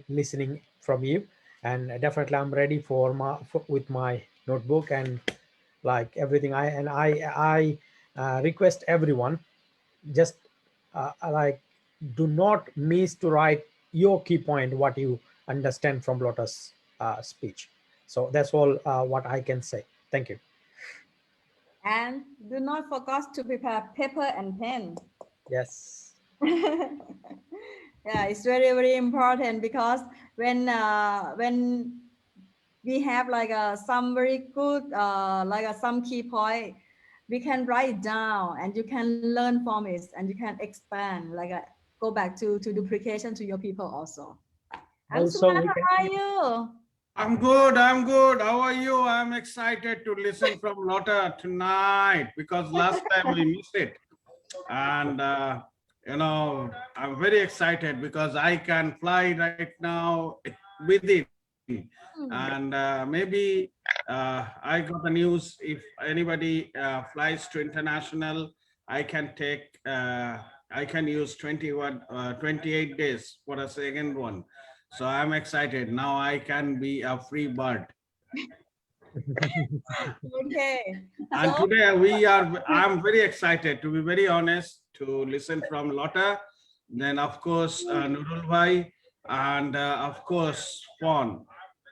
listening from you, and definitely I'm ready with my notebook and like everything. I request everyone, just like, do not miss to write your key point, what you understand from Lotus speech. So that's all what I can say. Thank you. And do not forget to prepare paper and pen. Yes. Yeah, it's very, very important because when we have like some very good like some key point, we can write it down and you can learn from it and you can expand like go back to duplication to your people also. And Also Suman, we can. how are you? I'm good. I'm good. How are you? I'm excited to listen from Lotta tonight because last time we missed it. And, I'm very excited because I can fly right now within. And Hmm. maybe I got the news if anybody flies to international, I can I can use 28 days for a second one. So I'm excited. Now I can be a free bird. Okay. And So today I'm very excited, to be very honest, to listen from Lotta, then of course Nurul Bhai, and of course Fawn,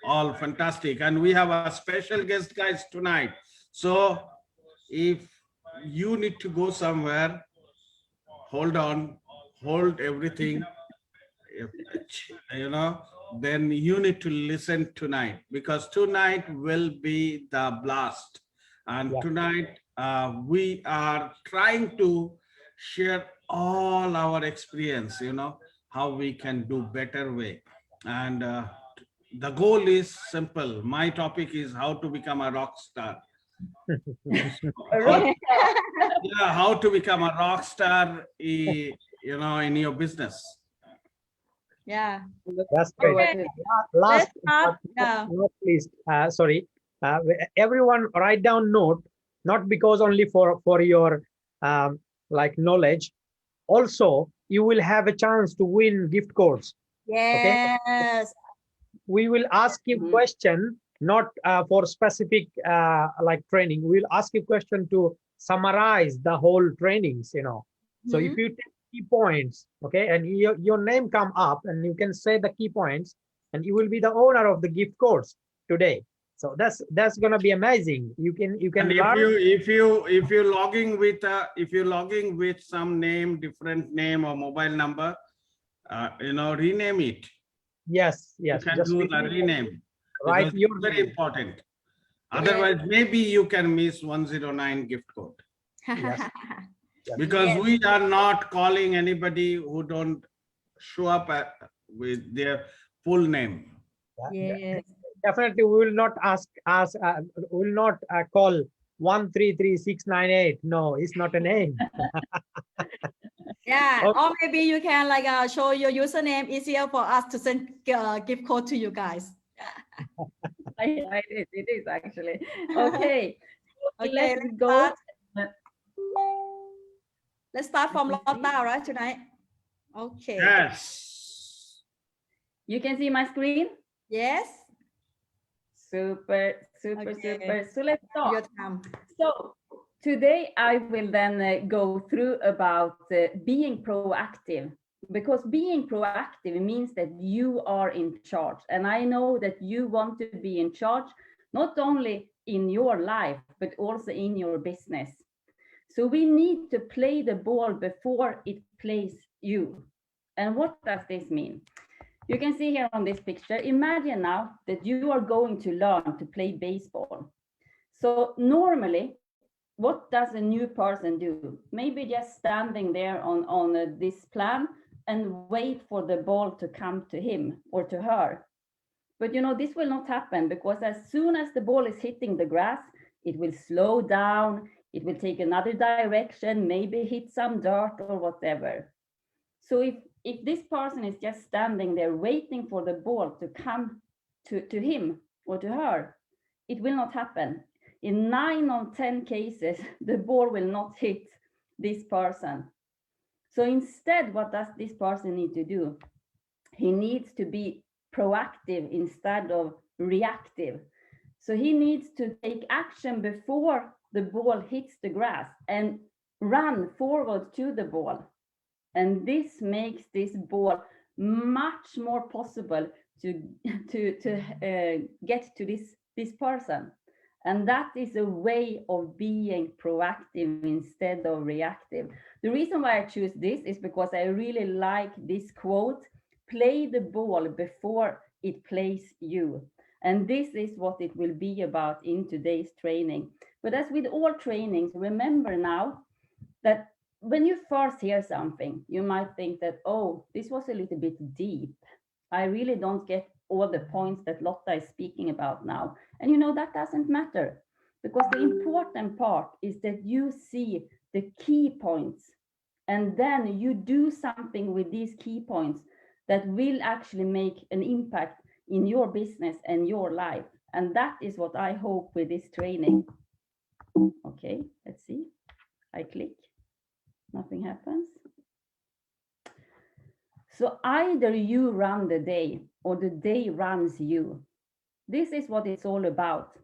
all fantastic. And we have a special guest guys tonight. So if you need to go somewhere, hold on, hold everything, you know, then you need to listen tonight because tonight will be the blast. And Yeah. tonight we are trying to share all our experience, how we can do better way. And the goal is simple. My topic is how to become a rock star. A rock How, star. yeah, how to become a rock star, in your business. yeah. Look That's great. forward Okay. to it. Last Let's start. but Yeah. not least, sorry, everyone write down note, not because only for your um, like knowledge. Also, you will have a chance to win gift codes. Okay, Yes. we will ask you Mhm. question, not for specific like training. We'll ask you question to summarize the whole trainings. So if Mhm. you take key points, okay, and your name come up and you can say the key points, and you will be the owner of the gift codes today. So that's gonna be amazing. You can And if learn. you logging with some name, different name or mobile number, rename it. Yes, You yes, can just do the rename write because your it's very name. important. Yes. Otherwise, maybe you can miss 109 gift code Yes, yes. because Yes. we are not calling anybody who don't show up with their full name. Yes. Definitely, we will not we will not call 133,698. No, it's not a name. Yeah. Okay. Or maybe you can like show your username, easier for us to send gift code to you guys. Yeah, it is actually. Okay, so Okay. let's Let's go. start. Let's start You from can see, Lotta, right, tonight. Okay. Yes. you can see my screen. Yes. Super, super, Okay. super. So let's Your start. time. So today I will then go through about being proactive, because being proactive means that you are in charge. And I know that you want to be in charge, not only in your life, but also in your business. So we need to play the ball before it plays you. And what does this mean? You can see here on this picture, imagine now that you are going to learn to play baseball. So normally, what does a new person do? Maybe just standing there on this plan and wait for the ball to come to him or to her. But this will not happen, because as soon as the ball is hitting the grass, it will slow down, it will take another direction, maybe hit some dirt or whatever. So if this person is just standing there waiting for the ball to come to him or to her, it will not happen. In 9 on 10 cases, the ball will not hit this person. So instead, what does this person need to do? he needs to be proactive instead of reactive. So he needs to take action before the ball hits the grass and run forward to the ball. And this makes this ball much more possible to get to this person. And that is a way of being proactive instead of reactive. The reason why I choose this is because I really like this quote: play the ball before it plays you. And this is what it will be about in today's training. But as with all trainings, remember now that when you first hear something, you might think that, oh, this was a little bit deep. I really don't get all the points that Lotta is speaking about now. And you know, that doesn't matter, because the important part is that you see the key points, and then you do something with these key points that will actually make an impact in your business and your life. And that is what I hope with this training. Okay, let's see. I click, nothing happens. So either you run the day or the day runs you. This is what it's all about.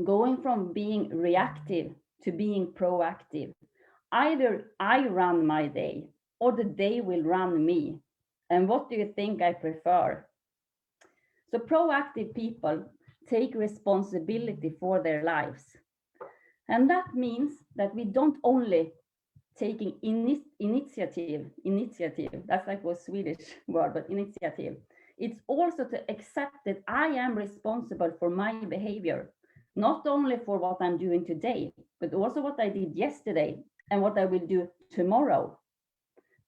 Going from being reactive to being proactive. Either I run my day or the day will run me. And what do you think I prefer? So proactive people take responsibility for their lives. And that means that we don't only taking initiative, that's like a Swedish word, but initiative. It's also to accept that I am responsible for my behavior, not only for what I'm doing today, but also what I did yesterday and what I will do tomorrow.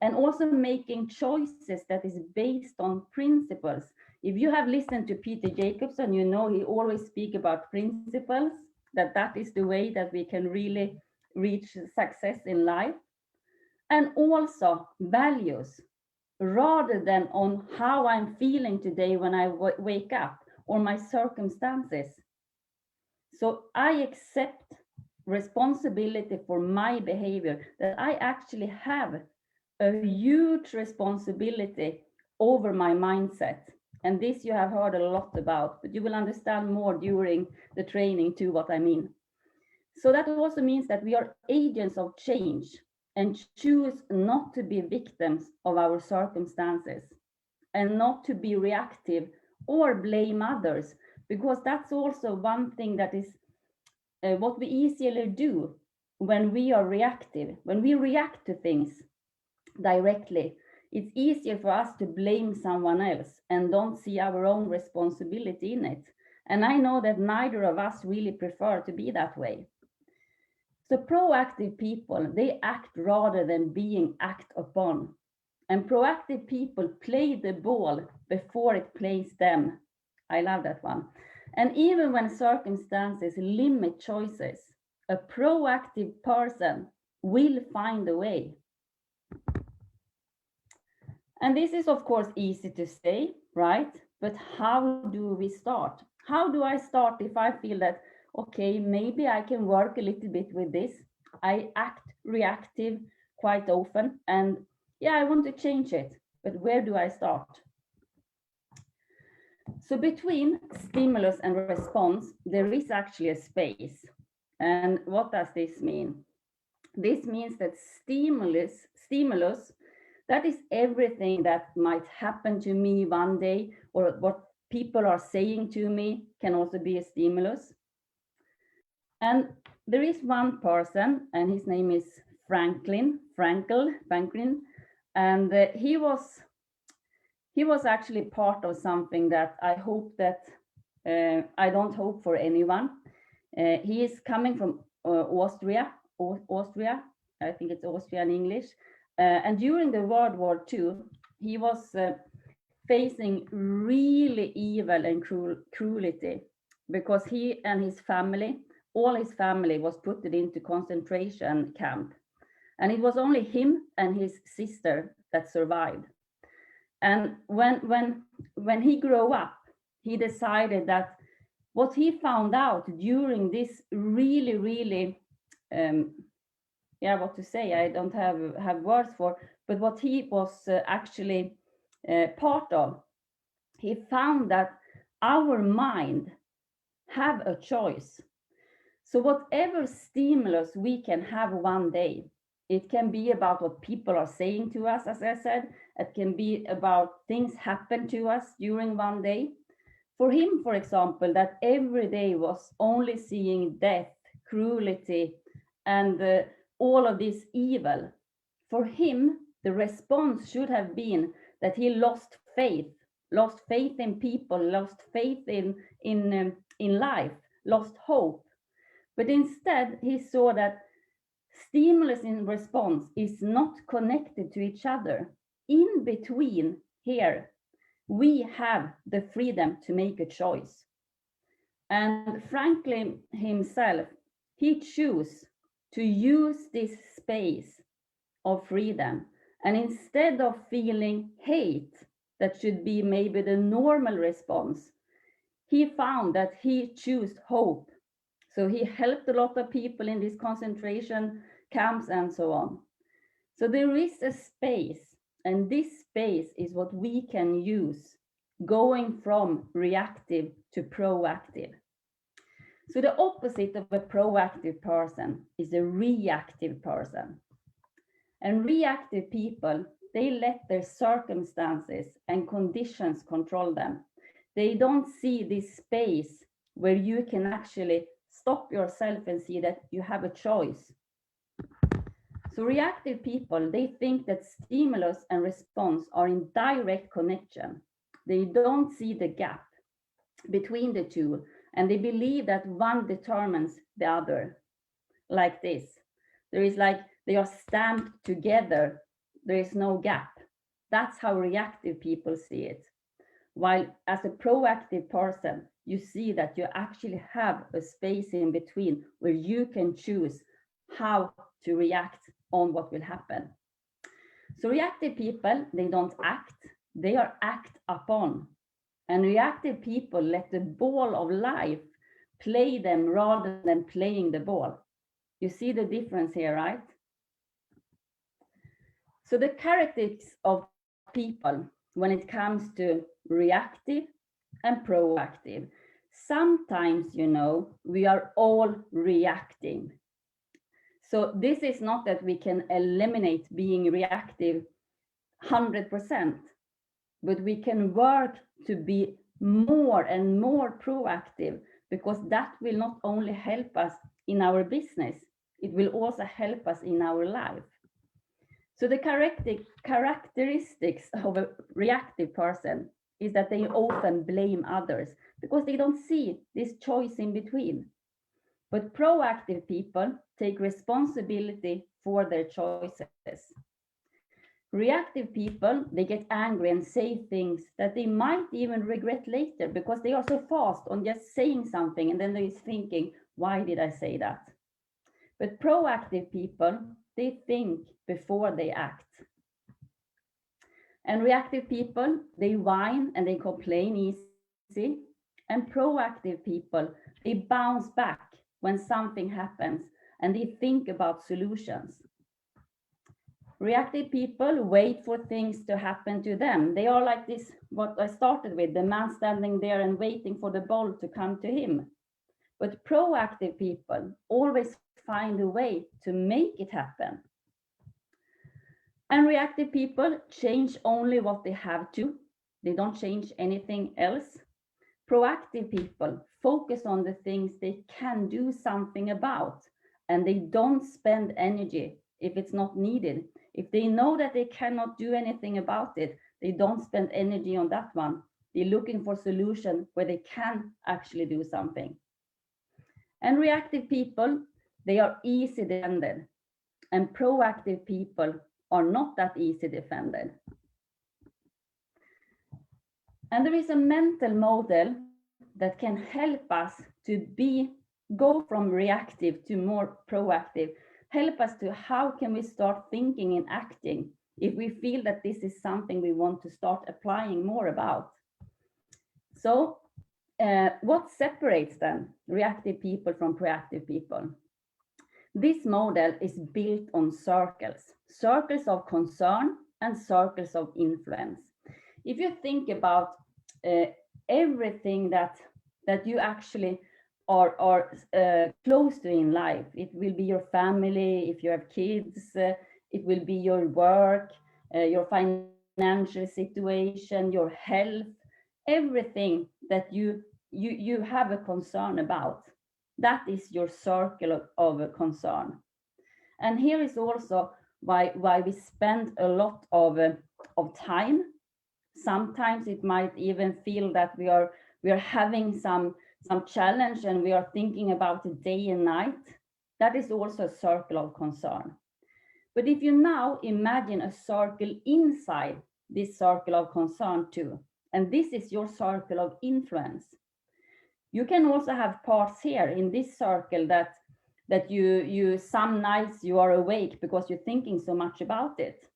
And also making choices that is based on principles. If you have listened to Peter Jacobson, you know he always speak about principles, that is the way that we can really reach success in life. And also values, rather than on how I'm feeling today when I wake up or my circumstances. So I accept responsibility for my behavior, that I actually have a huge responsibility over my mindset. And this you have heard a lot about, but you will understand more during the training too what I mean. So that also means that we are agents of change and choose not to be victims of our circumstances and not to be reactive or blame others, because that's also one thing that is what we easily do when we are reactive. When we react to things directly, it's easier for us to blame someone else and don't see our own responsibility in it. And I know that neither of us really prefer to be that way. So proactive people, they act rather than being acted upon. And proactive people play the ball before it plays them. I love that one. And even when circumstances limit choices, a proactive person will find a way. And this is of course easy to say, right? But how do we start? How do I start if I feel that, okay, maybe I can work a little bit with this. I act reactive quite often, and yeah, I want to change it, but where do I start? So between stimulus and response, there is actually a space. And what does this mean? This means that stimulus, that is everything that might happen to me one day, or what people are saying to me can also be a stimulus. And there is one person, and his name is Franklin, and he was actually part of something that I hope that I don't hope for anyone. He is coming from Austria. I think it's Austria in English. And during the World War II, he was facing really evil and cruelty, because he and his family, all his family was put into concentration camp. And it was only him and his sister that survived. And when he grew up, he decided that what he found out during this really, what to say, I don't have words for, but what he was actually part of, he found that our mind have a choice. So whatever stimulus we can have one day, it can be about what people are saying to us, as I said, it can be about things happen to us during one day. For him, for example, that every day was only seeing death, cruelty, and all of this evil. For him, the response should have been that he lost faith in people, lost faith in life, lost hope. But instead, he saw that stimulus and response is not connected to each other. In between here, we have the freedom to make a choice. And Franklin himself, he chose to use this space of freedom. And instead of feeling hate, that should be maybe the normal response, he found that he chose hope. So he helped a lot of people in these concentration camps and so on. So there is a space, and this space is what we can use going from reactive to proactive. So the opposite of a proactive person is a reactive person. And reactive people, they let their circumstances and conditions control them. They don't see this space where you can actually stop yourself and see that you have a choice. So reactive people, they think that stimulus and response are in direct connection. They don't see the gap between the two, and they believe that one determines the other, like this. There is like, they are stamped together. There is no gap. That's how reactive people see it. While as a proactive person, you see that you actually have a space in between where you can choose how to react on what will happen. So reactive people, they don't act, they are act upon. And reactive people let the ball of life play them rather than playing the ball. You see the difference here, right? So the characteristics of people when it comes to reactive and proactive. Sometimes, you know, we are all reacting. So this is not that we can eliminate being reactive 100%, but we can work to be more and more proactive, because that will not only help us in our business, it will also help us in our life. So the characteristics of a reactive person is that they often blame others because they don't see this choice in between. But proactive people take responsibility for their choices. Reactive people, they get angry and say things that they might even regret later because they are so fast on just saying something and then they're thinking, why did I say that? But proactive people, they think before they act. And reactive people, they whine and they complain easy. And proactive people, they bounce back when something happens and they think about solutions. Reactive people wait for things to happen to them. They are like this, what I started with, the man standing there and waiting for the ball to come to him. But proactive people always find a way to make it happen. And reactive people change only what they have to. They don't change anything else. Proactive people focus on the things they can do something about, and they don't spend energy if it's not needed. If they know that they cannot do anything about it, they don't spend energy on that one. They're looking for solution where they can actually do something. And reactive people, they are easy defended, and proactive people are not that easy defended. And there is a mental model that can help us to go from reactive to more proactive, help us to how can we start thinking and acting if we feel that this is something we want to start applying more about. So what separates then reactive people from proactive people? This model is built on circles of concern and circles of influence. if you think about everything that you actually are close to in life, it will be your family, if you have kids, it will be your work, your financial situation, your health, everything that you have a concern about. That is your circle of concern. And here is also why we spend a lot of time. Sometimes it might even feel that we are having some challenge and we are thinking about it day and night. That is also a circle of concern. But if you now imagine a circle inside this circle of concern too, and this is your circle of influence, you can also have parts here in this circle that you some nights you are awake because you're thinking so much about it.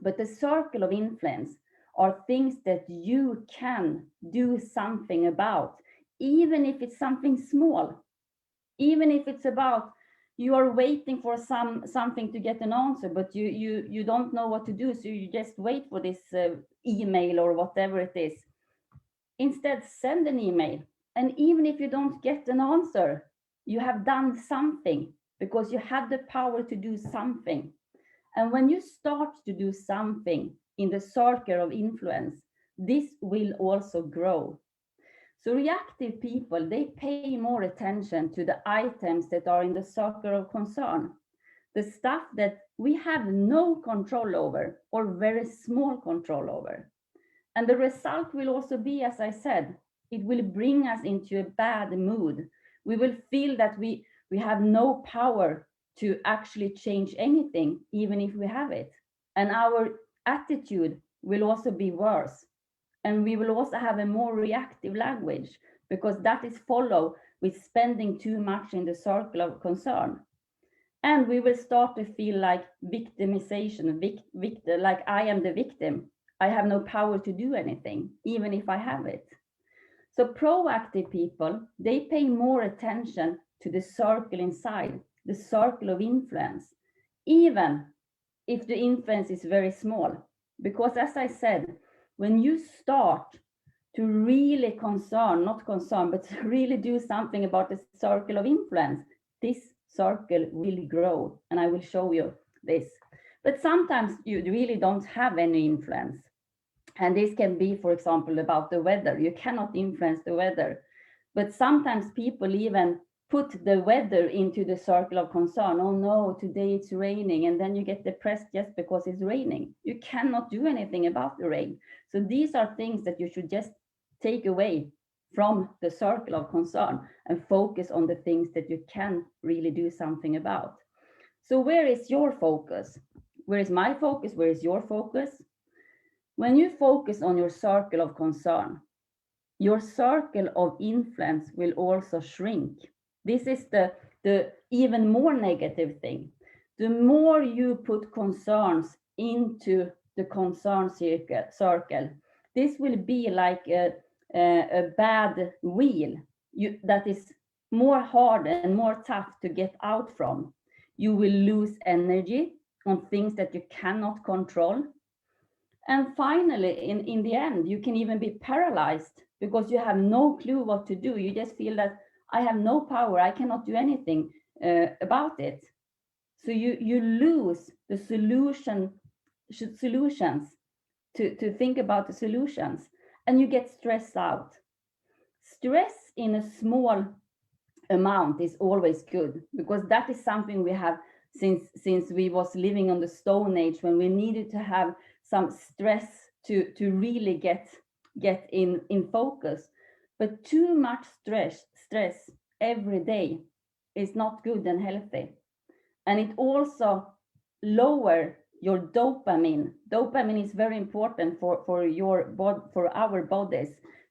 But the circle of influence are things that you can do something about, even if it's something small, even if it's about you are waiting for something to get an answer, but you don't know what to do, so you just wait for this email or whatever it is. Instead, send an email, and even if you don't get an answer, you have done something because you have the power to do something. And when you start to do something in the circle of influence, this will also grow. So reactive people, they pay more attention to the items that are in the circle of concern, the stuff that we have no control over or very small control over. And the result will also be, as I said, it will bring us into a bad mood. We will feel that we have no power to actually change anything, even if we have it. And our attitude will also be worse. And we will also have a more reactive language, because that is followed with spending too much in the circle of concern. And we will start to feel like victimization, like I am the victim. I have no power to do anything, even if I have it. So proactive people, they pay more attention to the circle inside, the circle of influence, even if the influence is very small. Because as I said, when you start to really but to really do something about the circle of influence, this circle will grow. And I will show you this. But sometimes you really don't have any influence. And this can be, for example, about the weather. You cannot influence the weather. But sometimes people even put the weather into the circle of concern. Oh no, today it's raining. And then you get depressed just because it's raining. You cannot do anything about the rain. So these are things that you should just take away from the circle of concern and focus on the things that you can really do something about. So where is your focus? Where is my focus? Where is your focus? When you focus on your circle of concern, your circle of influence will also shrink. This is the even more negative thing. The more you put concerns into the concern circle, this will be like a bad wheel that is more hard and more tough to get out from. You will lose energy on things that you cannot control. And finally, in the end, you can even be paralyzed because you have no clue what to do. You just feel that I have no power. I cannot do anything about it. So you lose the solutions to think about the solutions, and you get stressed out. Stress in a small amount is always good, because that is something we have since we was living on the Stone Age, when we needed to have some stress to really get in focus. But too much stress every day is not good and healthy. And it also lower your dopamine. Dopamine is very important for our bodies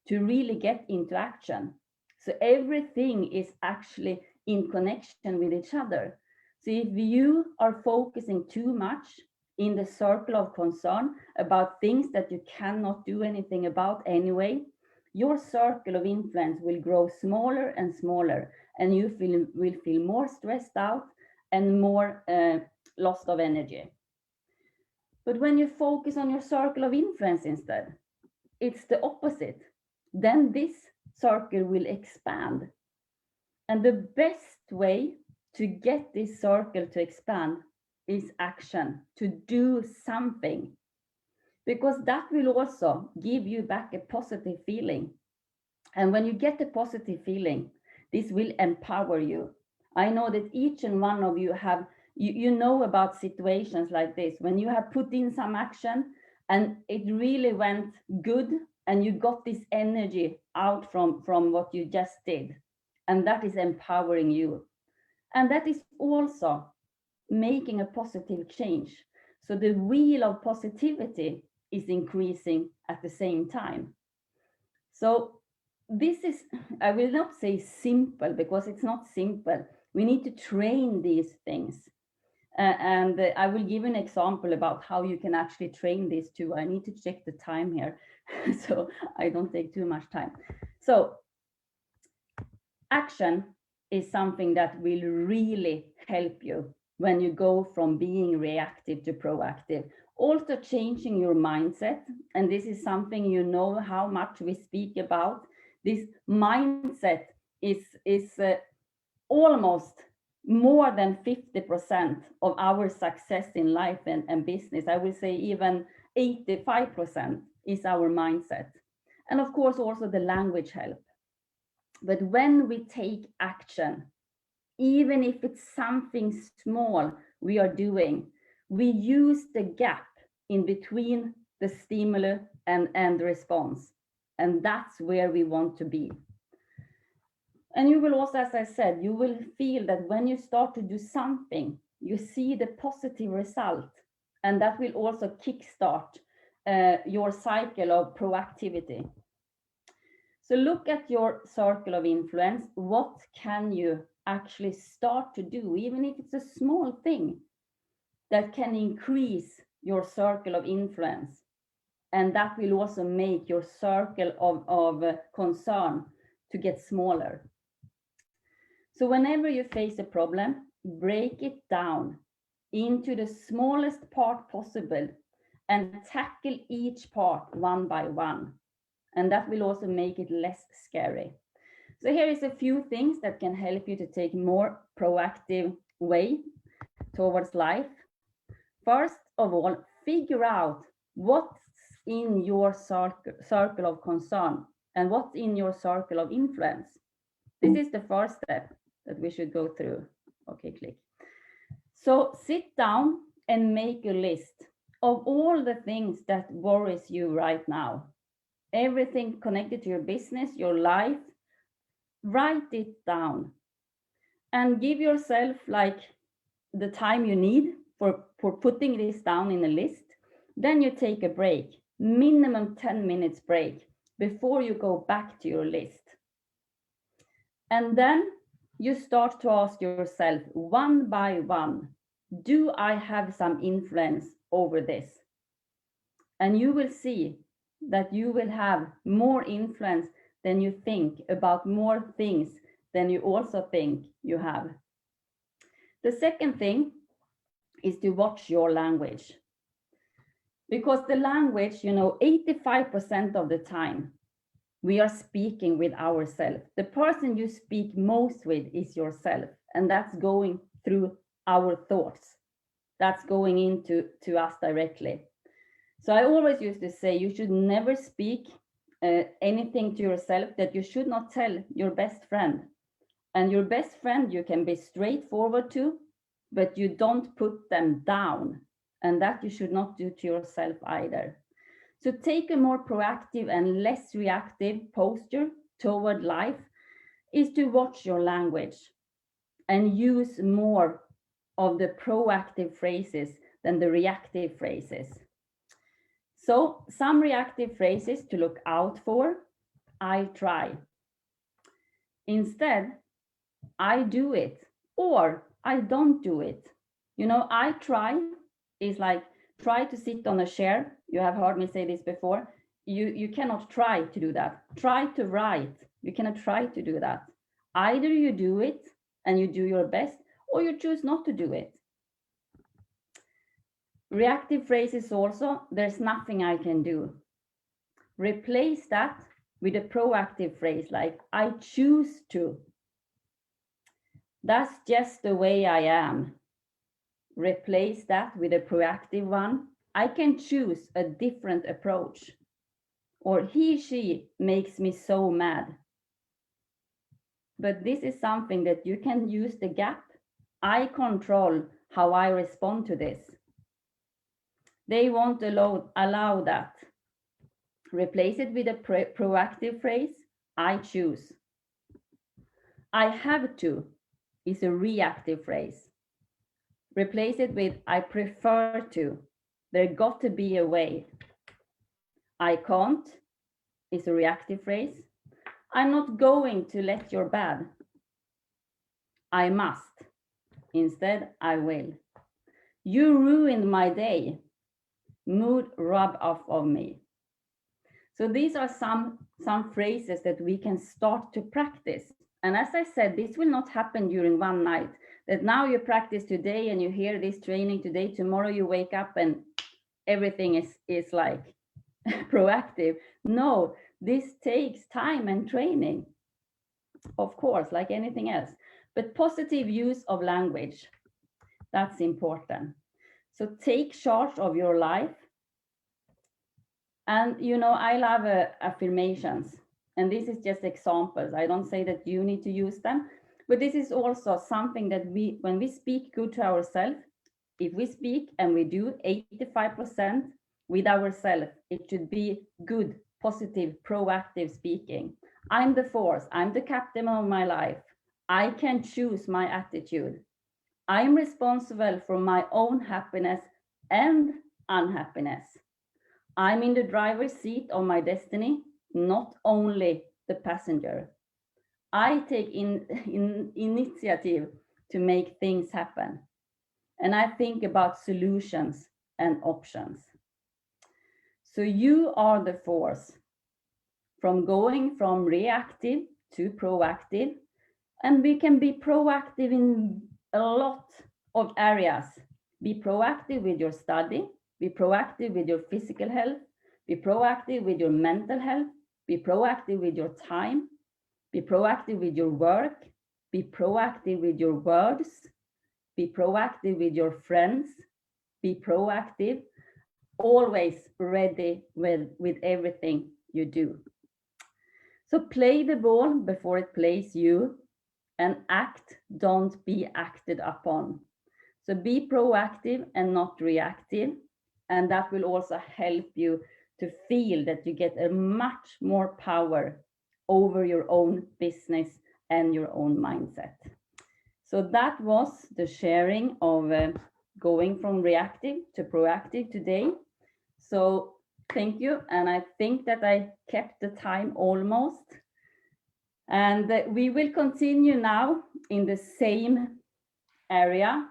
to really get into action. So everything is actually in connection with each other. So if you are focusing too much in the circle of concern about things that you cannot do anything about anyway, your circle of influence will grow smaller and smaller, and you will feel more stressed out and more loss of energy. But when you focus on your circle of influence instead, it's the opposite. Then this circle will expand. And the best way to get this circle to expand is action, to do something, because that will also give you back a positive feeling. And when you get a positive feeling, this will empower you. I know that each and one of you have, you know about situations like this, when you have put in some action and it really went good and you got this energy out from what you just did. And that is empowering you. And that is also making a positive change. So the wheel of positivity is increasing at the same time. So this is, I will not say simple, because it's not simple. We need to train these things. And I will give an example about how you can actually train this too. I need to check the time here, so I don't take too much time. So action is something that will really help you when you go from being reactive to proactive. Also changing your mindset. And this is something, you know how much we speak about. This mindset is almost more than 50% of our success in life and business. I will say even 85% is our mindset. And of course, also the language help. But when we take action, even if it's something small we are doing, we use the gap in between the stimuli and the response. And that's where we want to be. And you will also, as I said, you will feel that when you start to do something, you see the positive result. And that will also kickstart your cycle of proactivity. So look at your circle of influence. What can you actually start to do, even if it's a small thing, that can increase your circle of influence? And that will also make your circle of concern to get smaller. So whenever you face a problem, break it down into the smallest part possible and tackle each part one by one. And that will also make it less scary. So here is a few things that can help you to take more proactive way towards life. First of all, figure out what's in your circle of concern and what's in your circle of influence. This is the first step that we should go through. Okay, click. So sit down and make a list of all the things that worries you right now. Everything connected to your business, your life. Write it down and give yourself like the time you need for putting this down in a list. Then you take a break, minimum 10 minutes break before you go back to your list. And then you start to ask yourself one by one, do I have some influence over this? And you will see that you will have more influence than you think about more things than you also think you have. The second thing is to watch your language. Because the language, 85% of the time, we are speaking with ourselves. The person you speak most with is yourself, and that's going through our thoughts. That's going into us directly. So I always used to say you should never speak anything to yourself that you should not tell your best friend. And your best friend you can be straightforward to, but you don't put them down. And that you should not do to yourself either. So take a more proactive and less reactive posture toward life is to watch your language and use more of the proactive phrases than the reactive phrases. So some reactive phrases to look out for: I try. Instead, I do it, or I don't do it. I try is like try to sit on a chair. You have heard me say this before. You cannot try to do that. Try to write. You cannot try to do that. Either you do it and you do your best, or you choose not to do it. Reactive phrases also, there's nothing I can do. Replace that with a proactive phrase like, I choose to. That's just the way I am. Replace that with a proactive one. I can choose a different approach. Or he, she makes me so mad. But this is something that you can use the gap. I control how I respond to this. They won't allow that. Replace it with a proactive phrase, I choose. I have to is a reactive phrase. Replace it with I prefer to. There got to be a way. I can't is a reactive phrase. I'm not going to let your bad. I must. Instead, I will. You ruined my day. Mood rub off of me. So these are some phrases that we can start to practice. And as I said, this will not happen during one night. That now you practice today and you hear this training today, tomorrow you wake up and everything is like proactive. No, this takes time and training, of course, like anything else. But positive use of language, that's important. So take charge of your life. And you know, I love affirmations, and this is just examples. I don't say that you need to use them, but this is also something that when we speak good to ourselves, if we speak and we do 85% with ourselves, it should be good, positive, proactive speaking. I'm the force, I'm the captain of my life. I can choose my attitude. I'm responsible for my own happiness and unhappiness. I'm in the driver's seat of my destiny, not only the passenger. I take initiative to make things happen. And I think about solutions and options. So you are the force from going from reactive to proactive. And we can be proactive in a lot of areas. Be proactive with your study. Be proactive with your physical health. Be proactive with your mental health. Be proactive with your time. Be proactive with your work. Be proactive with your words. Be proactive with your friends. Be proactive. Always ready with everything you do. So play the ball before it plays you, and act, don't be acted upon. So be proactive and not reactive. And that will also help you to feel that you get a much more power over your own business and your own mindset. So that was the sharing of going from reactive to proactive today. So thank you. And I think that I kept the time almost. And we will continue now in the same area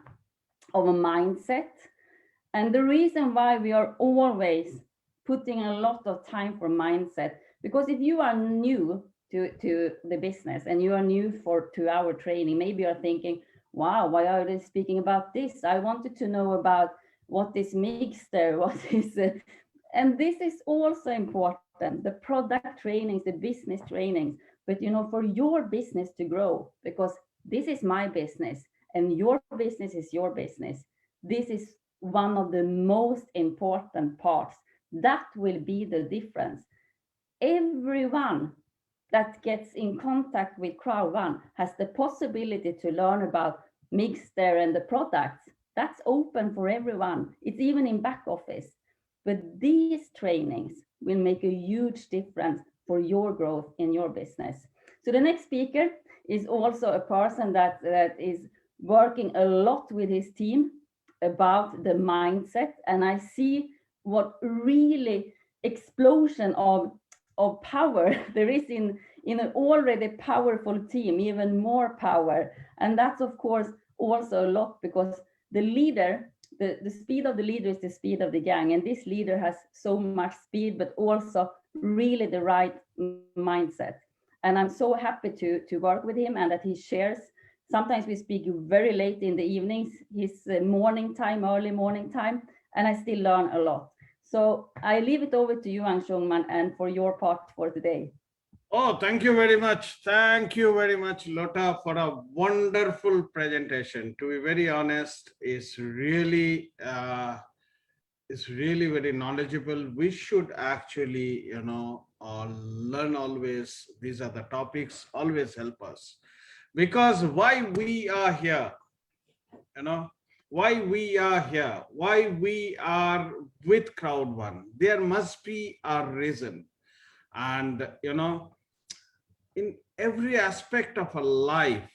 of a mindset. And the reason why we are always putting a lot of time for mindset, because if you are new to the business and you are new to our training, maybe you're thinking, wow, why are they speaking about this? I wanted to know about what is Mixter, what is and this is also important, the product trainings, the business trainings, but you know, for your business to grow, because this is my business and your business is your business. This is one of the most important parts. That will be the difference. Everyone that gets in contact with Crowd1 has the possibility to learn about Mixter and the products. That's open for everyone. It's even in back office. But these trainings will make a huge difference for your growth in your business. So the next speaker is also a person that is working a lot with his team about the mindset. And I see what really explosion of power there is in an already powerful team, even more power. And that's of course also a lot, because the leader, the speed of the leader is the speed of the gang. And this leader has so much speed, but also really the right mindset. And I'm so happy to work with him, and that he shares. Sometimes we speak very late in the evenings, his morning time, early morning time, and I still learn a lot. So I leave it over to you, Anshongman, and for your part for today. Oh, thank you very much. Thank you very much, Lota, for a wonderful presentation. To be very honest, it's really very knowledgeable. We should actually, learn always. These are the topics, always help us. Because why we are here, you know, why we are here, why we are with Crowd1, there must be a reason. And, in every aspect of a life,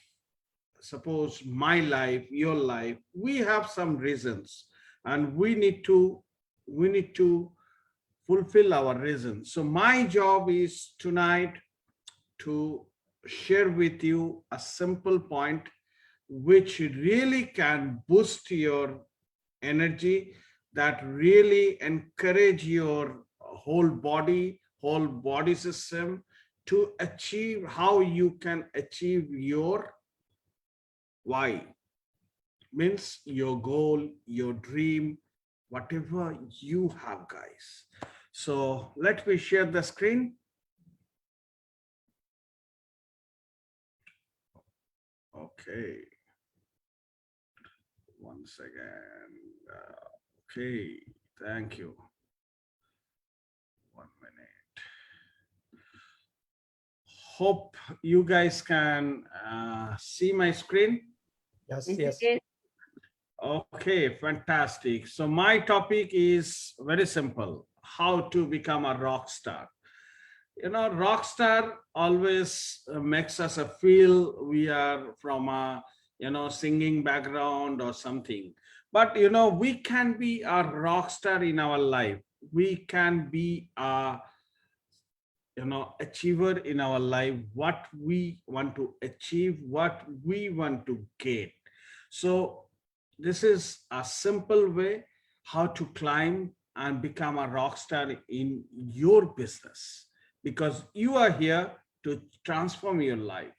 suppose my life, your life, we have some reasons, and we need to fulfill our reasons. So my job is tonight to share with you a simple point which really can boost your energy, that really encourage your whole body system to achieve how you can achieve your why, means your goal, your dream, whatever you have, guys. So let me share the screen. Okay, one second. Okay, thank you. 1 minute. Hope you guys can see my screen. Yes, This yes. is Okay, fantastic. So my topic is very simple: how to become a rock star. Rock star always makes us a feel we are from a singing background or something. But we can be a rock star in our life. We can be a achiever in our life, what we want to achieve, what we want to get. So this is a simple way how to climb and become a rock star in your business, because you are here to transform your life.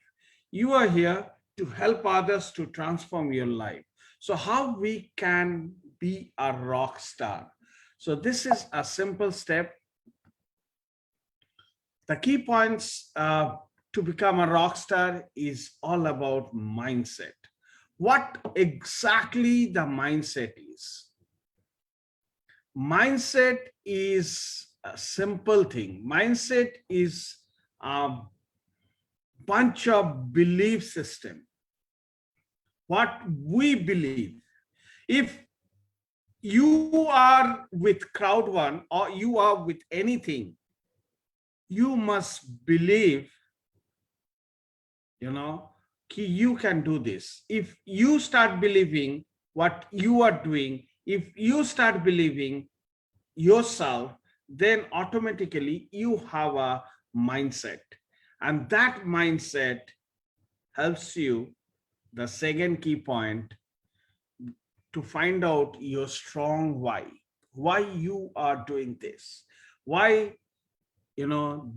You are here to help others to transform your life. So how we can be a rock star? So this is a simple step. The key points to become a rock star is all about mindset. What exactly the mindset is? Mindset is a simple thing. Mindset is a bunch of belief system. What we believe. If you are with Crowd1 or you are with anything, you must believe, you can do this. If you start believing what you are doing, if you start believing yourself, then automatically you have a mindset, and that mindset helps you, the second key point, to find out your strong why you are doing this, why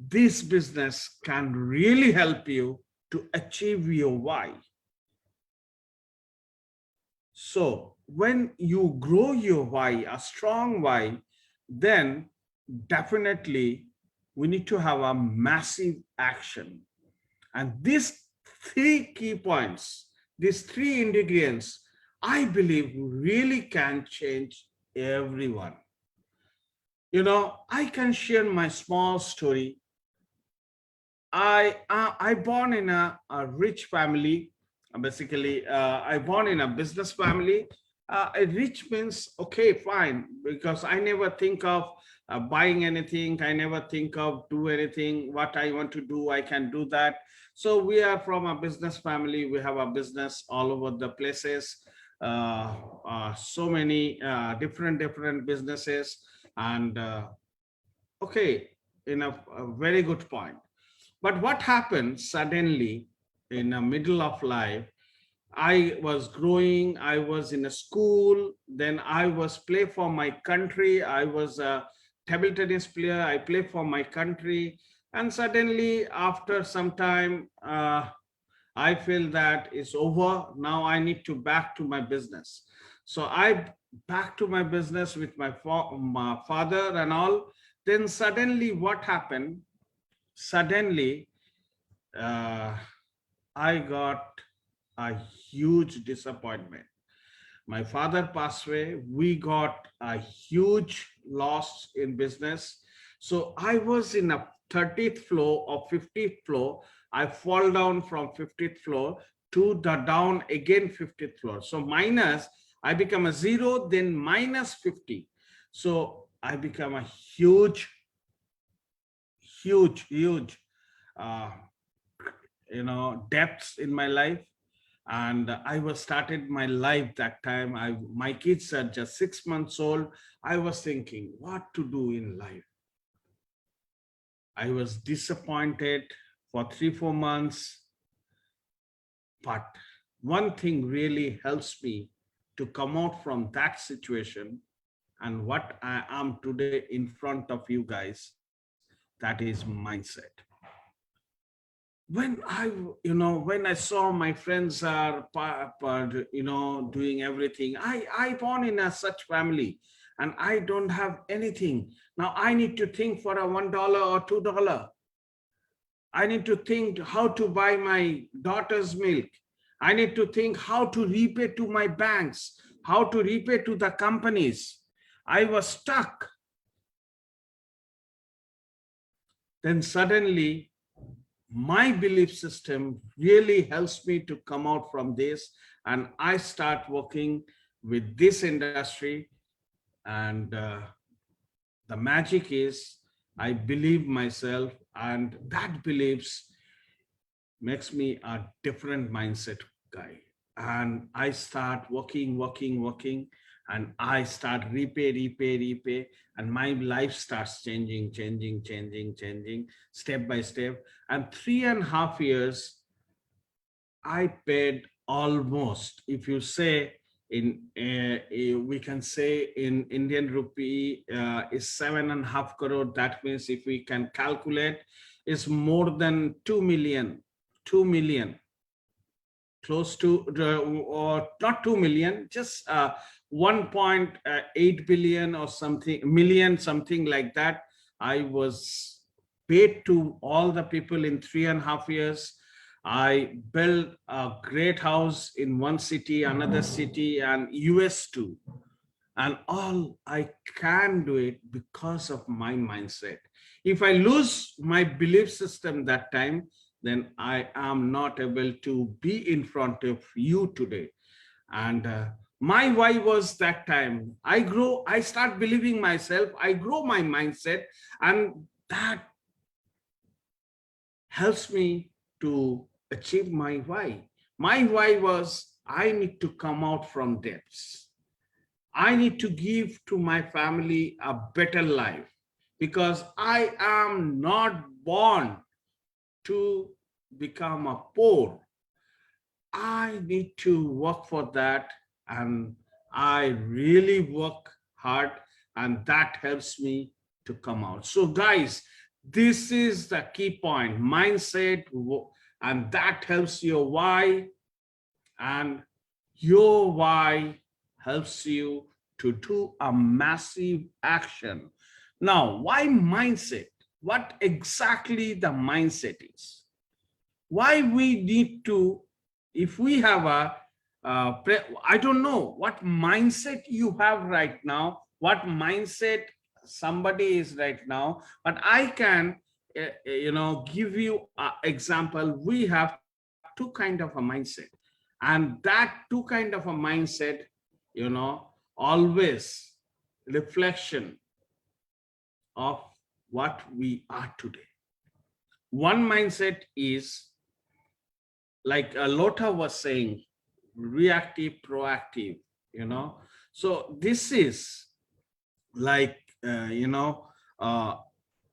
this business can really help you to achieve your why. So when you grow your why, a strong why, then definitely we need to have a massive action. And these three key points, these three ingredients, I believe really can change everyone. I can share my small story. I born in a rich family. Basically, I born in a business family. A rich means okay, fine, because I never think of buying anything. I never think of do anything. What I want to do, I can do that. So we are from a business family. We have a business all over the places. So many different businesses, and okay, in a very good point. But what happened suddenly in the middle of life, I was growing, I was in a school, then I was play for my country. I was a table tennis player, I play for my country. And suddenly after some time, I feel that it's over. Now I need to back to my business. So I back to my business with my father and all. Then suddenly what happened? Suddenly, uh, I got a huge disappointment. My father passed away. We got a huge loss in business. So I was in a 30th floor or 50th floor. I fall down from 50th floor to the down again 50th floor. So minus, I become a zero, then minus 50. So I become a huge, huge, uh, depths in my life. And I was started my life that time. My kids are just 6 months old. I was thinking what to do in life. I was disappointed for 3-4 months, but one thing really helps me to come out from that situation, and what I am today in front of you guys, that is mindset. When I saw my friends are doing everything, I born in a such family, and I don't have anything. Now I need to think for a $1 or $2. I need to think how to buy my daughter's milk. I need to think how to repay to my banks, how to repay to the companies. I was stuck. Then suddenly my belief system really helps me to come out from this, and I start working with this industry. And the magic is I believe myself, and that beliefs makes me a different mindset guy. And I start working, and I start repay, and my life starts changing step by step. And 3.5 years, I paid almost, if you say in, we can say in Indian rupee, is 7.5 crore. That means if we can calculate, is more than 2 million, close to, or not 2 million, just 1.8 billion or something, million, something like that. I was paid to all the people in 3.5 years. I built a great house in one city, another city, and US too. And all I can do it because of my mindset. If I lose my belief system that time, then I am not able to be in front of you today. And my why was that time, I start believing myself, I grow my mindset, and that helps me to achieve my why. My why was I need to come out from debts. I need to give to my family a better life, because I am not born to become a poor. I need to work for that, and I really work hard, and that helps me to come out. So guys, this is the key point, mindset, and that helps your why, and your why helps you to do a massive action. Now, why mindset? What exactly the mindset is? Why we need to, if we have a, I don't know what mindset you have right now, what mindset somebody is right now, but I can, give you an example. We have two kind of a mindset, and that two kind of a mindset, always reflection of what we are today. One mindset is, like Lota was saying, reactive, proactive, So this is like, uh,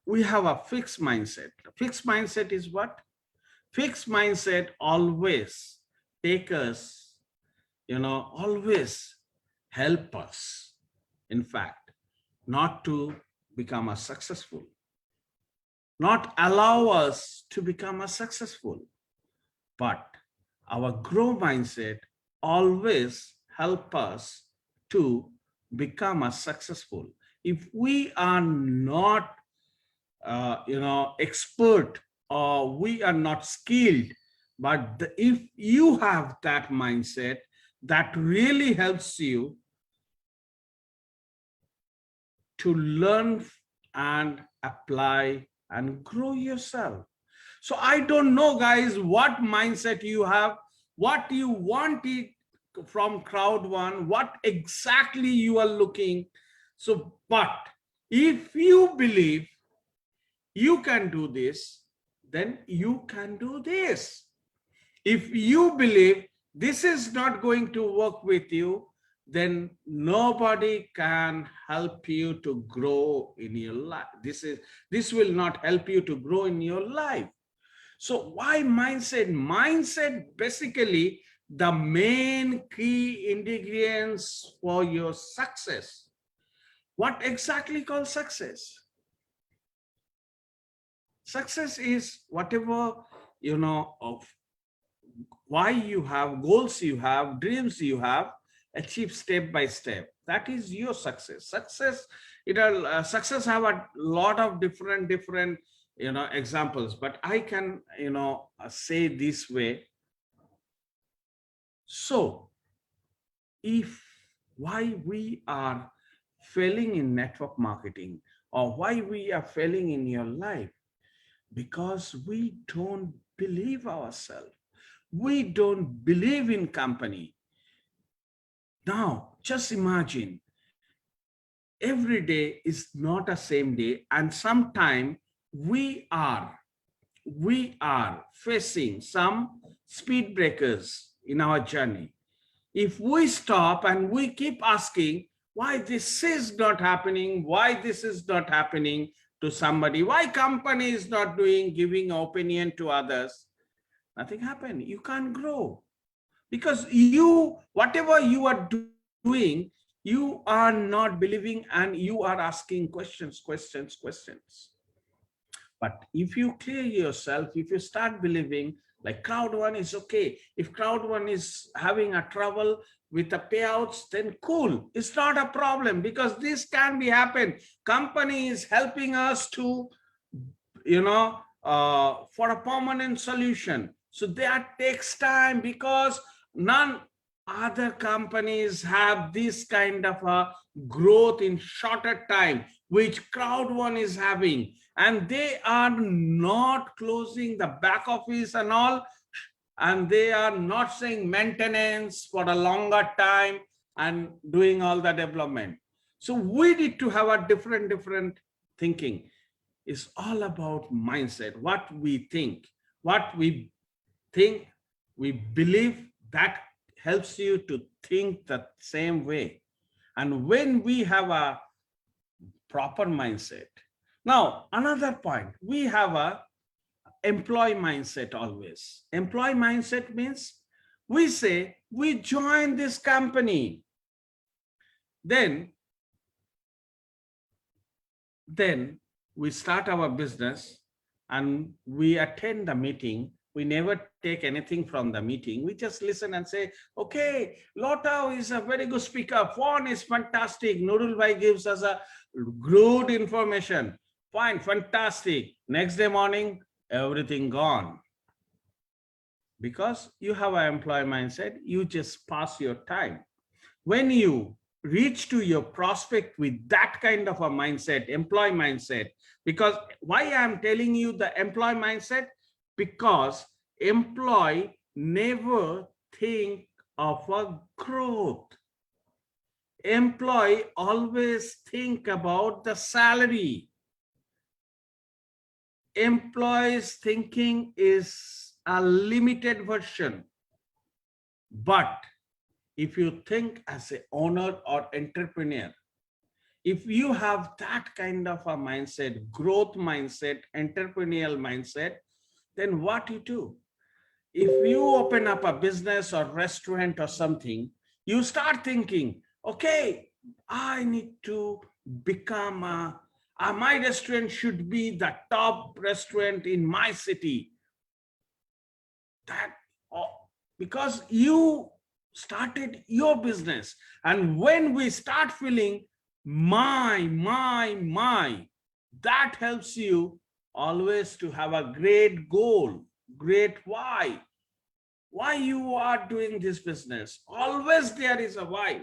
we have a fixed mindset. Fixed mindset is what? Fixed mindset always take us, always help us, in fact, not to become a successful, not allow us to become a successful. But our grow mindset always help us to become a successful, if we are not expert, or we are not skilled, but if you have that mindset, that really helps you to learn and apply and grow yourself. So I don't know, guys, what mindset you have, what you want it from Crowd1, what exactly you are looking. So, but if you believe you can do this, then you can do this. If you believe this is not going to work with you, then nobody can help you to grow in your life. This will not help you to grow in your life. So why mindset? Mindset basically the main key ingredients for your success. What exactly called success? Success is whatever, of why you have, goals you have, dreams you have, achieve step by step. That is your success. Success have a lot of different examples, but I can say this way. So if why we are failing in network marketing, or why we are failing in your life, because we don't believe ourselves. We don't believe in company. Now, just imagine, every day is not a same day, and sometime we are facing some speed breakers in our journey. If we stop and we keep asking why this is not happening, why this is not happening to somebody, why company is not giving opinion to others, nothing happen. You can't grow, because whatever you are doing, you are not believing, and you are asking questions. But if you clear yourself, if you start believing, like Crowd1 is okay. If Crowd1 is having a trouble with the payouts, then cool. It's not a problem, because this can be happen. Company is helping us to, for a permanent solution. So that takes time, because none other companies have this kind of a growth in shorter time, which Crowd1 is having. And they are not closing the back office and all, and they are not saying maintenance for a longer time and doing all the development. So we need to have a different thinking. It's all about mindset. What we think, we believe, that helps you to think the same way. And when we have a proper mindset. Now, another point, we have a employee mindset always. Employee mindset means we say, we join this company. Then we start our business and we attend the meeting. We never take anything from the meeting. We just listen and say, okay, Lotto is a very good speaker. Fawn is fantastic. Nurul Bhai gives us a good information. Fine, fantastic. Next day morning, everything gone. Because you have an employee mindset, you just pass your time. When you reach to your prospect with that kind of a mindset, employee mindset, because why I'm telling you the employee mindset? Because employee never think of a growth. Employee always think about the salary. Employees thinking is a limited version. But if you think as an owner or entrepreneur, if you have that kind of a mindset, growth mindset, entrepreneurial mindset, then what you do? If you open up a business or restaurant or something, you start thinking, okay, I need to become my restaurant should be the top restaurant in my city. That because you started your business. And when we start feeling my, that helps you always to have a great goal, great why you are doing this business. Always there is a why.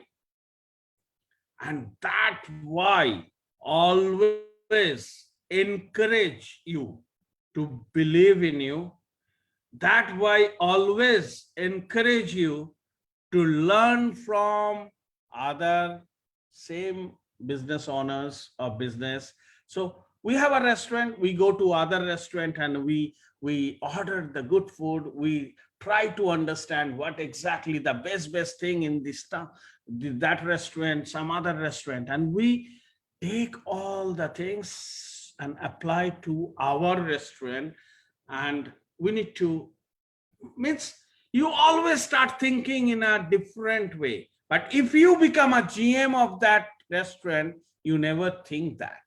And that why always encourage you to believe in you. That why always encourage you to learn from other same business owners or business. So we have a restaurant, we go to other restaurant and we order the good food. We try to understand what exactly the best thing in this stuff, that restaurant, some other restaurant, and we take all the things and apply to our restaurant. And we need to, means you always start thinking in a different way. But if you become a GM of that restaurant, you never think that.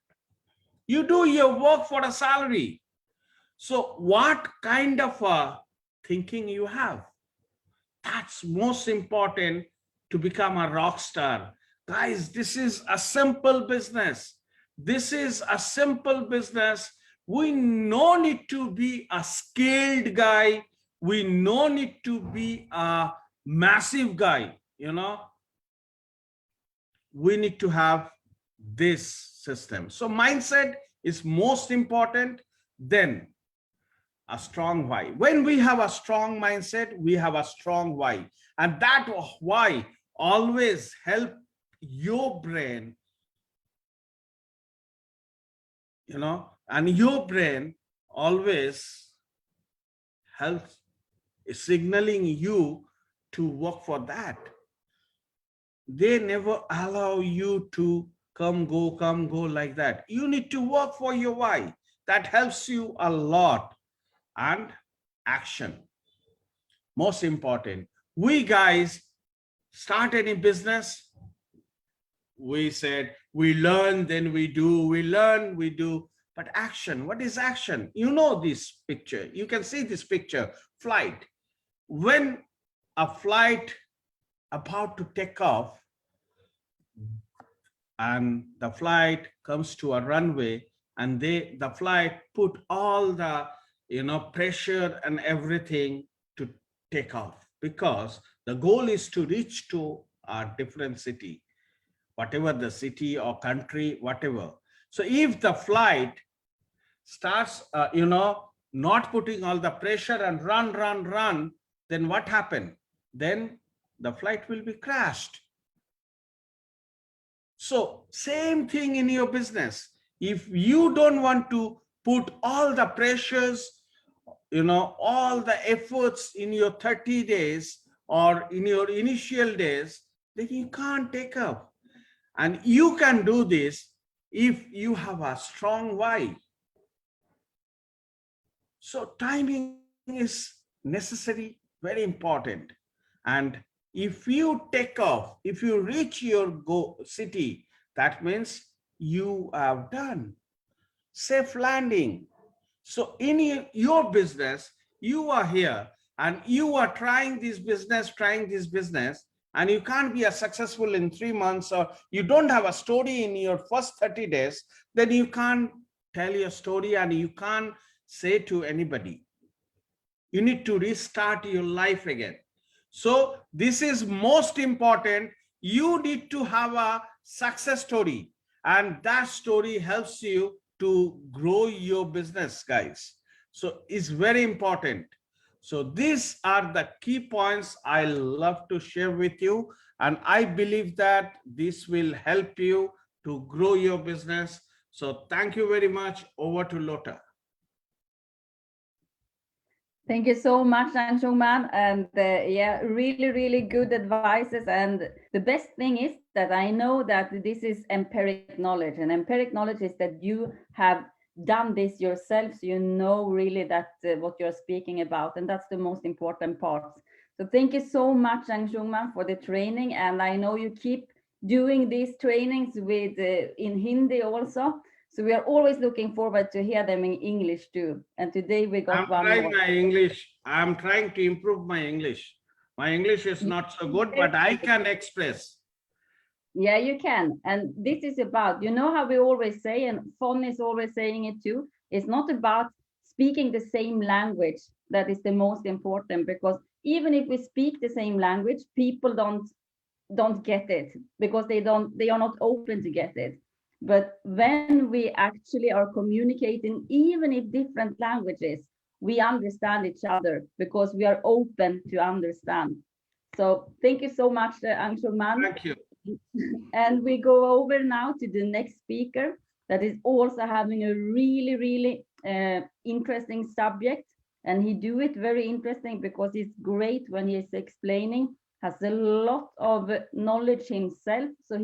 You do your work for a salary. So what kind of a thinking you have? That's most important to become a rock star. Guys, this is a simple business. This is a simple business. We no need to be a skilled guy. We no need to be a massive guy, we need to have this system. So mindset is most important, then a strong why. When we have a strong mindset, we have a strong why. And that why always help your brain, and your brain always helps signaling you to work for that. They never allow you to come, go like that. You need to work for your why. That helps you a lot. And action, most important. We guys start any business, we said we learn, then we do, we learn, we do. But action, what is action? You know this picture, you can see this picture, flight. When a flight about to take off and the flight comes to a runway, and the flight put all the pressure and everything to take off, because the goal is to reach to a different city, whatever the city or country, whatever. So if the flight starts not putting all the pressure and run, then what happened? Then the flight will be crashed. So same thing in your business. If you don't want to put all the pressures, all the efforts in your 30 days or in your initial days, then you can't take up. And you can do this if you have a strong why. So timing is necessary, very important. And if you take off, if you reach your city, that means you have done safe landing. So in your business, you are here and you are trying this business, and you can't be a successful in 3 months, or you don't have a story in your first 30 days, then you can't tell your story and you can't say to anybody. You need to restart your life again. So this is most important. You need to have a success story, and that story helps you to grow your business, guys. So it's very important. So these are the key points I love to share with you, and I believe that this will help you to grow your business. So thank you very much. Over to Lota. Thank you so much, Anshuman. And yeah, really good advices. And the best thing is that I know that this is empiric knowledge, and empiric knowledge is that you have done this yourself. So you know really that what you're speaking about, and that's the most important part. So thank you so much, Anshuman, for the training. And I know you keep doing these trainings with in Hindi also. So we are always looking forward to hear them in English too. And today we got one more. My English. I'm trying to improve my English. My English is not so good, but I can express. Yeah, you can. And this is about, you know how we always say, and Fon is always saying it too, it's not about speaking the same language that is the most important, because even if we speak the same language, people don't get it because they are not open to get it. But when we actually are communicating, even if different languages, we understand each other because we are open to understand. So thank you so much, Anshuman. Thank you. And we go over now to the next speaker that is also having a really, really interesting subject. And he do it very interesting because it's great when he is explaining, has a lot of knowledge himself. So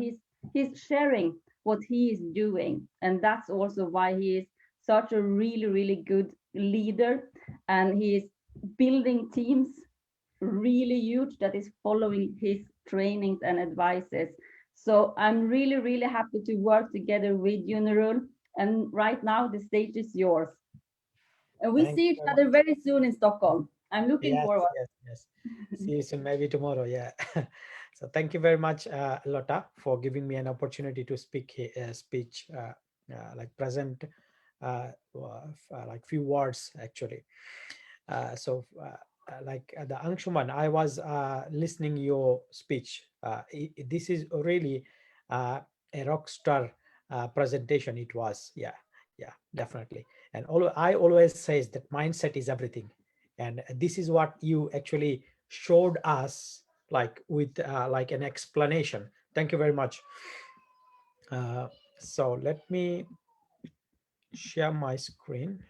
he's sharing what he is doing. And that's also why he is such a really, really good leader. And he is building teams really huge that is following his trainings and advices. So I'm really, really happy to work together with you, Nurul. And right now the stage is yours. And we Thank see you each very other much. very soon in Stockholm. I'm looking Yes, forward. yes, yes. See you soon, maybe tomorrow. Yeah. So thank you very much, Lotta, for giving me an opportunity to speech, like present, like few words actually. The Angshuman, I was listening your speech. This is really a rock star presentation. It was, yeah, definitely. And I always says that mindset is everything, and this is what you actually showed us, like with like an explanation. Thank you very much. So let me share my screen.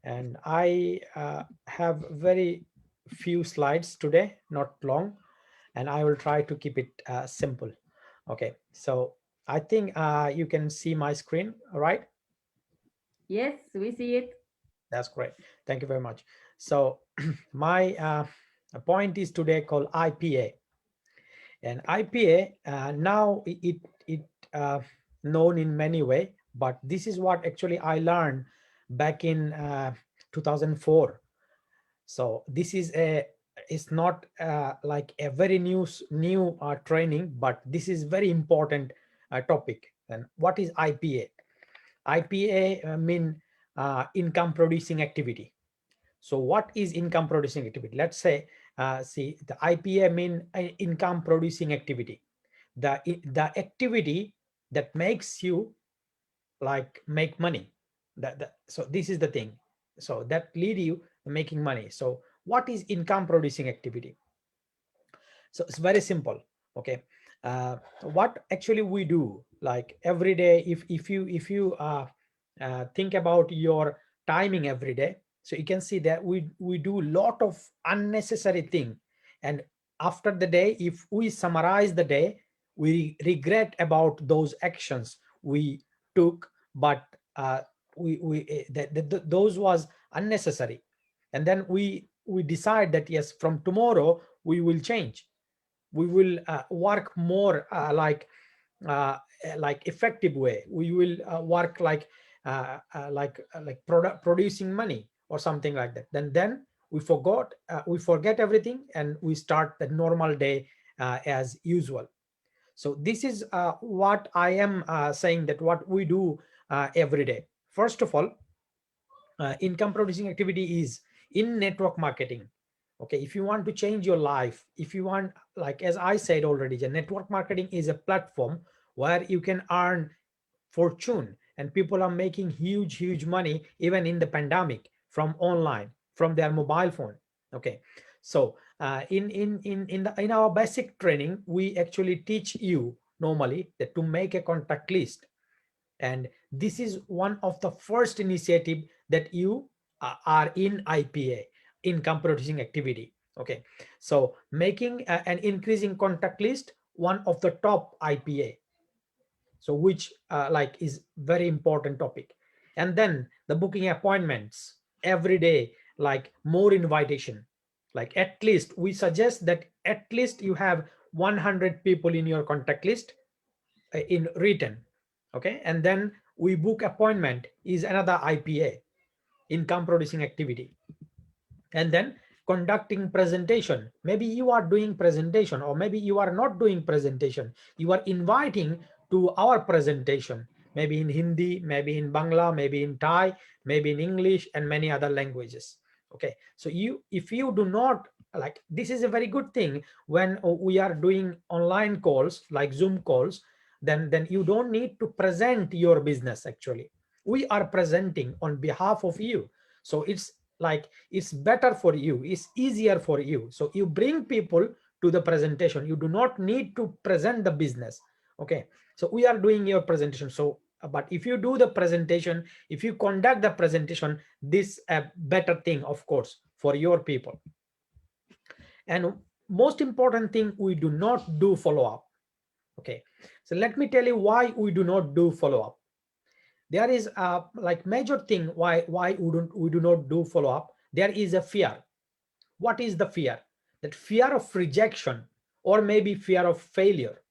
And I have very few slides today, not long, and I will try to keep it simple. Okay, so I think you can see my screen, all right? Yes, we see it. That's great. Thank you very much. So my point is today called IPA, and IPA now it known in many way, but this is what actually I learned back in 2004. So this is a, it's not like a very new training, but this is very important topic. And what is IPA? IPA mean income producing activity. So what is income producing activity? Let's say, see, the IPA mean income producing activity, the activity that makes you like make money. So this is the thing, so that lead you making money. So what is income producing activity? So it's very simple. Okay, what actually we do, like every day, if you think about your timing every day, so you can see that we do a lot of unnecessary thing, and after the day, if we summarize the day, we regret about those actions we took, but those was unnecessary. And then we decide that yes, from tomorrow we will change, we will work more like effective way, we will work like producing money or something like that. Then we forget everything, and we start the normal day as usual. So this is what I am saying, that what we do every day. First of all, income producing activity is in network marketing. Okay, if you want to change your life, if you want, like as I said already, the network marketing is a platform where you can earn fortune, and people are making huge money even in the pandemic from online, from their mobile phone. Okay, so in our basic training, we actually teach you normally that to make a contact list, and this is one of the first initiative that you are in IPA, income producing activity. Okay, so making an increasing contact list, one of the top IPA, so which like is very important topic. And then the booking appointments every day, like more invitation, like at least we suggest that at least you have 100 people in your contact list in written. Okay, and then we book appointment is another IPA, income producing activity. And then conducting presentation. Maybe you are doing presentation, or maybe you are not doing presentation. You are inviting to our presentation, maybe in Hindi, maybe in Bangla, maybe in Thai, maybe in English, and many other languages. Okay, so if you do not, like, this is a very good thing when we are doing online calls like Zoom calls, then you don't need to present your business. Actually, we are presenting on behalf of you. So it's like, it's better for you, it's easier for you. So you bring people to the presentation, you do not need to present the business. Okay, so we are doing your presentation. So but if you do the presentation, if you conduct the presentation, this a better thing, of course, for your people. And most important thing, we do not do follow-up. Okay, so let me tell you why we do not do follow-up. There is a like major thing why we do not do follow-up. There is a fear. What is the fear? That fear of rejection, or maybe fear of failure.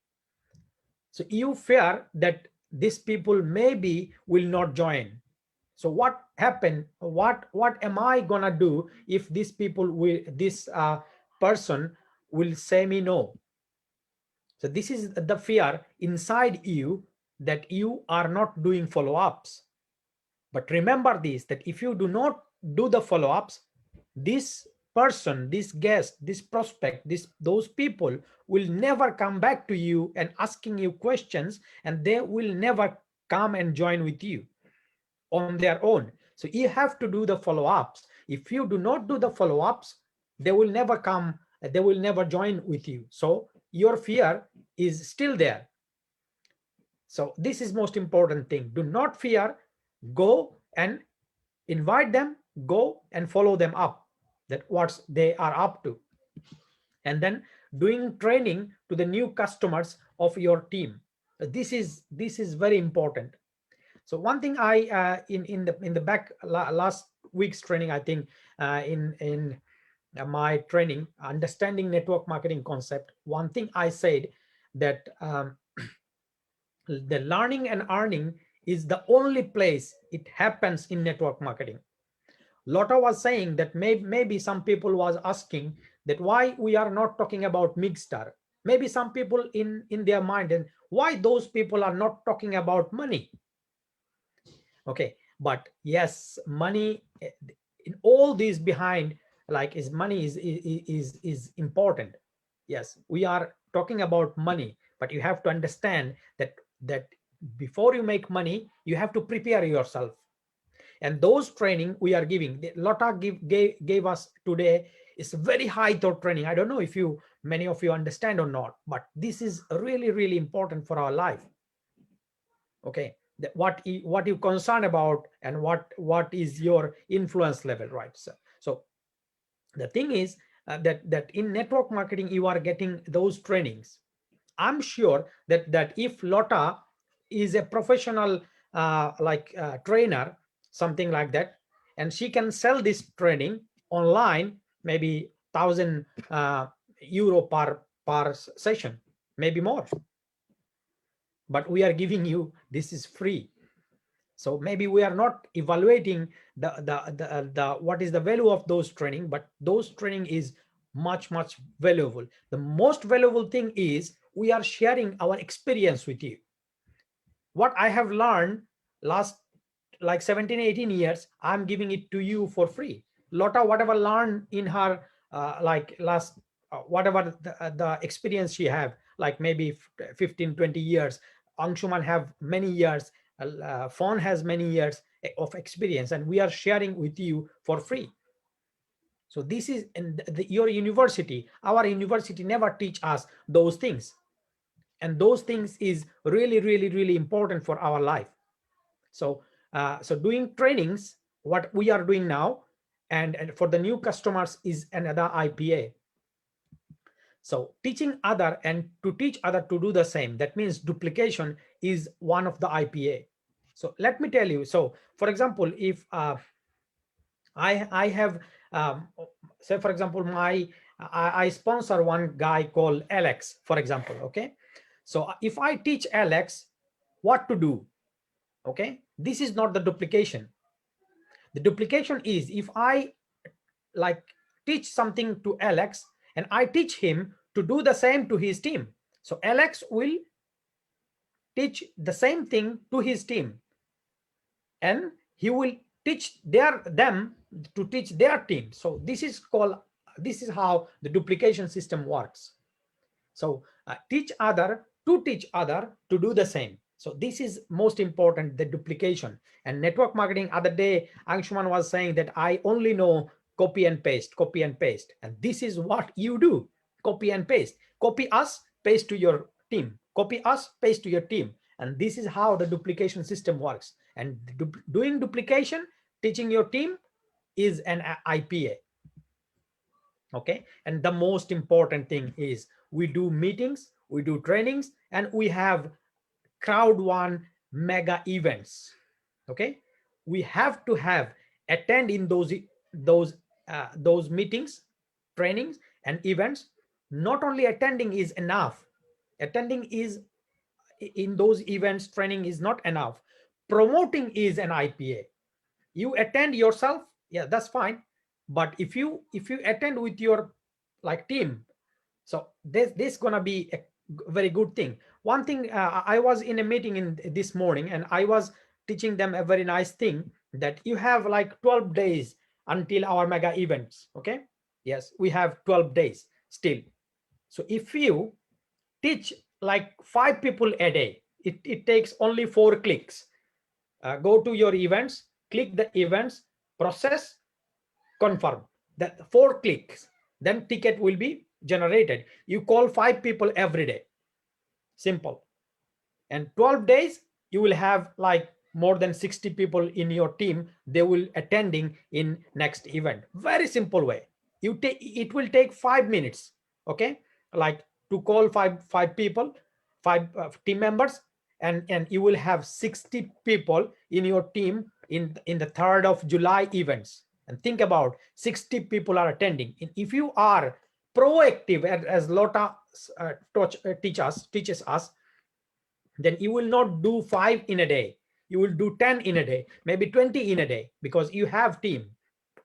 So you fear that these people maybe will not join. So what happened? What am I gonna do if these people will, this person will say me no? So this is the fear inside you, that you are not doing follow-ups. But remember this, that if you do not do the follow-ups, this person, this guest, this prospect, those people will never come back to you and asking you questions, and they will never come and join with you on their own. So you have to do the follow-ups. If you do not do the follow-ups, they will never come, they will never join with you. So your fear is still there. So this is most important thing. Do not fear. Go and invite them, go and follow them up, that what they are up to. And then doing training to the new customers of your team. This is very important. So one thing I in the back last week's training, I think in my training, understanding network marketing concept, one thing I said that the learning and earning is the only place it happens in network marketing. Lotta was saying that maybe some people was asking that why we are not talking about Migstar. Maybe some people in their mind, and why those people are not talking about money. Okay, but yes, money, in all these behind, like, is money is important. Yes, we are talking about money, but you have to understand that before you make money, you have to prepare yourself. And those training we are giving, Lotta gave us today, is very high thought training. I don't know if many of you understand or not, but this is really, really important for our life. Okay, what you concern about, and what is your influence level, right? So the thing is, that in network marketing you are getting those trainings. I'm sure that if Lotta is a professional trainer, something like that, and she can sell this training online, maybe 1,000 euro per session, maybe more. But we are giving you, this is free. So maybe we are not evaluating the what is the value of those training, but those training is much valuable. The most valuable thing is we are sharing our experience with you. What I have learned last like 17-18 years, I'm giving it to you for free. Lotta, whatever learned in her last whatever the experience she have, like maybe 15-20 years, Angshuman have many years, Fawn has many years of experience, and we are sharing with you for free. So this is in your university. Our university never teach us those things, and those things is really, really, really important for our life. So so doing trainings, what we are doing now, and for the new customers, is another IPA. So teaching other, and to teach other to do the same, that means duplication is one of the IPA. So let me tell you. So for example, if I have say for example, I sponsor one guy called Alex, for example. Okay, so if I teach Alex what to do, okay, this is not the duplication. The duplication is if I like teach something to Alex and I teach him to do the same to his team. So Alex will teach the same thing to his team and he will teach them to teach their team. So this is how the duplication system works. So teach other to teach other to do the same. So this is most important, the duplication. And network marketing, other day Anshuman was saying that I only know copy and paste, copy and paste, and this is what you do. Copy and paste. Copy us, paste to your team. Copy us, paste to your team. And this is how the duplication system works. And doing duplication, teaching your team is an IPA. Okay, and the most important thing is we do meetings, we do trainings, and we have Crowd1 mega events. Okay, we have to have attend in those meetings, trainings, and events. Not only attending is enough. Attending is in those events, training is not enough. Promoting is an IPA. You attend yourself, yeah, that's fine, but if you attend with your like team, so this gonna be a very good thing. One thing, I was in a meeting in this morning and I was teaching them a very nice thing, that you have like 12 days until our mega events. Okay, yes, we have 12 days still. So if you teach like 5 people a day, it takes only 4 clicks. Go to your events, click the events, process, confirm. That 4 clicks, then ticket will be generated. You call 5 people every day. Simple. And 12 days, you will have like more than 60 people in your team. They will attending in next event. Very simple way. It will take 5 minutes. Okay, like to call five people, five team members, and you will have 60 people in your team in the 3rd of July events. And think about 60 people are attending. And if you are proactive, as Lota teaches us, then you will not do 5 in a day, you will do 10 in a day, maybe 20 in a day, because you have team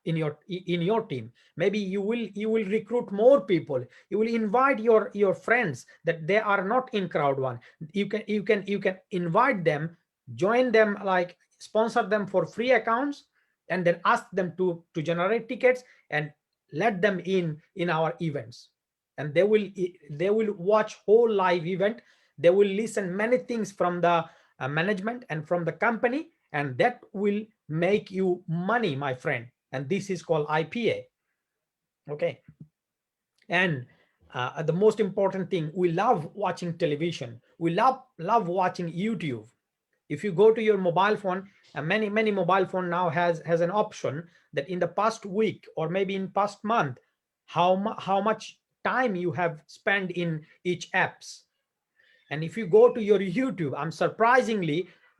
in your team. Maybe you will recruit more people, you will invite your friends that they are not in Crowd1. You can invite them, join them, like sponsor them for free accounts, and then ask them to generate tickets and let them in our events. And they will watch whole live event. They will listen many things from the management and from the company, and that will make you money, my friend. And this is called IPA. Okay, and the most important thing, we love watching television, we love watching YouTube. If you go to your mobile phone, many mobile phone now has an option that in the past week or maybe in past month, how much time you have spent in each apps. And if you go to your YouTube,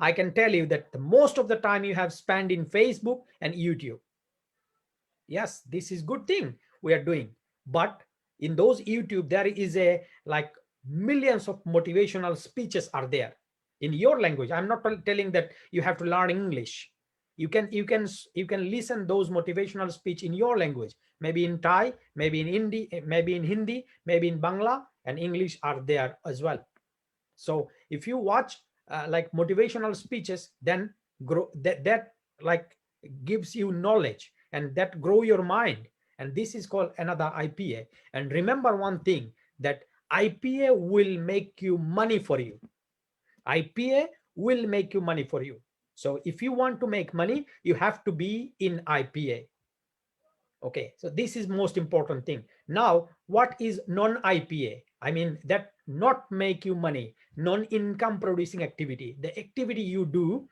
I can tell you that the most of the time you have spent in Facebook and YouTube. Yes, this is good thing we are doing. But in those YouTube, there is a like millions of motivational speeches are there in your language. I'm not telling that you have to learn English. You can listen those motivational speech in your language, maybe in Thai, maybe in Hindi, maybe in Bangla, and English are there as well. So if you watch like motivational speeches, then grow that like gives you knowledge and that grow your mind. And this is called another IPA. And remember one thing, that IPA will make you money for you. IPA will make you money for you. So if you want to make money, you have to be in IPA. Okay, so this is most important thing. Now, what is non-IPA? I mean, that not make you money, non-income producing activity, the activity you do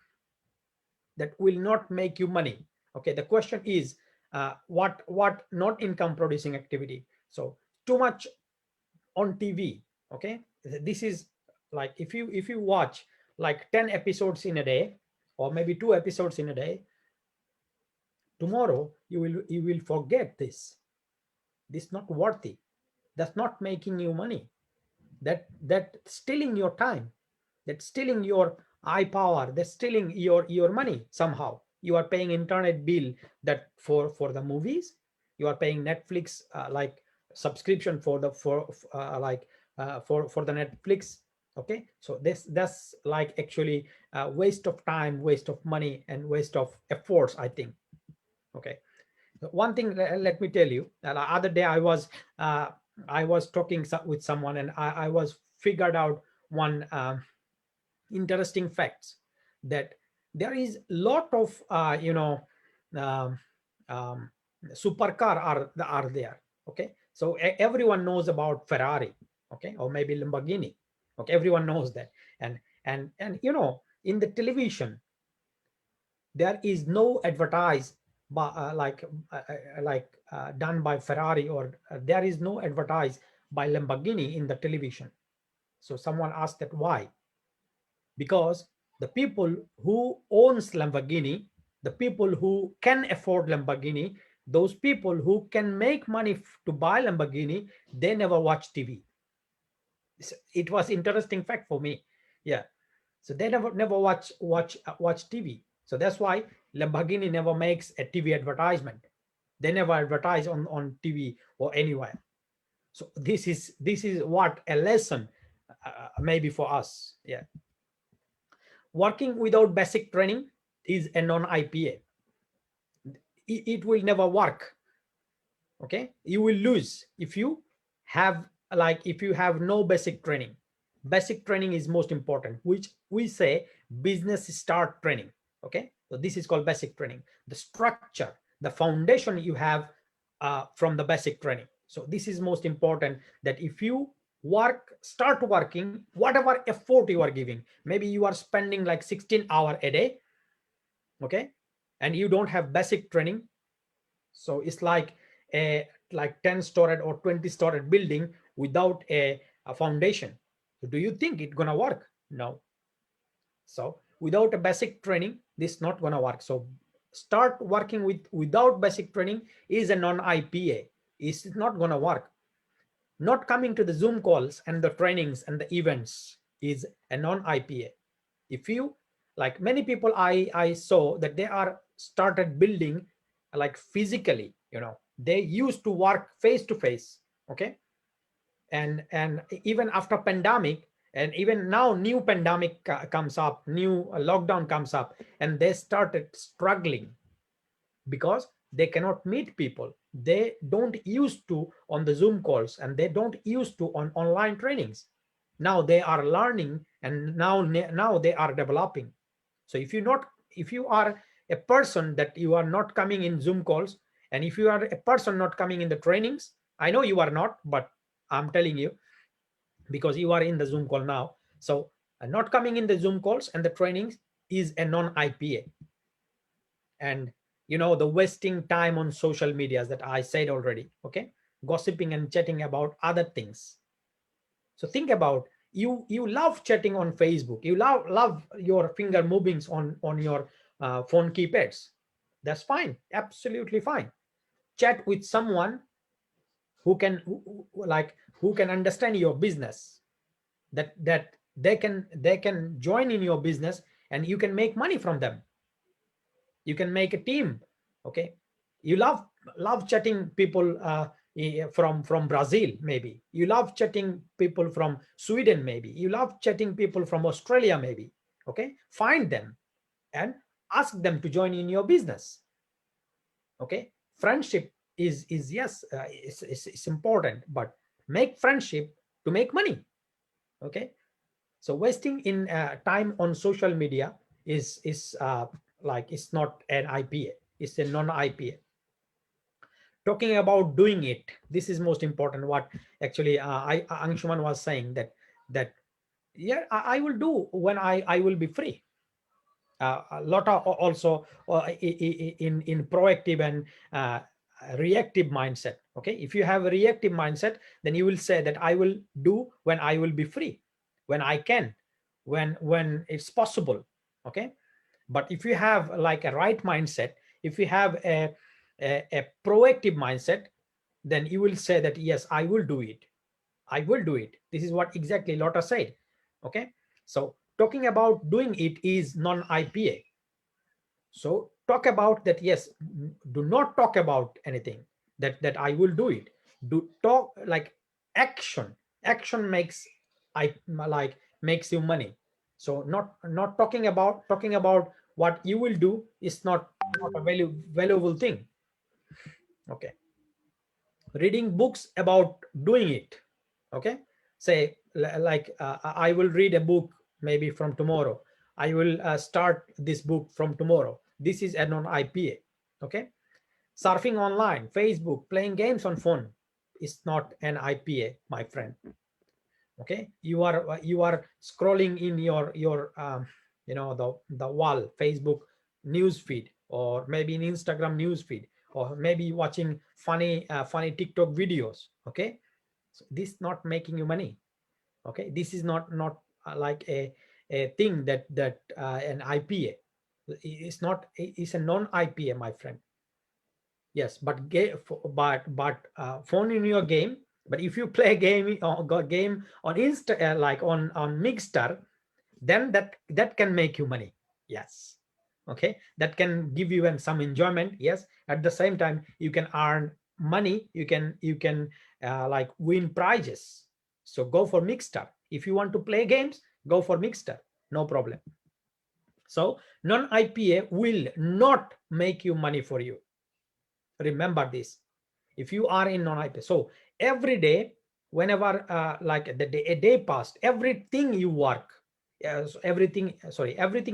that will not make you money. Okay, the question is, what not income producing activity? So too much on TV. Okay, this is like if you watch like 10 episodes in a day, or maybe 2 episodes in a day, tomorrow you will forget this not worthy, that's not making you money, that stealing your time, that's stealing your eye power, that's stealing your money. Somehow you are paying internet bill that for the movies, you are paying Netflix like subscription for the for the Netflix. Okay, so that's like actually waste of time, waste of money, and waste of efforts, I think. Okay, one thing, let me tell you, the other day I was talking with someone, and I was figured out one interesting facts, that there is lot of um, um, supercar are there. Okay, so everyone knows about Ferrari, okay, or maybe Lamborghini. Okay, everyone knows that. And in the television there is no advertise by, done by Ferrari, or there is no advertise by Lamborghini in the television. So someone asked that why. Because the people who owns Lamborghini, the people who can afford Lamborghini, those people who can make money to buy Lamborghini, they never watch TV. It was interesting fact for me. Yeah, so they never watch TV. So that's why Lamborghini never makes a TV advertisement. They never advertise on TV or anywhere. So this is what a lesson maybe for us. Yeah, working without basic training is a non-IPA. It will never work. Okay, you will lose if you have if you have no basic training. Basic training is most important, which we say business start training. Okay, so this is called basic training, the structure, the foundation you have from the basic training. So this is most important, that if you start working, whatever effort you are giving, maybe you are spending like 16 hours a day, okay, and you don't have basic training. So it's like a 10-storied or 20-storied building without a foundation. So do you think it's gonna work? No. So without a basic training, this is not gonna work. So start working without basic training is a non-IPA. It's not gonna work. Not coming to the Zoom calls and the trainings and the events is a non-IPA. If you, like many people I saw that they are started building like physically, they used to work face to face. Okay, and even after pandemic, and even now new pandemic comes up, new lockdown comes up, and they started struggling because they cannot meet people. They don't used to on the Zoom calls, and they don't used to on online trainings. Now they are learning, and now they are developing. So if you are a person that you are not coming in Zoom calls, and if you are a person not coming in the trainings, I know you are not, but I'm telling you because you are in the Zoom call now. So not coming in the Zoom calls and the trainings is a non-IPA. And the wasting time on social medias that I said already. Okay, gossiping and chatting about other things. So think about, you love chatting on Facebook, you love your finger movings on your phone keypads. That's fine, absolutely fine. Chat with someone who can who can understand your business, that they can join in your business, and you can make money from them. You can make a team. Okay, you love chatting people from Brazil, maybe you love chatting people from Sweden, maybe you love chatting people from Australia, maybe. Okay, find them and ask them to join in your business. Okay, friendship is yes, it's important, but make friendship to make money. Okay, so wasting in time on social media is it's not an IPA, it's a non-IPA. Talking about doing it, this is most important, what actually Anshuman was saying, that yeah, I will do when I will be free. A lot of also in proactive and reactive mindset. Okay, if you have a reactive mindset, then you will say that I will do when I will be free, when I can, when it's possible. Okay, but if you have like a right mindset, if you have a proactive mindset, then you will say that yes, I will do it, I will do it. This is what exactly Lotta said. Okay, so talking about doing it is non-IPA. So talk about that, yes, do not talk about anything. that I will do it. Do talk like action. Action makes I like makes you money. So not talking about what you will do is not a valuable thing. Okay, reading books about doing it. Okay, say like I will read a book maybe from tomorrow. I will start this book from tomorrow. This is a non-IPA. Okay, surfing online, Facebook, playing games on phone is not an IPA, my friend. Okay, you are scrolling in your the wall Facebook news feed, or maybe in Instagram news feed, or maybe watching funny TikTok videos. Okay, so this not making you money. Okay, this is not like a thing that an IPA. It's not, it's a non-IPA, my friend. Yes, but phone in your game. But if you play a game on Insta, like on Mixter, then that can make you money. Yes, okay, that can give you some enjoyment. Yes, at the same time you can earn money. You can like win prizes. So go for Mixter. If you want to play games, go for Mixter, no problem. So non-IPA will not make you money for you. Remember this. If you are in non-IPA, so every day, whenever like a day passed, everything you work, everything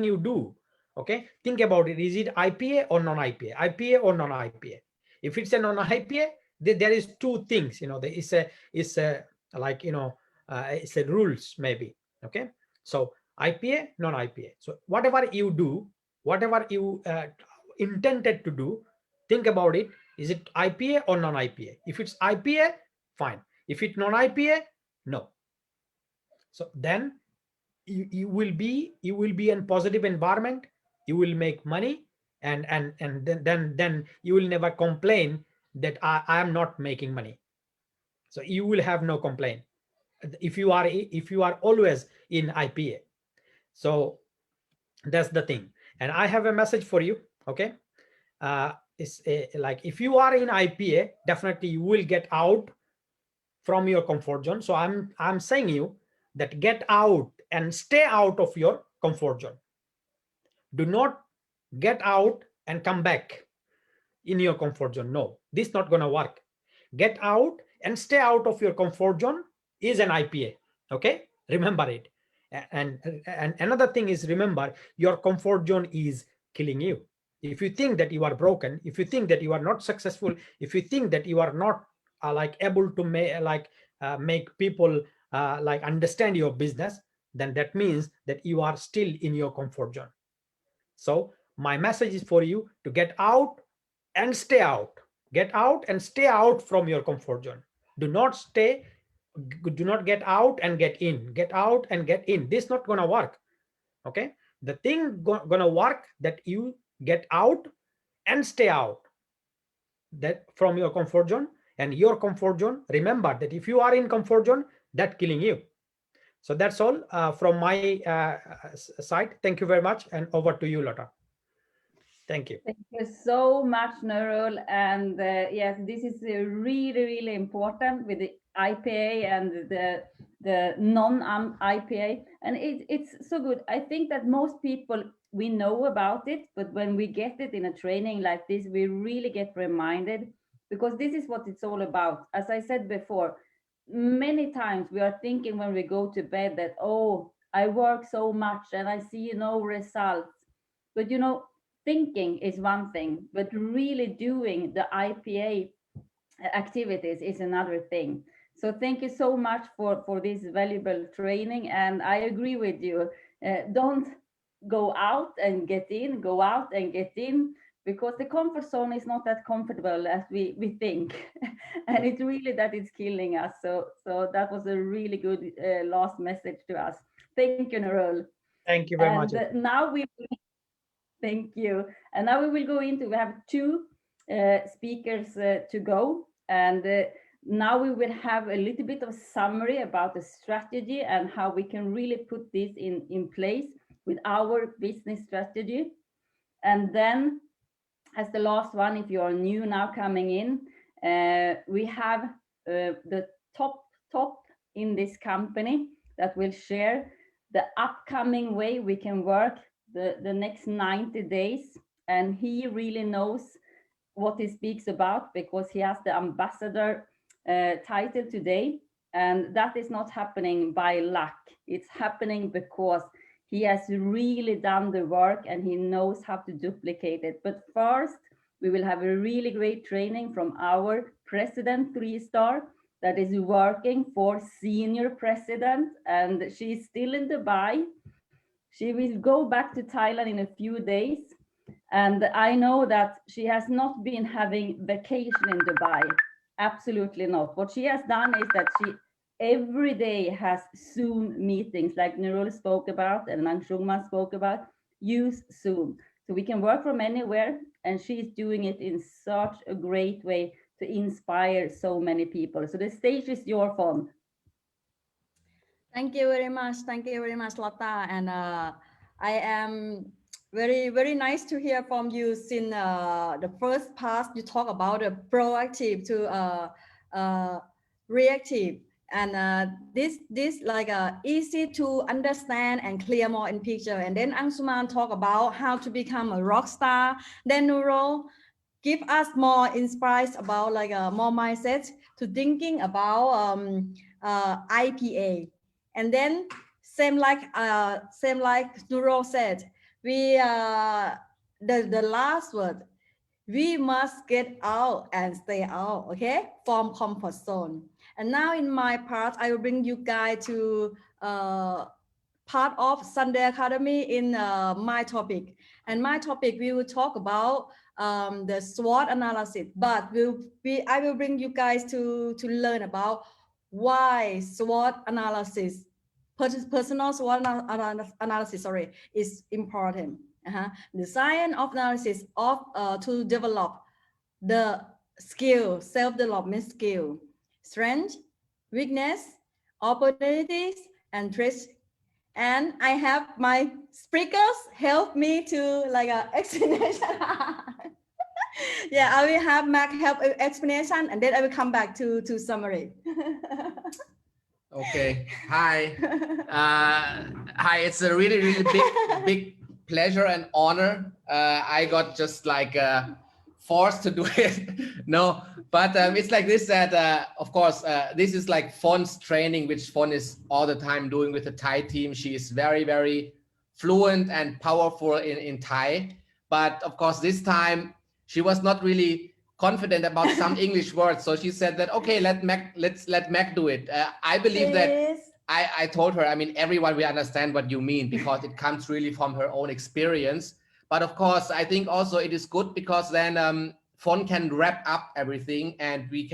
you do, okay, think about it. Is it IPA or non-IPA? IPA or non-IPA? If it's a non-IPA, there is two things, it's a like it's a rules maybe. Okay, so IPA, non-IPA. So whatever you do, whatever you intended to do, think about it. Is it IPA or non-IPA? If it's IPA, fine. If it's non-IPA, no. So then you will be in positive environment. You will make money, and then you will never complain that I am not making money. So you will have no complaint if you are always in IPA. So that's the thing. And I have a message for you. Okay, is like if you are in IPA, definitely you will get out from your comfort zone. So I'm saying you that get out and stay out of your comfort zone. Do not get out and come back in your comfort zone. No, this is not gonna work. Get out and stay out of your comfort zone is an IPA. Okay, remember it. And another thing is, remember, your comfort zone is killing you. If you think that you are broken, if you think that you are not successful, if you think that you are not like able to make people like understand your business, then that means that you are still in your comfort zone. So my message is for you to get out and stay out. Get out and stay out from your comfort zone. Do not stay, do not get out and get in. Get out and get in. This is not gonna work. Okay, the thing gonna work that you get out and stay out that from your comfort zone. And your comfort zone, remember that if you are in comfort zone, that killing you. So that's all from my side. Thank you very much, and over to you, Lotta. Thank you. Thank you so much, Nurul. And yes, this is really, really important with the IPA and the non-IPA. And it's so good. I think that most people, we know about it, but when we get it in a training like this, we really get reminded, because this is what it's all about. As I said before, many times we are thinking when we go to bed that, oh, I work so much and I see no results. But thinking is one thing, but really doing the IPA activities is another thing. So thank you so much for this valuable training. And I agree with you. Don't go out and get in, go out and get in, because the comfort zone is not that comfortable as we think. And it's really that it's killing us. So that was a really good last message to us. Thank you, Nurul. Thank you very And much. now we Thank you. And now we will go into, we have two speakers to go. And now we will have a little bit of summary about the strategy and how we can really put this in place with our business strategy. And then as the last one, if you are new now coming in, We have the top in this company that will share the upcoming way we can work the next 90 days. And he really knows what he speaks about because he has the ambassador title today. And that is not happening by luck. It's happening because he has really done the work and he knows how to duplicate it. But first, we will have a really great training from our president 3-star that is working for senior president, and she's still in Dubai. She will go back to Thailand in a few days. And I know that she has not been having vacation in Dubai. Absolutely not. What she has done is that she every day has Zoom meetings like Nurul spoke about and Manshungma spoke about. Use Zoom. So we can work from anywhere, and she's doing it in such a great way to inspire so many people. So the stage is your phone. Thank you very much. Thank you very much, Lotta. And I am very nice to hear from you since the first part you talk about the proactive to reactive. And this like easy to understand and clear more in picture. And then Angsuman talk about how to become a rock star. Then Nurul give us more insights about like more mindset to thinking about IPA. And then same like Nurul said, we the last word, we must get out and stay out, okay, from comfort zone. And now in my part, I will bring you guys to part of Sunday Academy in my topic. And my topic, we will talk about the SWOT analysis, but I will bring you guys to learn about why SWOT analysis, personal SWOT analysis, sorry, is important. The science of analysis of to develop the skill, self-development skill, strength, weakness, opportunities, and threats. And I have my speakers help me to like a explanation. Yeah, I will have Mark help explanation, and then I will come back to summary. Okay. Hi. Hi. It's a really big pleasure and honor. I got just like forced to do it. No, but it's like this that of course this is like Fon's training, which Fon is all the time doing with the Thai team. She is very fluent and powerful in Thai, but of course this time she was not really confident about some English words, so she said that okay, let's let Mac do it. I believe that I told her, I mean, everyone will understand what you mean because it comes really from her own experience. But of course, I think also it is good because then Fon can wrap up everything and we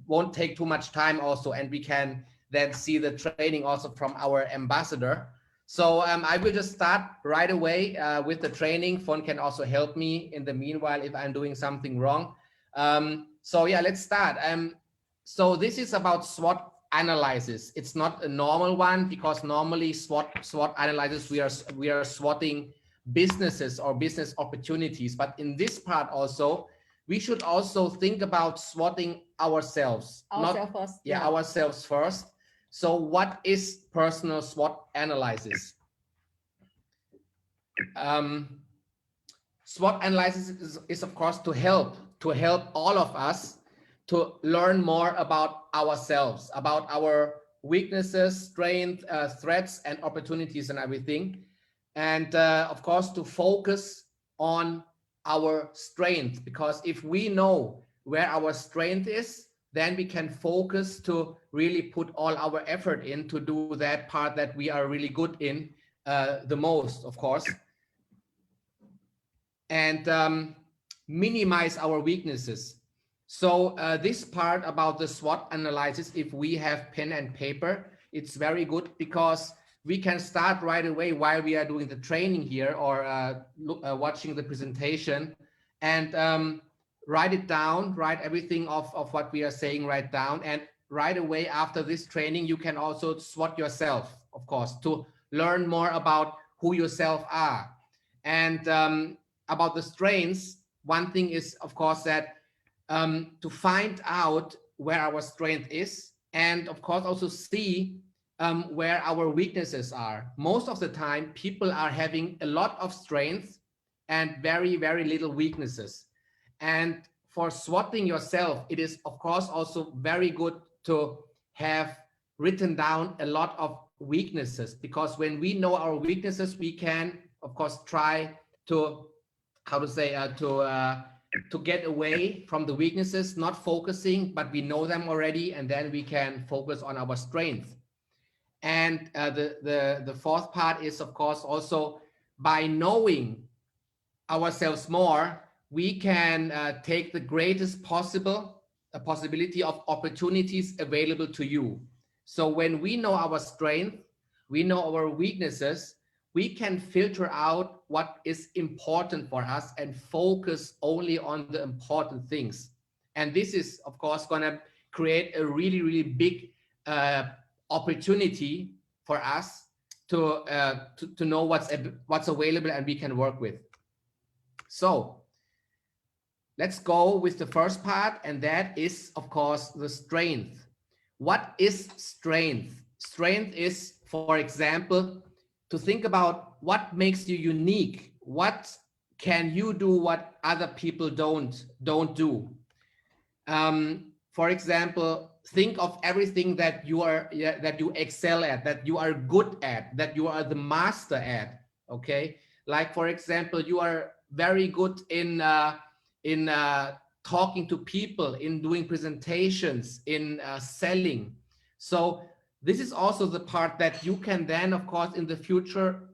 won't take too much time also, and we can then see the training also from our ambassador. So I will just start right away with the training. Fon can also help me in the meanwhile if I'm doing something wrong. So yeah, let's start. So this is about SWOT analysis. It's not a normal one because normally SWOT analysis we are SWOTing businesses or business opportunities. But in this part also, we should also think about SWOTing ourselves. Ourselves first. So what is personal SWOT analysis? SWOT analysis is of course to help all of us to learn more about ourselves, about our weaknesses, strengths, threats, and opportunities and everything. And of course, to focus on our strength, because if we know where our strength is, then we can focus to really put all our effort in to do that part that we are really good in the most, of course, and minimize our weaknesses. So this part about the SWOT analysis, if we have pen and paper, it's very good because we can start right away while we are doing the training here or watching the presentation, and write it down, write everything of what we are saying right down. And right away after this training, you can also SWOT yourself, of course, to learn more about who yourself are. And about the strengths, one thing is, of course, that to find out where our strength is, and of course also see where our weaknesses are. Most of the time, people are having a lot of strengths and very, very little weaknesses. And for swatting yourself, it is of course also very good to have written down a lot of weaknesses, because when we know our weaknesses, we can of course try to, how to say, to get away from the weaknesses, not focusing, but we know them already, and then we can focus on our strength. And the fourth part is of course also, by knowing ourselves more, we can take the greatest possibility of opportunities available to you. So when we know our strength, we know our weaknesses, we can filter out what is important for us and focus only on the important things. And this is of course going to create a really, really big opportunity for us to know what's available and we can work with. So let's go with the first part, and that is of course the strength. What is strength? Strength is, for example, to think about what makes you unique. What can you do what other people don't do? For example, think of everything that you excel at, that you are good at, that you are the master at. Okay, like for example, you are very good in talking to people, in doing presentations, in selling. So this is also the part that you can then, of course, in the future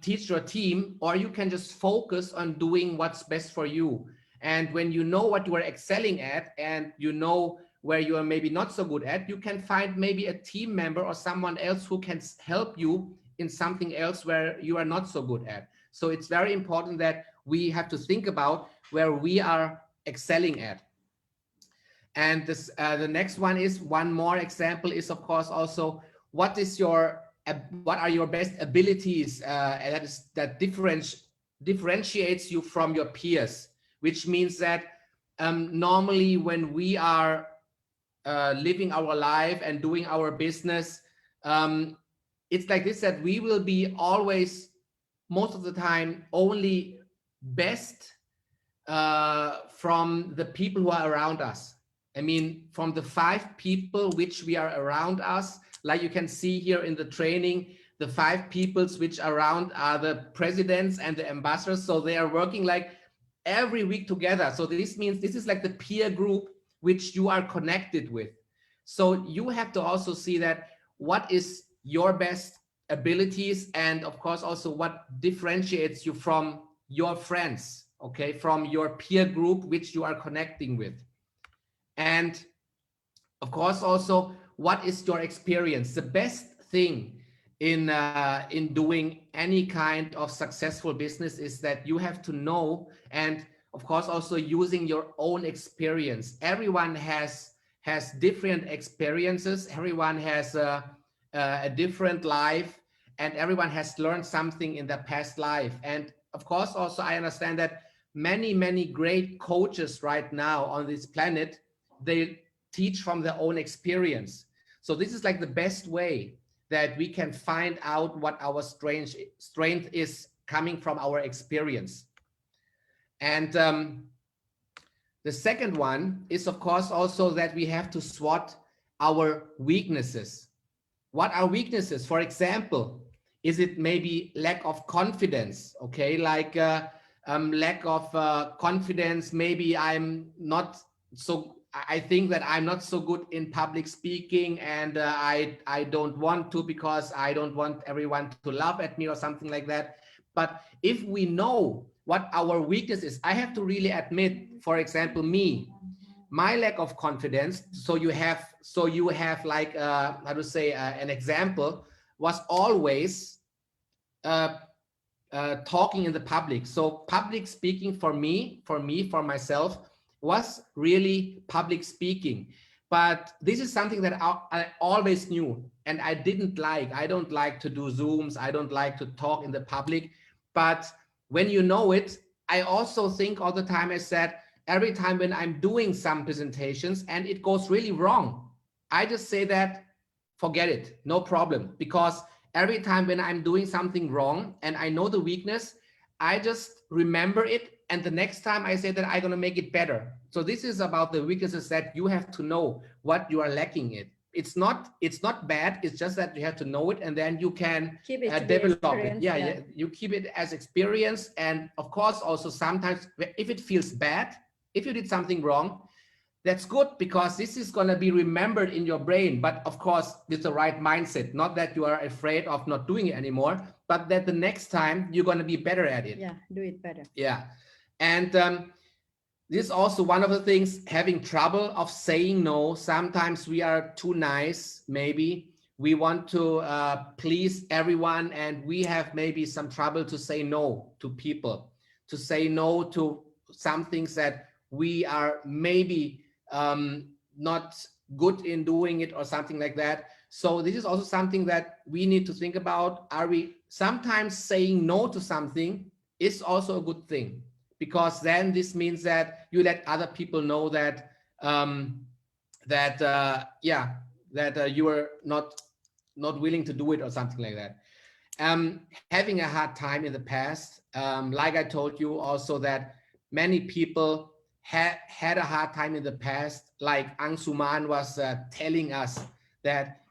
teach your team, or you can just focus on doing what's best for you. And when you know what you are excelling at, and you know where you are maybe not so good at, you can find maybe a team member or someone else who can help you in something else where you are not so good at. So it's very important that we have to think about where we are excelling at. And this, the next one is, one more example is of course also, what are your best abilities that differentiates you from your peers, which means that normally when we are living our life and doing our business, it's like this, that we will be always, most of the time, only best from the people who are around us. I mean, from the 5 people which we are around us, like you can see here in the training, the 5 peoples which are around are the presidents and the ambassadors. So they are working like every week together. So this means this is like the peer group which you are connected with. So you have to also see that what is your best abilities, and of course also what differentiates you from your friends, okay, from your peer group which you are connecting with. And of course also, what is your experience? The best thing in doing any kind of successful business is that you have to know, and of course also using your own experience. Everyone has different experiences. Everyone has a different life, and everyone has learned something in their past life. And of course also I understand that many great coaches right now on this planet, they teach from their own experience. So this is like the best way that we can find out what our strength is, coming from our experience. And the second one is of course also that we have to SWOT our weaknesses. What are weaknesses? For example, is it maybe lack of confidence? Okay, like lack of confidence. Maybe I think that I'm not so good in public speaking, and I don't want to, because I don't want everyone to laugh at me or something like that. But if we know what our weakness is, I have to really admit, for example, my lack of confidence. So you have like how to say, an example was always talking in the public. So public speaking for myself was really public speaking. But this is something that I always knew, and I don't like to do Zooms. I don't like to talk in the public. But when you know it, I also think all the time, I said, every time when I'm doing some presentations and it goes really wrong, I just say that, forget it, no problem. Because every time when I'm doing something wrong and I know the weakness, I just remember it. And the next time I say that I'm going to make it better. So this is about the weaknesses that you have to know what you are lacking in. It's not bad. It's just that you have to know it, and then you can Keep it to be develop it. experience, Yeah, yeah. yeah, you keep it as experience. And of course, also sometimes if it feels bad, if you did something wrong, that's good, because this is going to be remembered in your brain. But of course, with the right mindset, not that you are afraid of not doing it anymore, but that the next time you're going to be better at it. Yeah, do it better. Yeah. And this is also one of the things, having trouble of saying no. Sometimes we are too nice, maybe. We want to please everyone, and we have maybe some trouble to say no to people, to say no to some things that we are maybe not good in doing it or something like that. So this is also something that we need to think about. Are we sometimes saying no to something is also a good thing, because then this means that you let other people know that you are not willing to do it or something like that. Having a hard time in the past, like I told you also, that many people had a hard time in the past. Like Angsuman was telling us that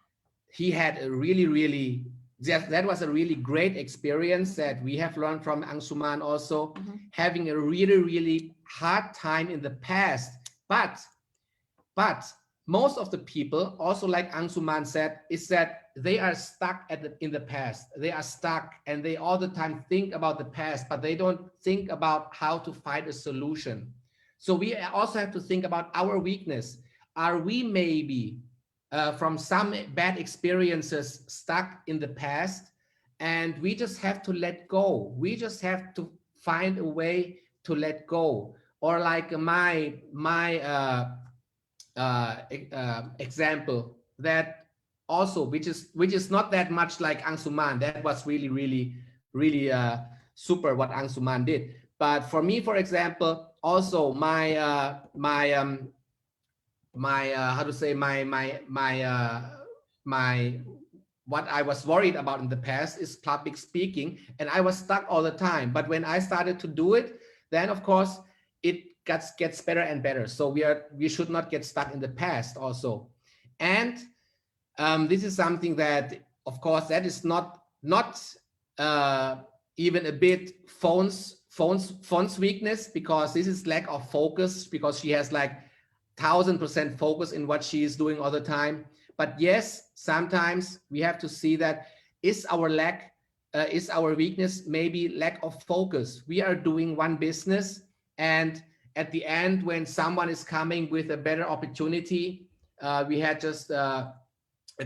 he had a really that was a really great experience that we have learned from Angsuman also, having a really hard time in the past. But most of the people, also like Angsuman said, is that they are stuck in the past. They are stuck, and they all the time think about the past, but they don't think about how to find a solution. So we also have to think about our weakness. Are we maybe from some bad experiences stuck in the past, and we just have to let go? We just have to find a way to let go. Or like my example, that also, which is not that much like Angsuman. That was really super what Angsuman did. But for me, for example, also my how to say, my what I was worried about in the past is public speaking, and I was stuck all the time. But when I started to do it, then of course it gets better and better. So we should not get stuck in the past also. And this is something that, of course, that is not even a bit Fawn's weakness, because this is lack of focus, because she has like 1000% focus in what she is doing all the time. But yes, sometimes we have to see that is our weakness maybe lack of focus. We are doing one business, and at the end, when someone is coming with a better opportunity, we had just a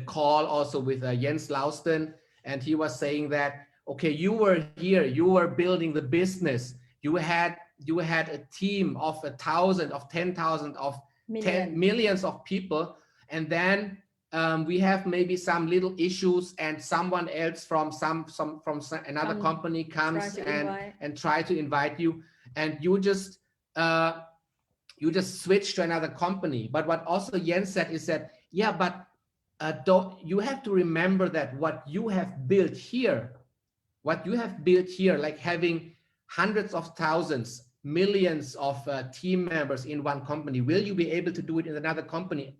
call also with Jens Lausten, and he was saying that, okay, you were here, you were building the business, you had a team of 1,000, of 10,000, of 10 millions of people, and then we have maybe some little issues, and someone else from another company comes and try to invite you, and you just switch to another company. But what also Jens said is that, yeah, but you have to remember that what you have built here, like having hundreds of thousands, millions of team members in one company, will you be able to do it in another company?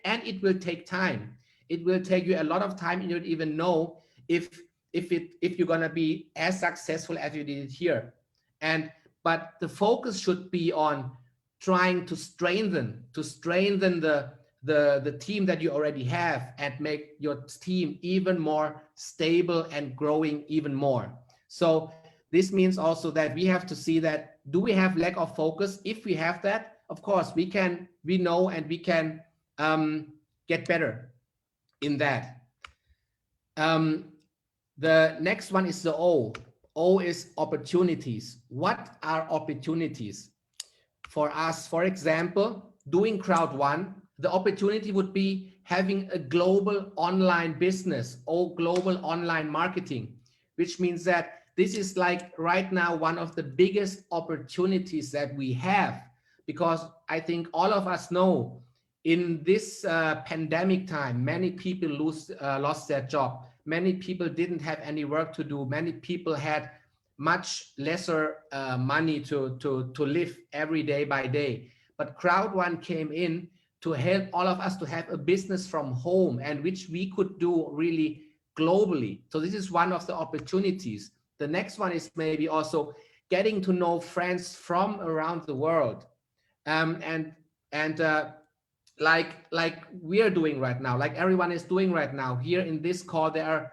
And it will take time. It will take you a lot of time, and you don't even know if you're gonna be as successful as you did it here. But the focus should be on trying to strengthen the team that you already have, and make your team even more stable and growing even more. So this means also that we have to see that, do we have lack of focus? If we have that, of course we know and we can get better in that. The next one is the O. O is opportunities. What are opportunities for us? For example, doing Crowd1, the opportunity would be having a global online business or global online marketing, which means that this is like right now one of the biggest opportunities that we have. because I think all of us know in this pandemic time, many people lost their job. Many people didn't have any work to do. Many people had much lesser money to live every day by day. But Crowd1 came in to help all of us to have a business from home, and which we could do really globally. So this is one of the opportunities. The next one is maybe also getting to know friends from around the world, and like we are doing right now, like everyone is doing right now here in this call. There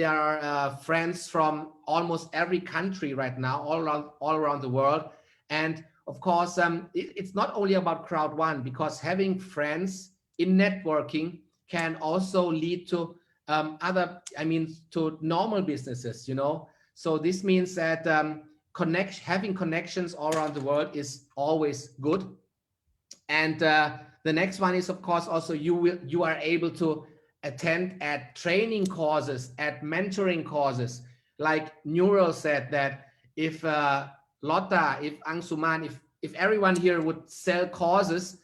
are friends from almost every country right now, all around the world. And of course, it's not only about Crowd1, because having friends in networking can also lead to to normal businesses, you know. So this means that having connections all around the world is always good. And the next one is, of course, also you are able to attend at training courses, at mentoring courses. Like Neural said, that if Lotta, if Angsuman, if everyone here would sell courses,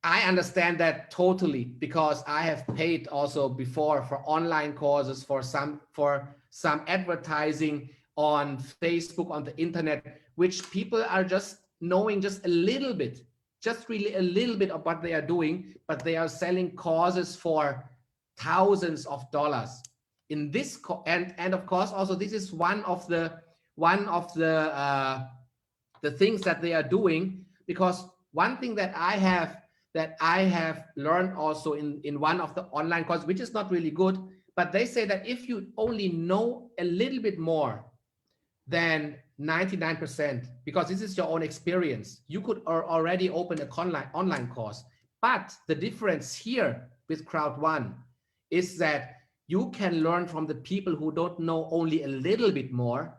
I understand that totally, because I have paid also before for online courses, for some advertising on Facebook, on the internet, which people are just knowing just a little bit, just really a little bit of what they are doing, but they are selling courses for thousands of dollars. In this and of course also this is one of the things that they are doing, because one thing that I have learned also in one of the online courses, which is not really good, but they say that if you only know a little bit more than 99%, because this is your own experience, you could already open a online course. But the difference here with Crowd1 is that you can learn from the people who don't know only a little bit more,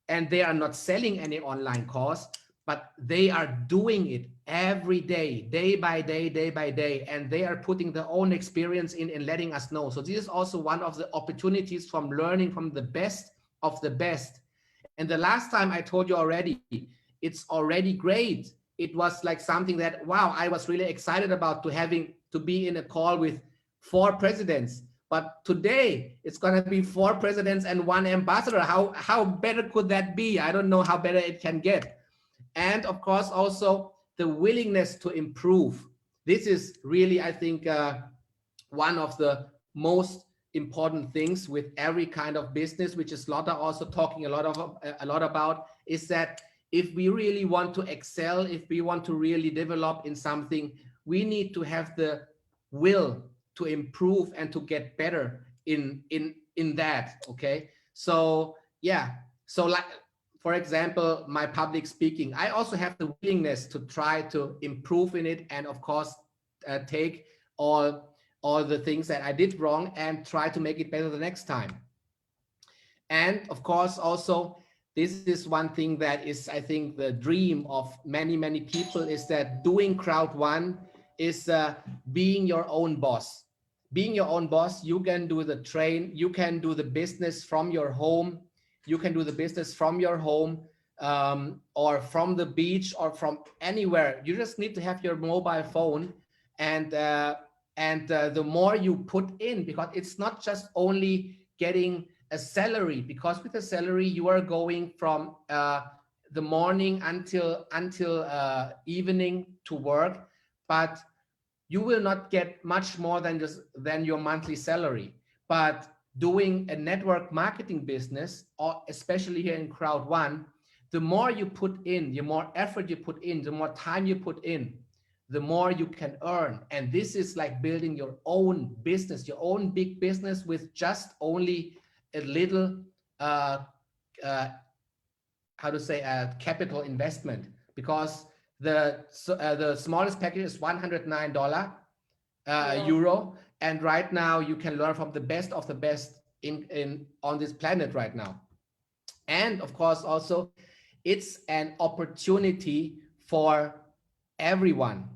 and they are not selling any online course, but they are doing it every day, day by day, day by day, and they are putting their own experience in and letting us know. So this is also one of the opportunities from learning from the best of the best. And the last time I told you already, it's already great. It was like something that, wow, I was really excited about to be in a call with 4 presidents. But today it's going to be 4 presidents and 1 ambassador. How better could that be? I don't know how better it can get. And of course, also the willingness to improve. This is really, I think, one of the most important things with every kind of business, which is Lotta also talking a lot about, is that if we really want to excel, if we want to really develop in something, we need to have the will to improve and to get better in that. Okay, so yeah, so like, for example, my public speaking, I also have the willingness to try to improve in it, and of course take all the things that I did wrong and try to make it better the next time. And of course also, this is one thing that is, I think, the dream of many people, is that doing Crowd1 is being your own boss. Being your own boss, you can do you can do the business from your home. You can do the business from your home, or from the beach, or from anywhere. You just need to have your mobile phone, and the more you put in, because it's not just only getting a salary, because with a salary you are going from the morning until evening to work, but you will not get much more than your monthly salary. But doing a network marketing business, or especially here in Crowd1, the more you put in, the more effort you put in, the more time you put in, the more you can earn. And this is like building your own business, your own big business, with just only a little capital investment, because the smallest package is $109 euro, and right now you can learn from the best of the best on this planet right now. And of course also, it's an opportunity for everyone,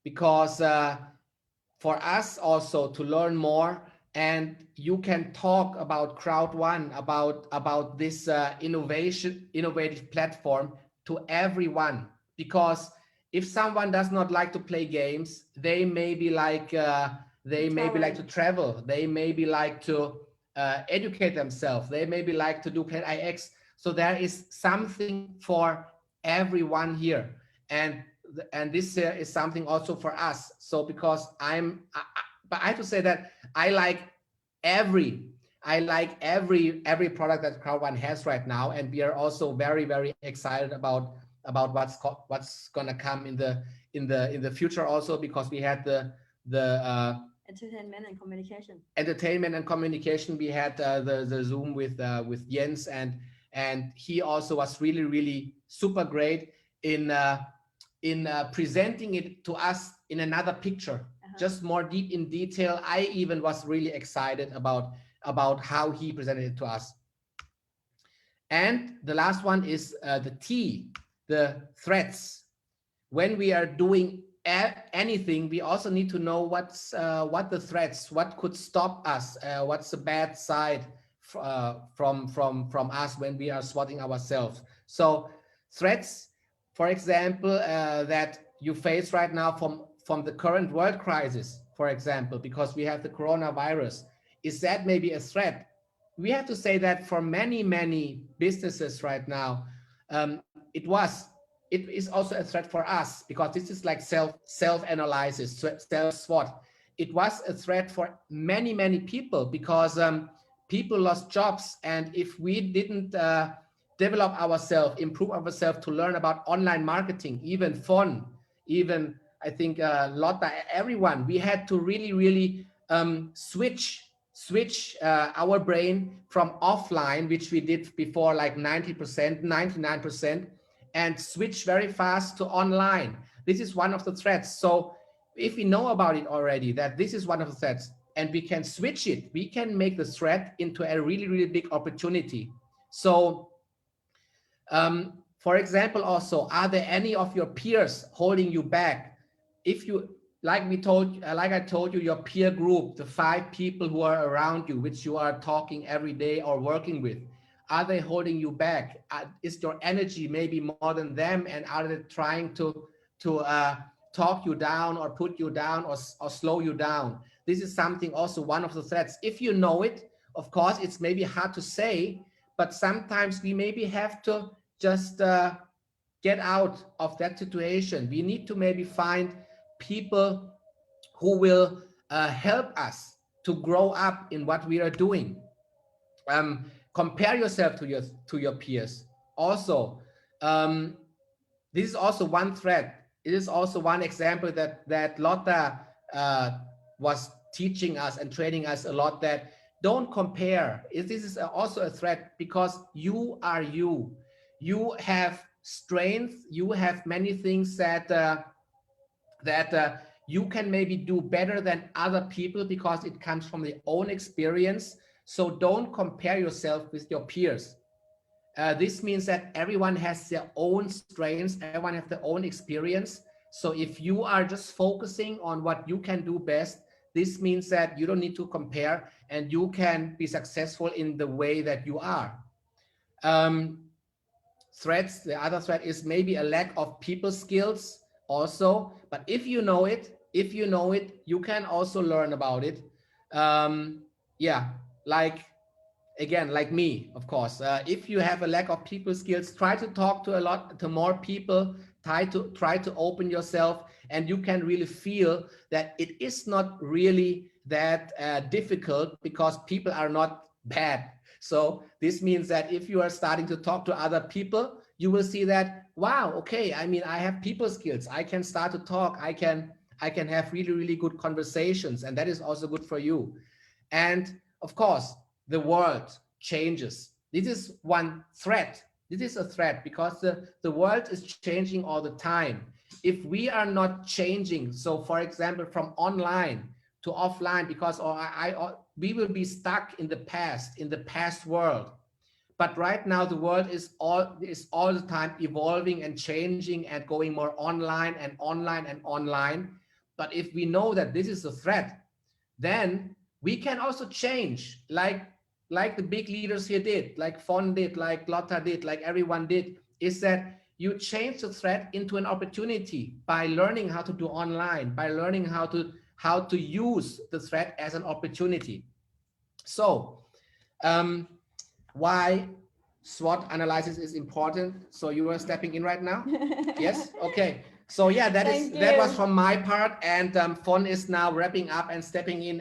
because for us also to learn more, and you can talk about Crowd1, about this innovative platform to everyone, because if someone does not like to play games, they maybe like to travel, they maybe like to educate themselves, they maybe like to do Plan IX. So there is something for everyone here, and this is something also for us. So because but I have to say that I like every every product that Crowd1 has right now, and we are also very, very excited about what's gonna come in the future also, because we had the entertainment and communication. We had the Zoom with Jens, and he also was really, really super great in presenting it to us in another picture, just more deep in detail. I even was really excited about how he presented it to us. And the last one is the T, the threats. When we are doing anything, we also need to know what the threats, what could stop us, what's the bad side from us when we are spotting ourselves. So threats, for example, that you face right now from the current world crisis, for example, because we have the coronavirus, is that maybe a threat? We have to say that for many businesses right now, it is also a threat for us, because this is like self analysis, self SWOT. It was a threat for many people, because people lost jobs, and if we didn't develop ourselves, improve ourselves to learn about online marketing, even fun, even I think Lotta, everyone, we had to really switch our brain from offline, which we did before like 90%, 99%, and switch very fast to online. This is one of the threats. So if we know about it already, that this is one of the threats, and we can switch it, we can make the threat into a really big opportunity. So for example, also, are there any of your peers holding you back? If you, like I told you, your peer group, the 5 people who are around you, which you are talking every day or working with, are they holding you back? Is your energy maybe more than them, and are they trying to talk you down or put you down or slow you down? This is something also one of the threats. If you know it, of course, it's maybe hard to say, but sometimes we maybe have to just get out of that situation. We need to maybe find people who will help us to grow up in what we are doing. Compare yourself to your peers. Also, this is also one threat. It is also one example that Lotta was teaching us and training us a lot, that don't compare. This is also a threat, because you are you. You have strength. You have many things that you can maybe do better than other people, because it comes from their own experience. So don't compare yourself with your peers. This means that everyone has their own strengths, everyone has their own experience. So if you are just focusing on what you can do best, this means that you don't need to compare, and you can be successful in the way that you are. Threats, the other threat is maybe a lack of people skills also, but if you know it, you can also learn about it. Yeah, like, again, like me, of course, if you have a lack of people skills, try to talk to more people, try to open yourself, and you can really feel that it is not really that difficult, because people are not bad. So this means that if you are starting to talk to other people, you will see that, wow, okay, I mean, I have people skills, I can start to talk, I can have really good conversations, and that is also good for you. And of course, the world changes. This is one threat. This is a threat, because the world is changing all the time. If we are not changing, so for example, from online to offline, because we will be stuck in the past world. But right now, the world is all the time evolving and changing and going more online and online and online. But if we know that this is a threat, then we can also change, like the big leaders here did, like Fon did, like Lotta did, like everyone did, is that you change the threat into an opportunity by learning how to do online, by learning how to use the threat as an opportunity. So why SWOT analysis is important. So you are stepping in right now? Yes? Okay. So yeah, that was from my part, and Fon is now wrapping up and stepping in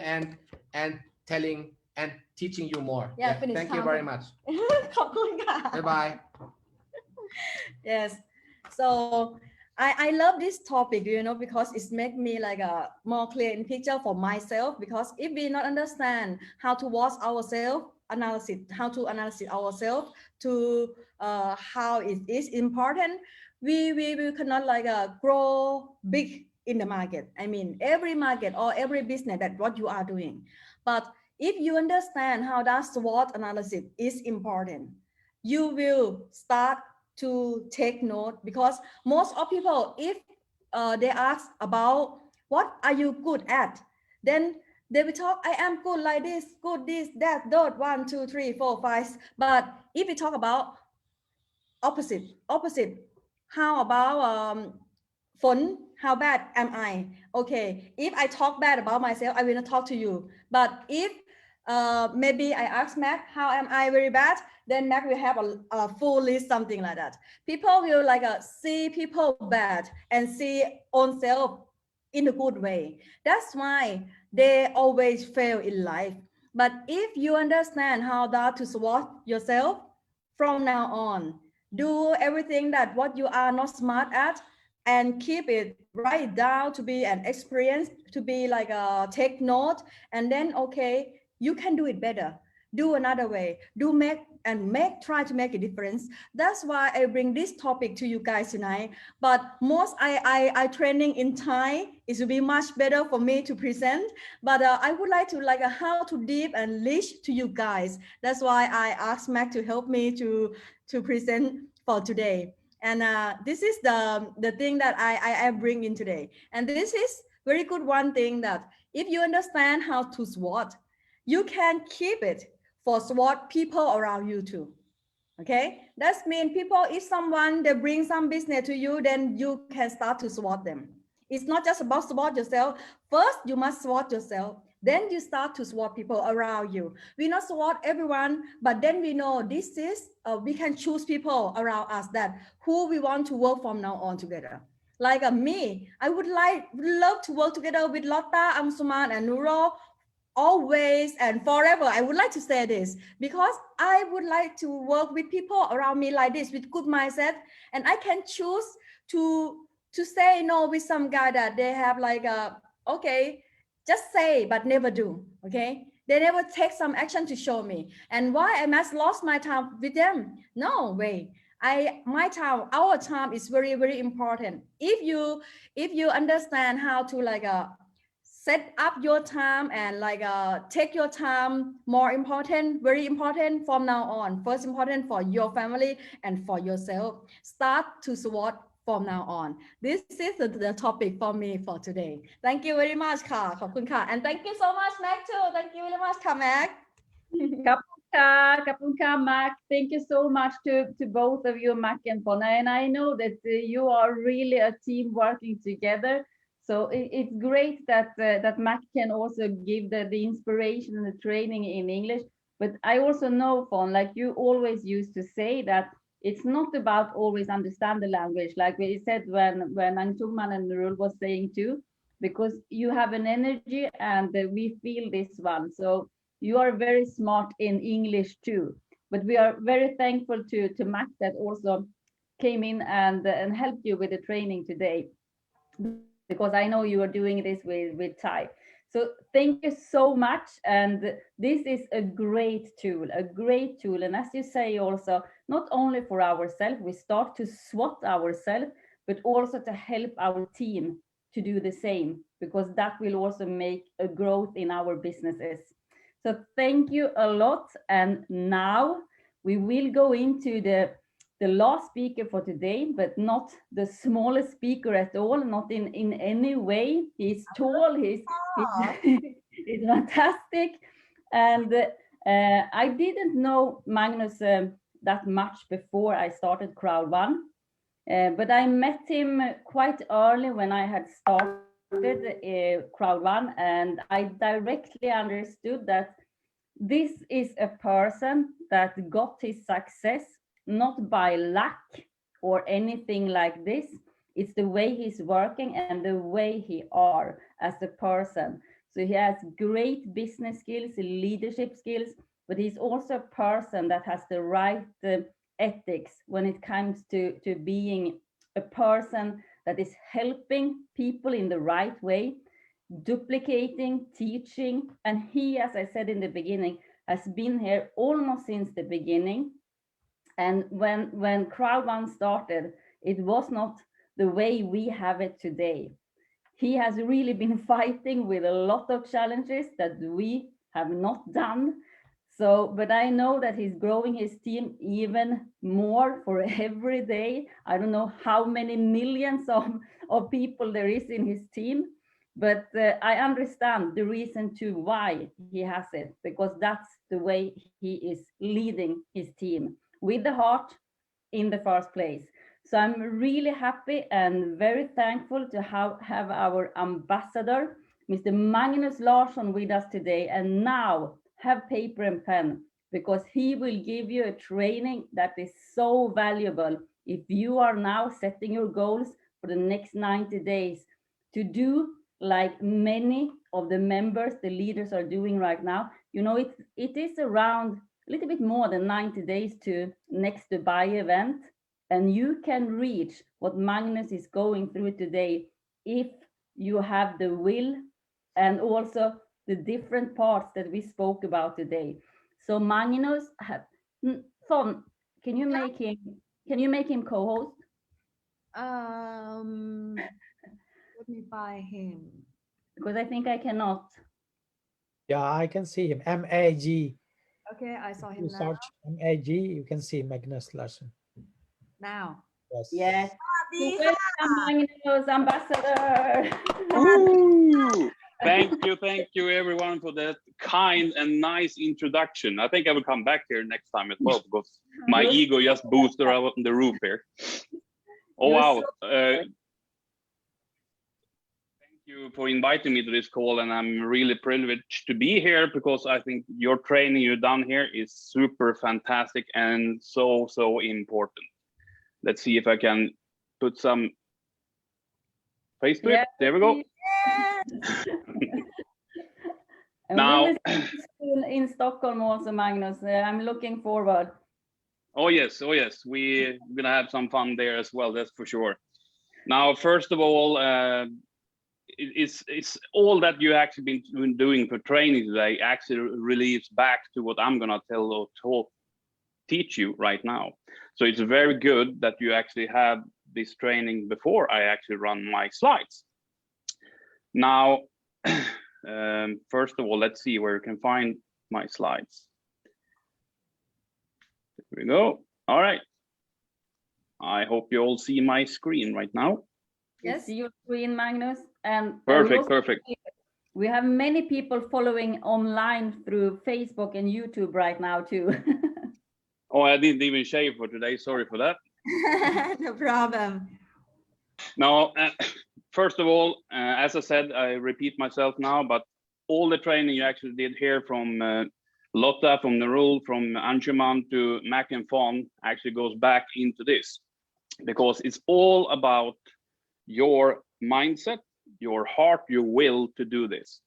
and telling and teaching you more. Yeah, Thank you very much. ขอบคุณค่ะ Bye bye. Yes. So I love this topic, you know, because it's make me like a more clear in picture for myself. Because if we not understand how to watch ourselves, analysis, how to analyze ourselves, to how it is important, we cannot like grow big in the market. I mean, every market or every business that what you are doing. But if you understand how that SWOT analysis is important, you will start to take note, because most of people, if they ask about what are you good at, then they will talk, I am good like this, good this, that, 1, 2, 3, 4, 5. But if we talk about opposite, how about Fun, how bad am I? Okay, if I talk bad about myself, I will not talk to you. But if maybe I ask Mac, how am I very bad? Then Mac will have a full list, something like that. People will like see people bad and see own self in a good way. That's why they always fail in life. But if you understand how that to SWOT yourself, from now on, do everything that what you are not smart at, and keep it right down to be an experience, to be like a take note, and then okay, you can do it better, do another way, try to make a difference. That's why I bring this topic to you guys tonight. But most I training in Thai, it will be much better for me to present, but I would like to like how to deep and reach to you guys. That's why I asked Mac to help me to present for today. And this is the thing that I bring in today. And this is very good one thing, that if you understand how to SWOT, you can keep it for SWOT people around you too. Okay, that means people, if someone they bring some business to you, then you can start to SWOT them. It's not just about SWOT yourself. First, you must SWOT yourself. Then you start to SWOT people around you. We not SWOT everyone, but then we know this is, we can choose people around us that who we want to work from now on together. Like me, I would love to work together with Lotta, Amsuman, and Nuro, always and forever. I would like to say this because I would like to work with people around me like this, with good mindset, and I can choose to say no with some guy that they have like okay, just say but never do. Okay, they never take some action to show me, and why I must lost my time with them? No way. Our time is very, very important. If you understand how to like set up your time and like take your time more important, very important from now on. First important for your family and for yourself. Start to SWOT from now on. This is the topic for me for today. Thank you very much ค่ะ ขอบคุณค่ะ and thank you so much Mac too. Thank you very much ค่ะ Mac. Kapunka, Mac, thank you so much to both of you, Mac and Fona. And I know that you are really a team working together. So it's great that that Mac can also give the inspiration and the training in English. But I also know, Fon, like you always used to say, that it's not about always understand the language, like we said when Angtuman and Nurul was saying too, because you have an energy and we feel this one. So you are very smart in English too. But we are very thankful to Mac that also came in and helped you with the training today, because I know you are doing this with Thai. So thank you so much. And this is a great tool. And as you say, also, not only for ourselves, we start to SWOT ourselves, but also to help our team to do the same, because that will also make a growth in our businesses. So thank you a lot. And now we will go into the last speaker for today, but not the smallest speaker at all, not in any way. He's tall, he's fantastic. And I didn't know Magnus that much before I started Crowd1. But I met him quite early when I had started Crowd1, and I directly understood that this is a person that got his success not by luck or anything like this. It's the way he's working and the way he are as a person. So he has great business skills, leadership skills, but he's also a person that has the right ethics when it comes to being a person that is helping people in the right way, duplicating, teaching. And he, as I said in the beginning, has been here almost since the beginning. And when Crowd1 started, it was not the way we have it today. He has really been fighting with a lot of challenges that we have not done. So, but I know that he's growing his team even more for every day. I don't know how many millions of people there is in his team, but I understand the reason to why he has it, because that's the way he is leading his team with the heart in the first place. So I'm really happy and very thankful to have our ambassador, Mr. Magnus Larsson, with us today. And now have paper and pen, because he will give you a training that is so valuable if you are now setting your goals for the next 90 days to do like many of the members, the leaders are doing right now. You know, it is around a little bit more than 90 days to next Dubai event. And you can reach what Magnus is going through today if you have the will and also the different parts that we spoke about today. So Magnus, Thon, can you make him co-host? Let me buy him. Because I think I cannot. Yeah, I can see him. MAG. Okay, I saw If him you now. search MAG, you can see Magnus Larsson. Now. Yes. Welcome, Magnus, ambassador. Ooh, thank you everyone for that kind and nice introduction. I think I will come back here next time as well, because my ego just boosted out on the roof here. Oh wow. Thank you for inviting me to this call, and I'm really privileged to be here because I think your training you've done here is super fantastic and so important. Let's see if I can put some face to it. There we go. Now in Stockholm also, Magnus. I'm looking forward. Oh yes, we're gonna have some fun there as well, that's for sure. Now, first of all, it's all that you actually been doing for training today actually relates back to what I'm gonna teach you right now. So it's very good that you actually have this training before I actually run my slides. Now, first of all, let's see where you can find my slides. There we go. All right. I hope you all see my screen right now. Yes, see your screen, Magnus. And perfect. We have many people following online through Facebook and YouTube right now too. Oh, I didn't even shave for today. Sorry for that. No problem. Now, first of all, as I said, I repeat myself now, but all the training you actually did here from Lotta, from Nurul, from Anshuman to Mac and Fawn actually goes back into this, because it's all about your mindset, your heart, your will to do this.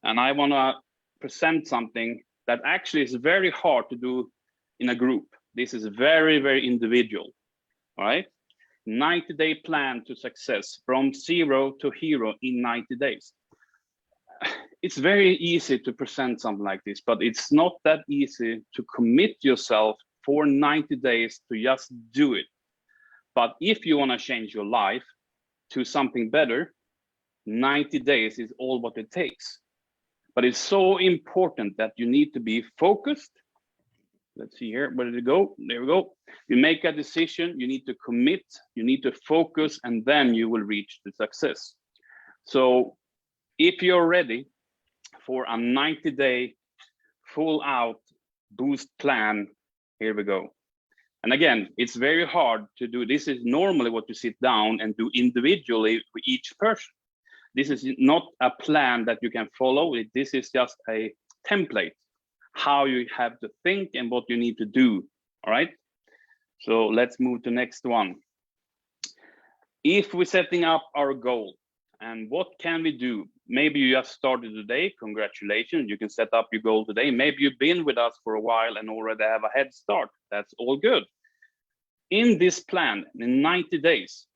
And I want to present something that actually is very hard to do in a group. This is very individual. All right, 90-day plan to success, from zero to hero in 90 days. It's very easy to present something like this, but it's not that easy to commit yourself for 90 days to just do it. But if you want to change your life to something better, 90 days is all what it takes. But it's so important that you need to be focused. Let's see here, where did it go? There we go. You make a decision, you need to commit, you need to focus, and then you will reach the success. So if you're ready for a 90-day full out boost plan, here we go. And again, it's very hard to do. This is normally what you sit down and do individually for each person. This is not a plan that you can follow. This is just a template, how you have to think and what you need to do. All right. So let's move to next one. If we're setting up our goal, and what can we do? Maybe you just started today. Congratulations. You can set up your goal today. Maybe you've been with us for a while and already have a head start. That's all good. In this plan, in 90 days,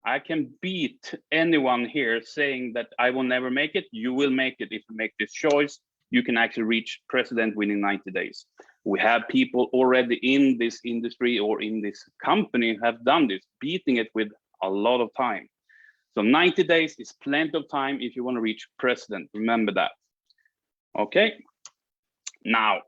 I can beat anyone here saying that I will never make it. You will make it if you make this choice. You can actually reach president within 90 days. We have people already in this industry or in this company have done this, beating it with a lot of time. So 90 days is plenty of time if you want to reach president. Remember that. Okay. Now,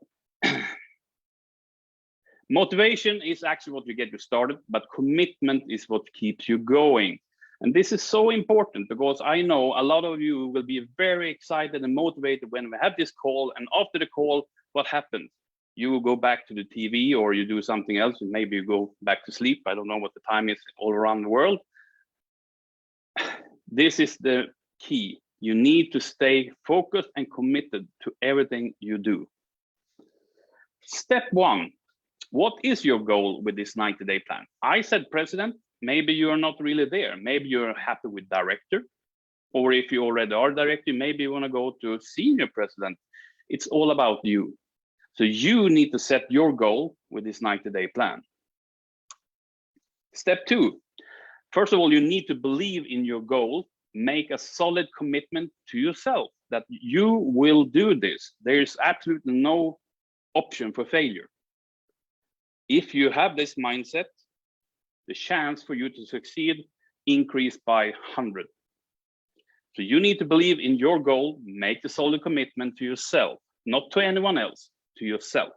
motivation is actually what you get you started, but commitment is what keeps you going. And this is so important because I know a lot of you will be very excited and motivated when we have this call. And after the call, what happens? You will go back to the TV or you do something else. And maybe you go back to sleep. I don't know what the time is all around the world. This is the key. You need to stay focused and committed to everything you do. Step one, what is your goal with this 90-day plan? I said president, maybe you're not really there. Maybe you're happy with director, or if you already are director, maybe you want to go to senior president. It's all about you. So you need to set your goal with this 90-day plan. Step two, first of all, you need to believe in your goal, make a solid commitment to yourself that you will do this. There's absolutely no option for failure. If you have this mindset, the chance for you to succeed increase by 100. So you need to believe in your goal, make a solid commitment to yourself, not to anyone else, to yourself.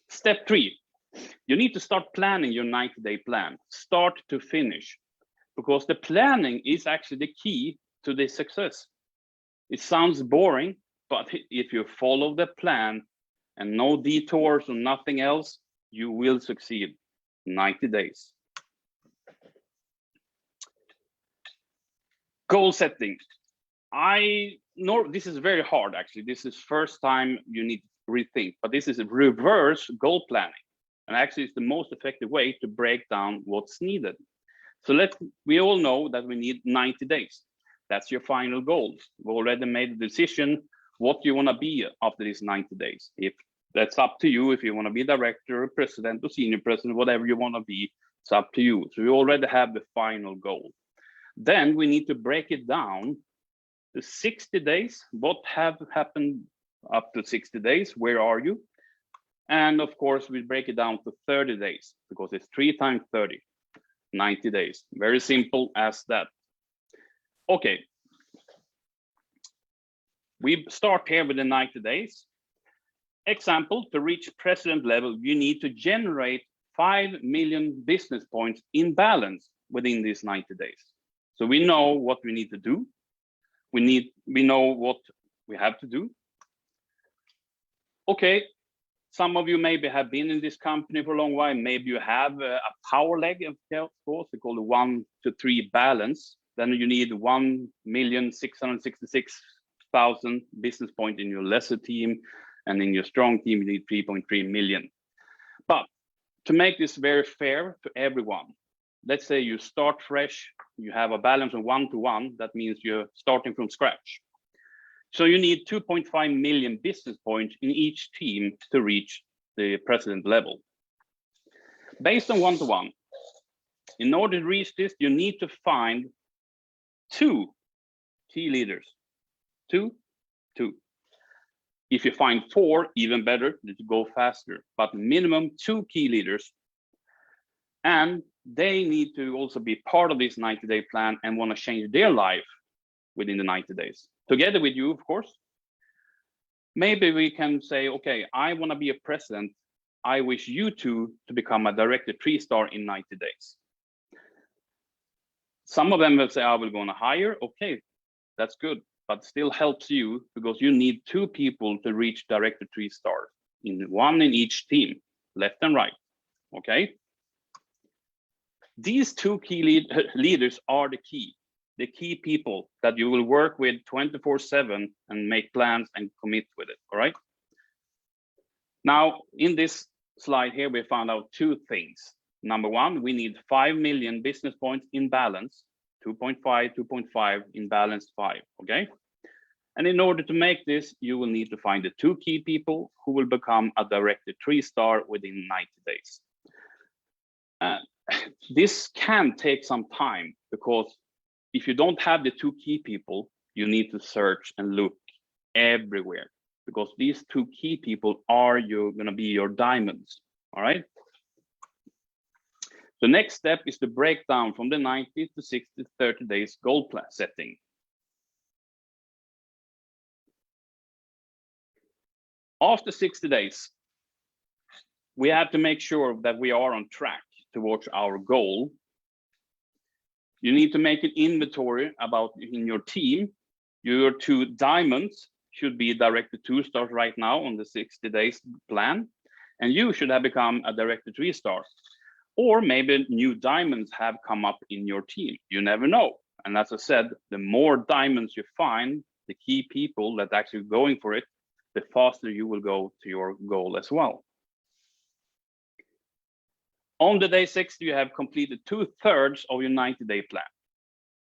Step three, you need to start planning your 90-day plan, start to finish, because the planning is actually the key to the success. It sounds boring, but if you follow the plan and no detours or nothing else, you will succeed. 90 days. Goal setting. I know this is very hard, actually. This is first time you need to rethink, but this is a reverse goal planning. And actually it's the most effective way to break down what's needed. So we all know that we need 90 days. That's your final goals. We already made a decision what you want to be after these 90 days. If that's up to you, if you want to be director, president, or senior president, whatever you want to be, it's up to you. So we already have the final goal. Then we need to break it down to 60 days. What have happened up to 60 days? Where are you? And of course, we break it down to 30 days because it's 3 times 30, 90 days. Very simple as that. Okay. We start here with the 90 days. Example, to reach president level, you need to generate 5 million business points in balance within these 90 days. So we know what we need to do. We know what we have to do. Okay, some of you maybe have been in this company for a long while. Maybe you have a power leg, of course, they call the 1 to 3 balance. Then you need 1,666,000 business points in your lesser team. And in your strong team, you need 3.3 million. But to make this very fair to everyone, let's say you start fresh, you have a balance of 1 to 1, that means you're starting from scratch. So you need 2.5 million business points in each team to reach the president level. Based on 1 to 1, in order to reach this, you need to find 2 key leaders. 2. If you find 4, even better, to go faster, but minimum 2 key leaders. And they need to also be part of this 90-day plan and want to change their life within the 90 days. Together with you, of course. Maybe we can say, okay, I want to be a president. I wish you two to become a director 3-star in 90 days. Some of them will say, I will go on a higher. Okay, that's good. But still helps you because you need 2 people to reach director 3-star, 1 in each team. left and right. Okay. These two key leaders are the key people that you will work with 24/7 and make plans and commit with it. All right. Now, in this slide here, we found out two things. Number one, we need 5 million business points in balance, 2.5 in balance 5. Okay. And in order to make this, you will need to find the two key people who will become a director 3-star within 90 days. This can take some time, because if you don't have the two key people, you need to search and look everywhere, because these two key people are going to be your diamonds. All right. The next step is to break down from the 90 to 60, 30 days goal plan setting. After 60 days, we have to make sure that we are on track towards our goal. You need to make an inventory about in your team. Your two diamonds should be director 2-stars right now on the 60 days plan, and you should have become a director 3-star. Or maybe new diamonds have come up in your team. You never know. And as I said, the more diamonds you find, the key people that actually going for it, the faster you will go to your goal as well. On the day 60, you have completed 2/3 of your 90-day plan.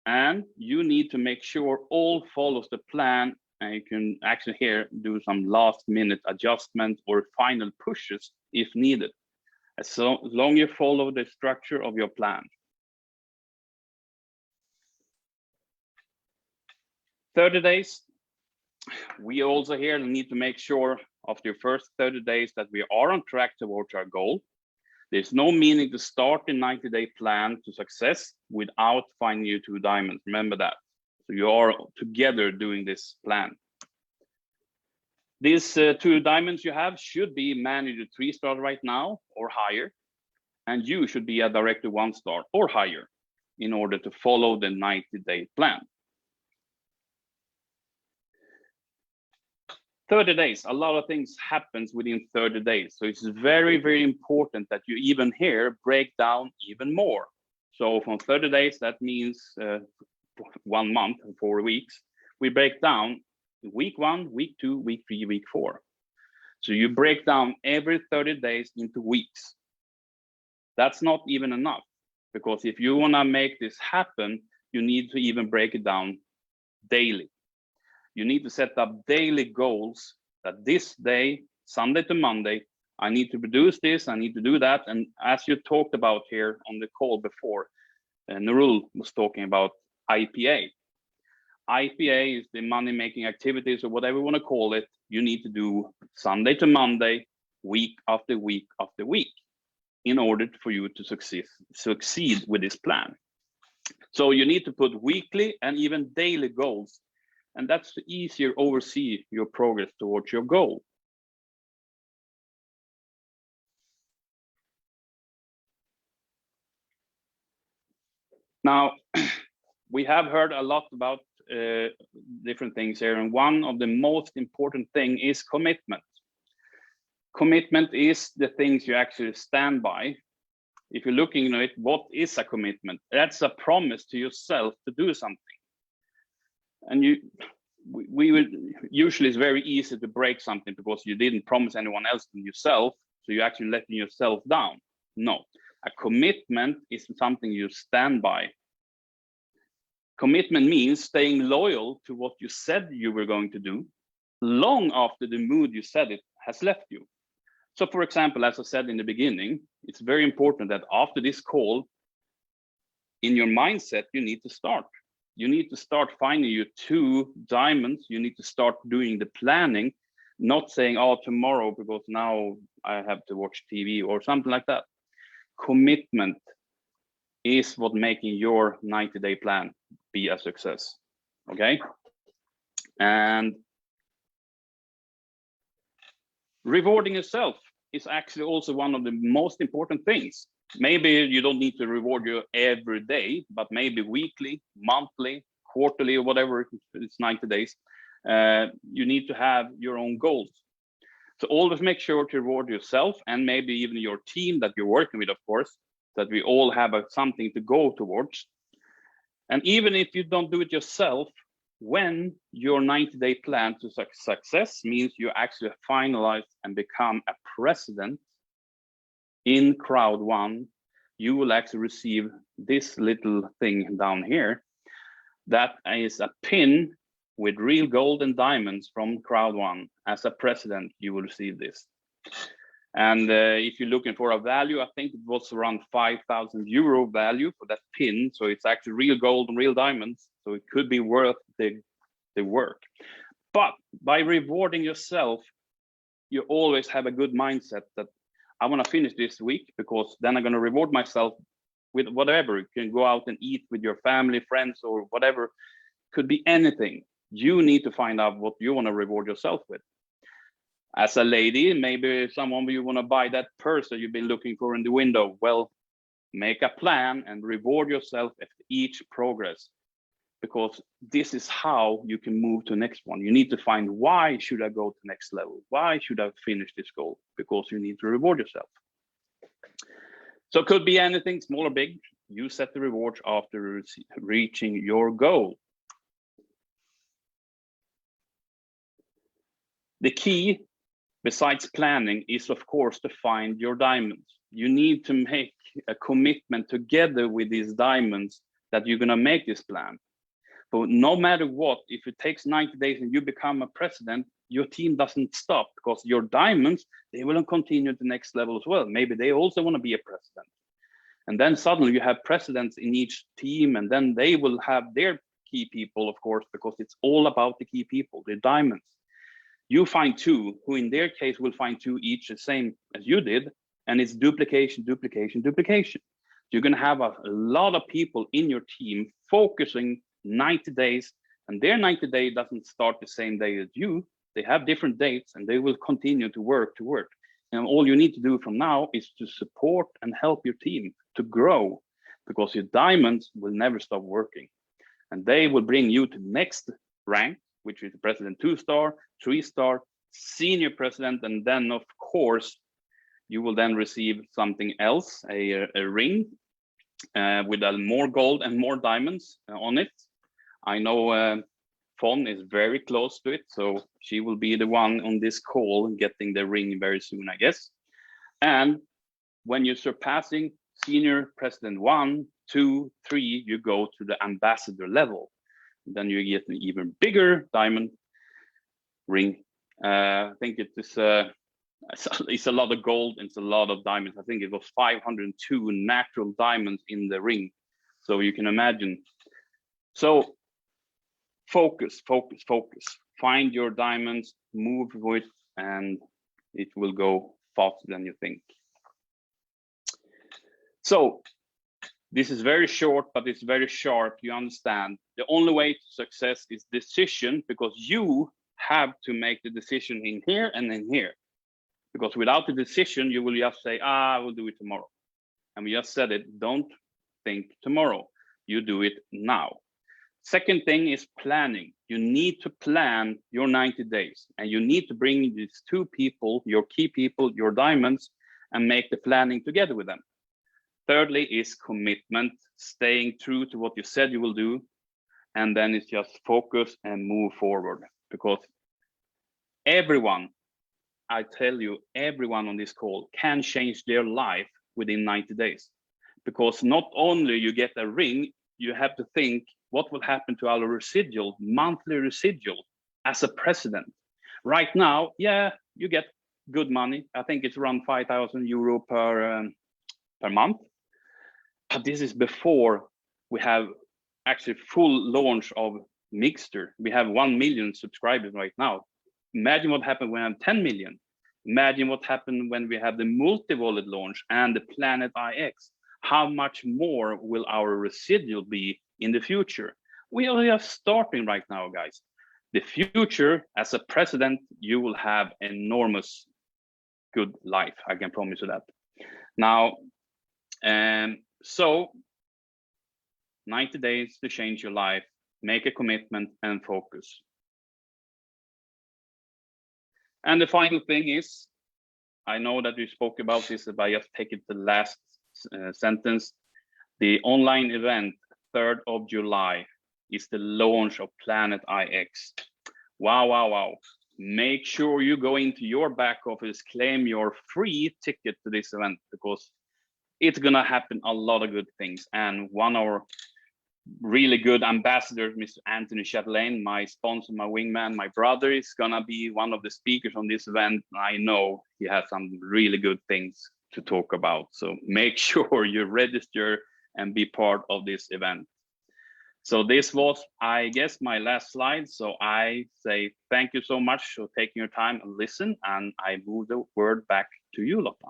And you need to make sure all follows the plan, and you can actually here do some last-minute adjustment or final pushes if needed, as long as you follow the structure of your plan. 30 days. We also here need to make sure after your first 30 days that we are on track towards our goal. There's no meaning to start the 90-day plan to success without finding your two diamonds. Remember that. So you are together doing this plan. These two diamonds you have should be manager 3-star right now or higher. And you should be a director 1-star or higher in order to follow the 90-day plan. 30 days, a lot of things happens within 30 days. So it's very, very important that you even here break down even more. So from 30 days, that means 1 month and 4 weeks. We break down week 1, week 2, week 3, week 4. So you break down every 30 days into weeks. That's not even enough, because if you want to make this happen, you need to even break it down daily. You need to set up daily goals that this day, Sunday to Monday, I need to produce this, I need to do that. And as you talked about here on the call before, Nurul was talking about IPA. IPA is the money-making activities, or whatever you want to call it. You need to do Sunday to Monday, week after week after week, in order for you to succeed with this plan. So you need to put weekly and even daily goals, and that's to easier oversee your progress towards your goal. Now, we have heard a lot about different things here, and one of the most important thing is commitment. Commitment is the things you actually stand by. If you're looking at it, what is a commitment? That's a promise to yourself to do something. And we would usually, it's very easy to break something because you didn't promise anyone else than yourself, so you're actually letting yourself down. No, a commitment is something you stand by. Commitment means staying loyal to what you said you were going to do long after the mood you said it has left you. So for example, as I said in the beginning, it's very important that after this call, in your mindset, you need to start. You need to start finding your two diamonds. You need to start doing the planning, not saying, oh, tomorrow, because now I have to watch TV or something like that. Commitment is what making your 90-day plan be a success, okay? And rewarding yourself is actually also one of the most important things. Maybe you don't need to reward you every day, but maybe weekly, monthly, quarterly, or whatever, it's 90 days. You need to have your own goals. So always make sure to reward yourself and maybe even your team that you're working with, of course, that we all have something to go towards. And even if you don't do it yourself, when your 90-day plan to success means you actually finalize and become a president in Crowd1, you will actually receive this little thing down here. That is a pin with real gold and diamonds from Crowd1. As a president, you will receive this. And if you're looking for a value, I think it was around 5,000 euro value for that pin. So it's actually real gold and real diamonds. So it could be worth the work. But by rewarding yourself, you always have a good mindset that I want to finish this week, because then I'm going to reward myself with whatever. You can go out and eat with your family, friends, or whatever. Could be anything. You need to find out what you want to reward yourself with. As a lady, maybe someone you want to buy that purse that you've been looking for in the window. Well, make a plan and reward yourself at each progress, because this is how you can move to the next one. You need to find, why should I go to the next level? Why should I finish this goal? Because you need to reward yourself. So it could be anything, small or big. You set the rewards after reaching your goal. The key, besides planning, is of course to find your diamonds. You need to make a commitment together with these diamonds that you're going to make this plan. But no matter what, if it takes 90 days and you become a president, your team doesn't stop, because your diamonds, they will continue to the next level as well. Maybe they also want to be a president. And then suddenly you have presidents in each team, and then they will have their key people, of course, because it's all about the key people, the diamonds. You find two, who in their case will find two each the same as you did, and it's duplication, duplication, duplication. You're going to have a lot of people in your team focusing 90 days, and their 90 day doesn't start the same day as you. They have different dates, and they will continue to work. And all you need to do from now is to support and help your team to grow, because your diamonds will never stop working, and they will bring you to next rank, which is president 2-star, 3-star, senior president, and then of course you will then receive something else, a ring with more gold and more diamonds on it. I know Fon is very close to it, so she will be the one on this call getting the ring very soon, I guess. And when you're surpassing senior president 1, 2, 3, you go to the ambassador level. Then you get an even bigger diamond ring. I think it's a lot of gold and it's a lot of diamonds. I think it was 502 natural diamonds in the ring. So you can imagine. So focus, focus, focus. Find your diamonds, move with it, and it will go faster than you think. So this is very short, but it's very sharp. You understand. The only way to success is decision, because you have to make the decision in here and in here. Because without the decision, you will just say, I will do it tomorrow. And we just said it, don't think tomorrow. You do it now. Second thing is planning. You need to plan your 90 days, and you need to bring these two people, your key people, your diamonds, and make the planning together with them. Thirdly is commitment, staying true to what you said you will do. And then it's just focus and move forward, because everyone, I tell you, everyone on this call can change their life within 90 days. Because not only you get a ring, you have to think what will happen to our residual, monthly residual as a president. Right now, yeah, you get good money. I think it's around 5,000 euro per month. But this is before we have actually full launch of Mixter. We have 1 million subscribers right now. Imagine what happened when we have 10 million. Imagine what happened when we have the multi-wallet launch and the Planet IX. How much more will our residual be in the future? We are just starting right now, guys. The future, as a president, you will have enormous good life. I can promise you that. Now, so 90 days to change your life, make a commitment and focus. And the final thing is, I know that we spoke about this, but I just take it the last sentence. The online event, 3rd of July, is the launch of Planet IX. Wow, wow, wow. Make sure you go into your back office, claim your free ticket to this event, because it's gonna happen a lot of good things. And one of our really good ambassadors, Mr. Anthony Chatelain, my sponsor, my wingman, my brother, is gonna be one of the speakers on this event. I know he has some really good things to talk about. So make sure you register and be part of this event. So this was, I guess, my last slide. So I say thank you so much for taking your time and listen, and I move the word back to you, Lotta.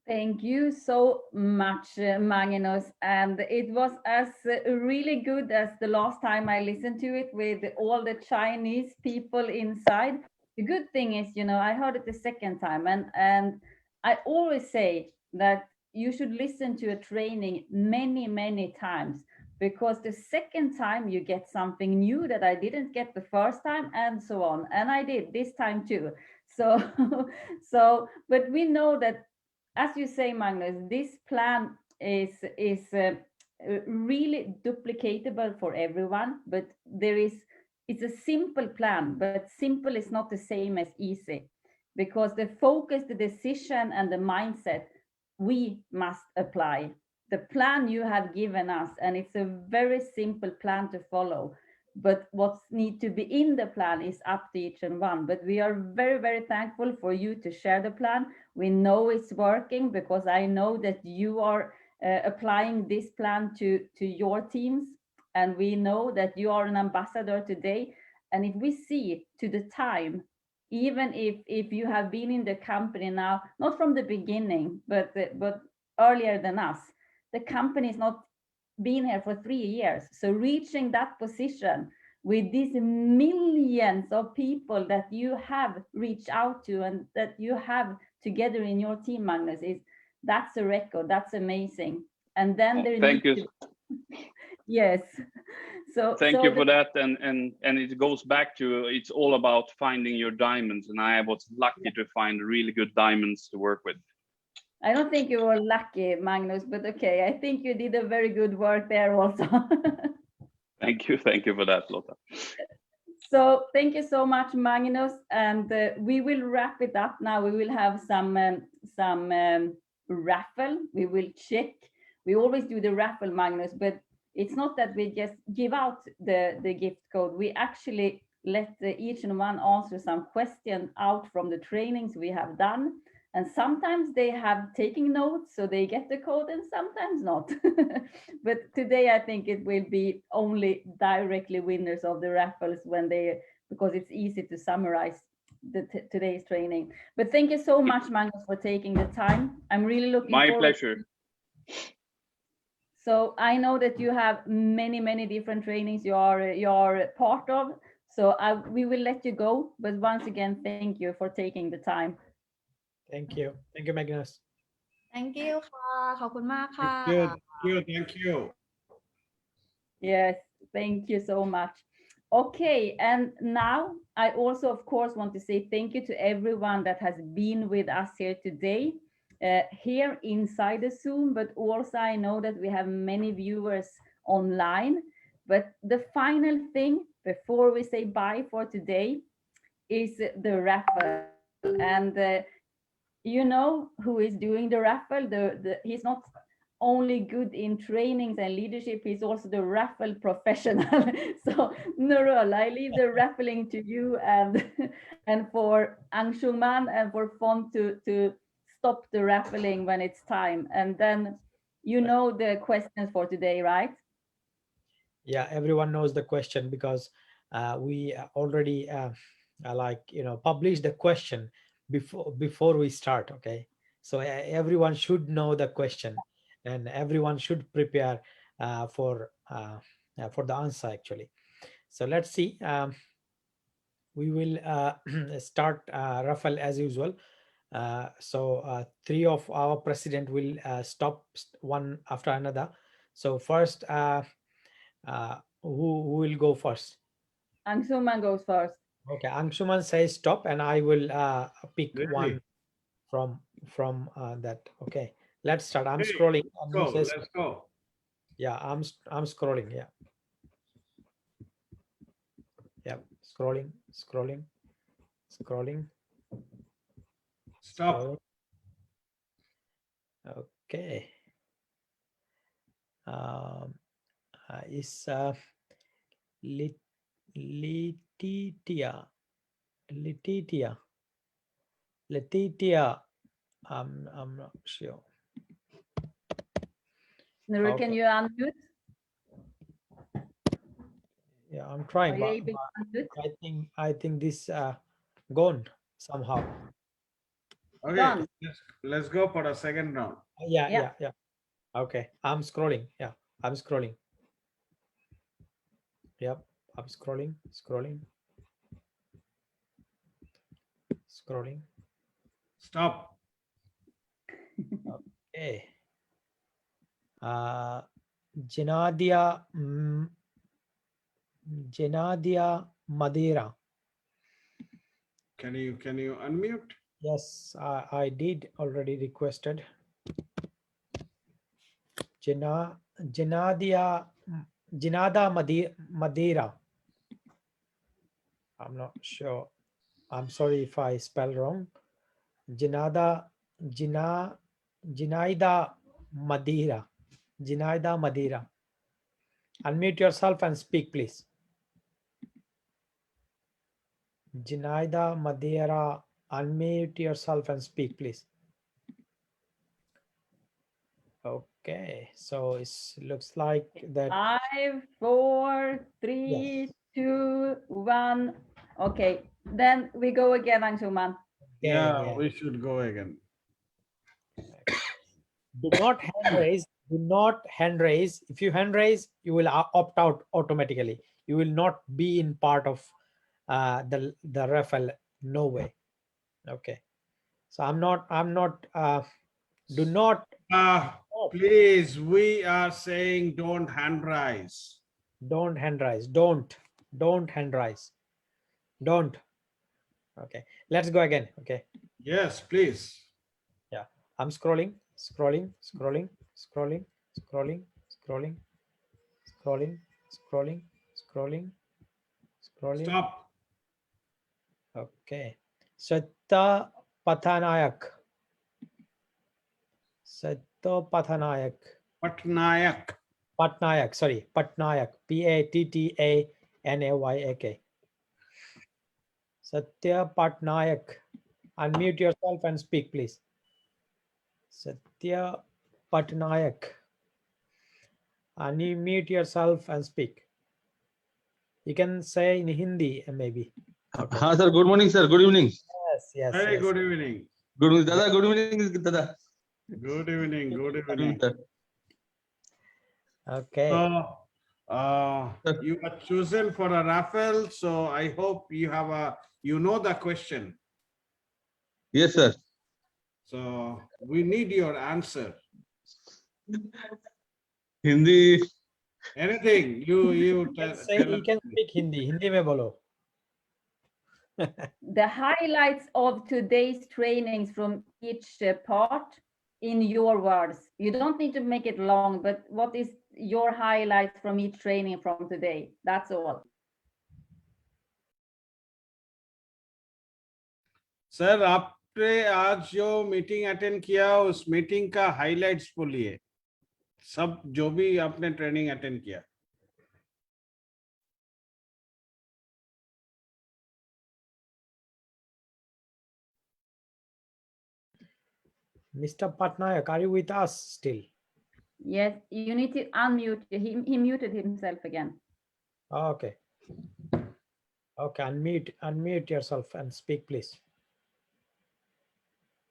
Thank you so much, Magnus. And it was as really good as the last time I listened to it with all the Chinese people inside. The good thing is, you know, I heard it the second time, and I always say that you should listen to a training many, many times, because the second time you get something new that I didn't get the first time, and so on. And I did this time too. So, but we know that, as you say, Magnus, this plan is really duplicatable for everyone, but it's a simple plan, but simple is not the same as easy, because the focus, the decision, and the mindset we must apply. The plan you have given us, and it's a very simple plan to follow, but what needs to be in the plan is up to each and one. But we are very, very thankful for you to share the plan. We know it's working, because I know that you are applying this plan to your teams, and we know that you are an ambassador today. And if we see to the time, even if you have been in the company now, not from the beginning, but earlier than us, the company is not been here for 3 years. So reaching that position with these millions of people that you have reached out to and that you have together in your team, Magnus, that's a record. That's amazing. And then there Thank you. Yes. Thank you for that. And it goes back to, it's all about finding your diamonds. And I was lucky to find really good diamonds to work with. I don't think you were lucky, Magnus, but okay. I think you did a very good work there also. Thank you for that, Lotta. So thank you so much, Magnus. And we will wrap it up now. We will have some raffle. We will check. We always do the raffle, Magnus, but it's not that we just give out the gift code. We actually let each and one answer some questions out from the trainings we have done. And sometimes they have taken notes, so they get the code, and sometimes not. But today I think it will be only directly winners of the raffles because it's easy to summarize today's training. But thank you so much, Magnus, for taking the time. I'm really looking forward. My pleasure. So I know that you have many, many different trainings you are part of. So we will let you go. But once again, thank you for taking the time. Thank you. Thank you, Magnus. Thank you ค่ะ ขอบคุณมากค่ะ Thank you. Yes, thank you so much. Okay, and now I also, of course, want to say thank you to everyone that has been with us here today, here inside the Zoom, but also I know that we have many viewers online. But the final thing before we say bye for today is the raffle. And you know who is doing the raffle? He's not only good in trainings and leadership, he's also the raffle professional. So Nurul, I leave the raffling to you and for Anshuman and for Font to stop the raffling when it's time. And then you know the questions for today, right? Yeah, everyone knows the question, because we already published the question before we start. Okay, so everyone should know the question, and everyone should prepare for the answer actually. So let's see. We will start raffle as usual. So 3 of our president will stop one after another. So first, who will go first? Anshuman goes first. Okay, Anshuman says stop, and I will pick Really? one from that. Okay, let's start. I'm Hey, scrolling. let's And go. he says, Let's go. yeah, I'm scrolling. Yeah, yeah, scrolling, scrolling, scrolling, Stop. scrolling. Okay. Um, is Lit- Letitia, Letitia, Letitia. I'm not sure. Nurul, can Okay. you unmute? Yeah, I'm Are trying, you but able to unmute? I think this gone somehow. Okay, Gone. let's go for a second round. Yeah, Yeah. yeah, yeah. Okay, I'm scrolling. Yeah, I'm scrolling. Yep, I'm scrolling, scrolling, scrolling. Stop. Okay. Genadia, Genadia Madeira. Can you unmute? Yes, I did already requested. Genadia, Genada Madeira. I'm not sure. I'm sorry if I spell wrong. Jinaida Madeira. Jinaida Madeira. Unmute yourself and speak, please. Jinaida Madeira. Unmute yourself and speak, please. Okay, so it looks like that. 5, 4, 3, 2, 1. Okay, then we go again, Anshuman. Yeah, Yeah. we should go again. Do not hand raise. Do not hand raise. If you hand raise, you will opt out automatically. You will not be in part of the raffle. No way. Okay. So I'm not. Do not. Please, we are saying don't hand rise. Don't hand raise. Don't hand raise. Don't. Okay. Let's go again. Okay. Yes, please. Yeah. I'm scrolling, scrolling, scrolling, scrolling, scrolling, scrolling, scrolling, scrolling, scrolling, scrolling. Stop. Okay. Satta Pathanayak. Satta Pathanayak. Patnayak. Patnayak. Sorry. Patnayak. Pattanayak. Satya Patnayak. Unmute yourself and speak, please. Satya Patnayak. Unmute yourself and speak. You can say in Hindi, maybe. Okay. हाँ sir, good morning sir, good evening. Yes. Very Yes. good evening. Good evening दादा, good evening दादा. Good evening. Good good evening. Evening sir. Okay. So, you are chosen for a raffle. So I hope you have you know the question. Yes sir. So we need your answer. Hindi. Anything you tell You us. can speak Hindi. Hindi mein bolo. The highlights of today's trainings from each part in your words. You don't need to make it long, but what is your highlights from each training from today? That's all. Sir आपने आज जो meeting attend किया उस meeting का highlights बोलिए. सब जो भी आपने ट्रेनिंग अटेंड किया. Mr. Patnayak, are you with us still? Yes, you need to unmute. He muted himself again. Okay. Okay, unmute yourself and speak, please.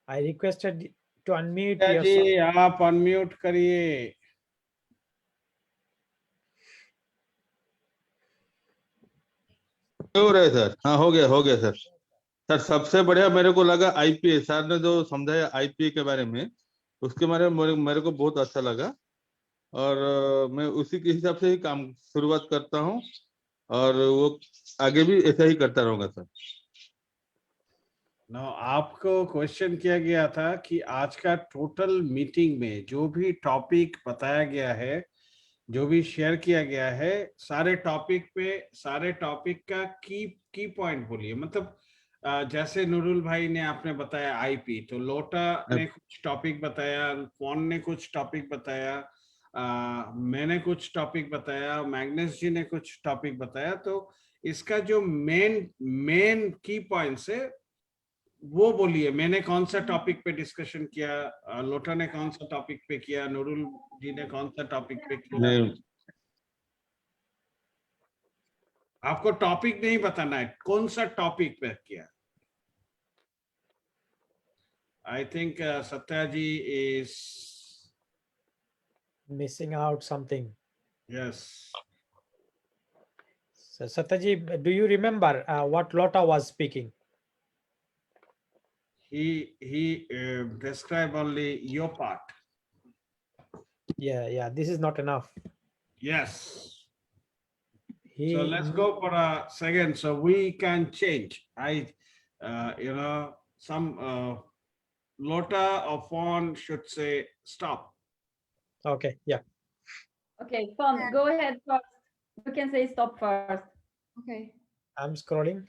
I requested to unmute ji yourself. आप unmute करिए. हो रहा है sir. हाँ, हो गया sir. Sir सबसे बढ़िया मेरे को लगा आईपीए. सर ने जो समझाया आईपीए के बारे में, उसके बारे में मेरे को बहुत अच्छा लगा. और मैं उसी के हिसाब से ही काम शुरुआत करता हूँ. और वो आगे भी ऐसा ही करता रहूंगा सर। नो, आपको क्वेश्चन किया गया था कि आज का टोटल मीटिंग में जो भी टॉपिक बताया गया है, जो भी शेयर किया गया है, सारे टॉपिक का की पॉइंट बोलिए। मतलब जैसे नूरुल भाई ने आपने बताया आईपी, तो लोटा ने कुछ टॉपिक बताया, कौन ने कुछ टॉपिक बताया, मैंने कुछ टॉपिक बताया, मैग्नेस जी ने कुछ टॉपिक बताया। तो इसका जो मेन की पॉइंट्स है वो बोलिए। मैंने कौन सा टॉपिक पे डिस्कशन किया, लोटा ने कौन सा टॉपिक पे किया, नूरुल जी ने कौन सा टॉपिक पे किया। नहीं, आपको टॉपिक नहीं बताना है, कौन सा टॉपिक पे किया। I think Satya ji is Missing out something. Yes. So, Satyaji, do you remember what Lota was speaking? He described only your part. Yeah, this is not enough. Yes. He So let's go for a second so we can change. Some Lota or Fawn should say stop. Okay, yeah. Okay, Fawn, go ahead first. You can say stop first. Okay. I'm scrolling.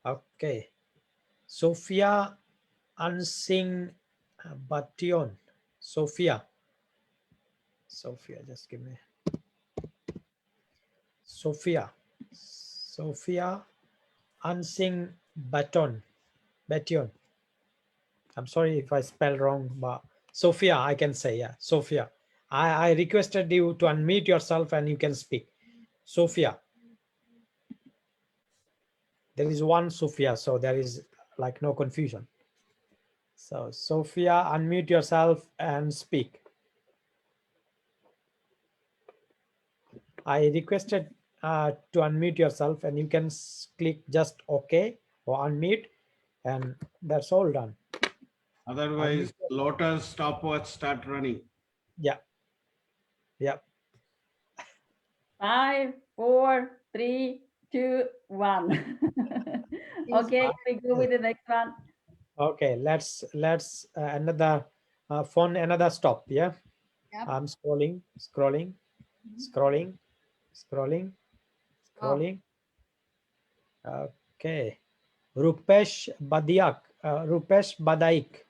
Okay. Sophia Unsing Bation. Sophia, just give me. Sophia Unsing Bation. I'm sorry if I spell wrong, but Sophia, I can say, yeah. Sophia, I requested you to unmute yourself and you can speak. Sophia. There is one Sophia, so there is like no confusion. So Sophia, unmute yourself and speak. I requested to unmute yourself and you can click just OK or unmute and that's all done. Otherwise, Lota's stopwatch start running. Yeah. 5, 4, 3, 2, 1. Okay, we go with the next one. Okay, let's another phone, another stop. Yeah. Yep. I'm scrolling. Okay. Rupesh Badaik.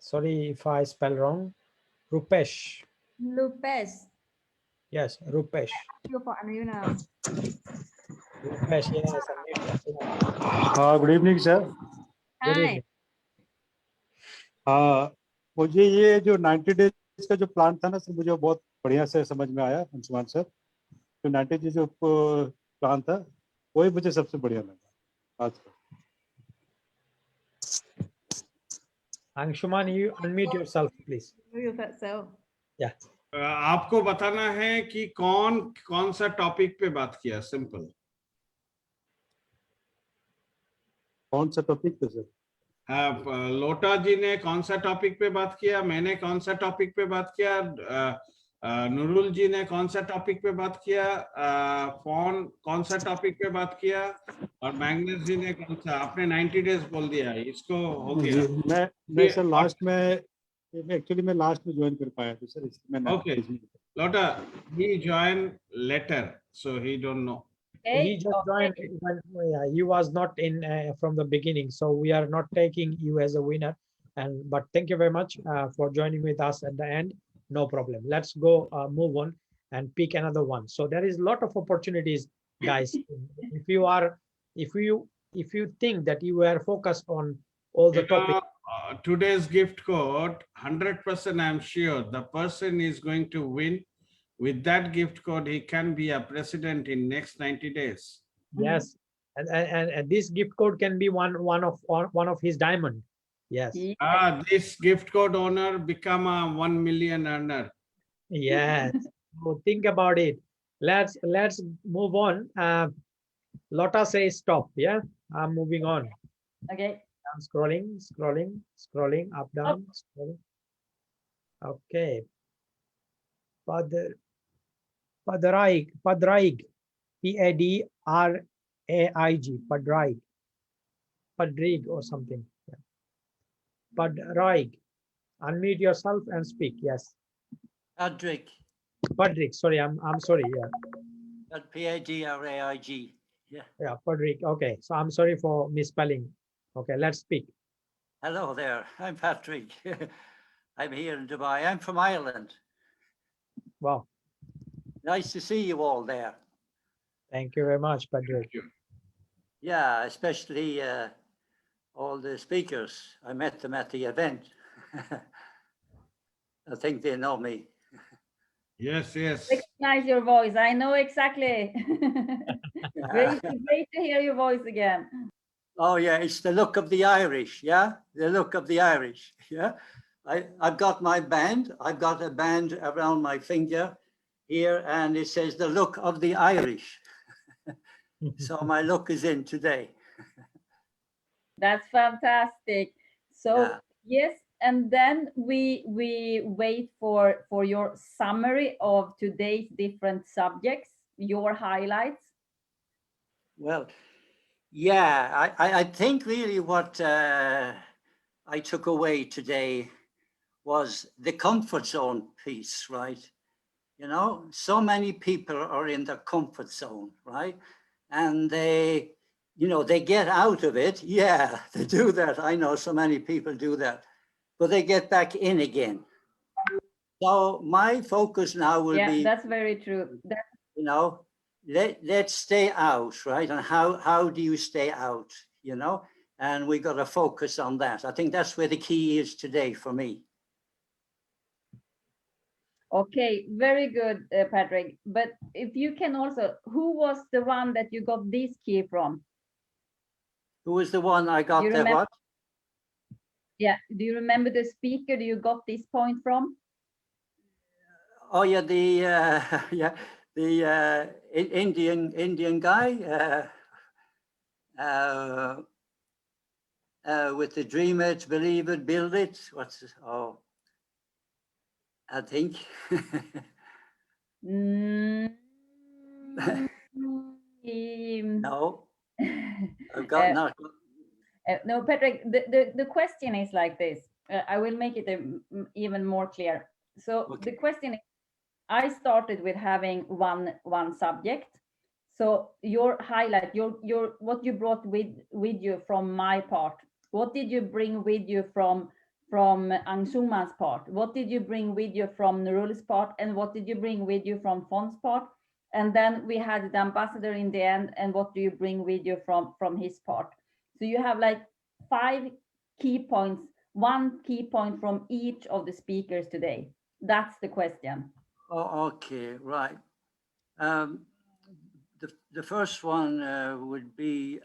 Sorry if I spell wrong. Rupesh. Lupes. Yes, Rupesh. You for unmute now. Rupesh, yes. Good evening, sir. Good Hi. evening. मुझे ये जो 90 days का जो plan था ना sir, मुझे बहुत बढ़िया से समझ में आया अंशुमान सर। जो 90 डेज जो प्लान था वही मुझे सबसे बढ़िया लगा आज का। Anshuman, you unmute yourself, please. Yourself. Yeah. आपको बताना है कि कौन सा टॉपिक पे बात किया। सिंपल। कौन सा टॉपिक पे सर? लोटा जी ने कौन सा टॉपिक पे बात किया, मैंने कौन सा टॉपिक पे बात किया, नूरुल जी ने कौन सा टॉपिक पे बात किया, फोन कौन सा टॉपिक पे बात किया, और मैग्नेस जी ने कौन सा। आपने 90 डेज बोल दिया, इसको हो गया। मैं सर लास्ट में एक्चुअली मैं लास्ट में ज्वाइन कर पाया था सर, इसलिए मैं ओके लोटा, he joined later so he don't know. He just joined. He was not in from the beginning, so we are not taking you as a winner. But thank you very much for joining with us at the end. No problem. Let's go move on and pick another one. So there is a lot of opportunities, guys. If you think that you are focused on all the topics. Today's gift code, 100% I'm sure the person is going to win. With that gift code, he can be a president in next 90 days. Yes, and this gift code can be one of his diamond. Yes. This gift code owner become a 1 million earner. Yes. So think about it. Let's move on. Lotta says stop. Yeah, I'm moving on. Okay. I'm scrolling up, down, scrolling. Okay. Padraig, Padraig, Padrig or something. Yeah. Padraig, unmute yourself and speak. Yes, Padraig, Padrig. Sorry, I'm sorry. Yeah, Padraig. Yeah. yeah, Padrig. Okay, so I'm sorry for misspelling. Okay, let's speak. Hello there. I'm Patrick. I'm here in Dubai. I'm from Ireland. Wow, Nice to see you all there. thank you very much, Padrig. Yeah, especially all the speakers. I met them at the event. I think they know me. Yes, yes. Recognize your voice. I know exactly. Great to hear your voice again. Oh yeah, it's the look of the Irish. Yeah, the look of the Irish. Yeah, I've got my band. I've got a band around my finger here, and it says the look of the Irish. So my look is in today. That's fantastic. So Yeah. yes, and then we wait for your summary of today's different subjects, your highlights. Well, yeah, I think really what I took away today was the comfort zone piece, right? You know, so many people are in their comfort zone, right? And they, you know, they get out of it. Yeah, they do that. I know so many people do that, but they get back in again. So my focus now will be, That's very true. you know, let's stay out, right? And how do you stay out, you know? And we got to focus on that. I think that's where the key is today for me. Okay, very good, Patrick. But if you can also, who was the one that you got this key from? Who was the one I got that what? Yeah, do you remember the speaker you got this point from? Oh yeah, the Indian guy with the dream it, believe it, build it. I think. No, I've got not. No, Patrick, the question is like this. I will make it even more clear. So Okay. the question is, I started with having one subject. So your highlight, your what you brought with you from my part. What did you bring with you from Angsuman's part? What did you bring with you from Nurul's part? And what did you bring with you from Fon's part? And then we had the ambassador in the end. And what do you bring with you from his part? So you have like 5 key points, 1 key point from each of the speakers today. That's the question. Oh, okay, right. The first one would be,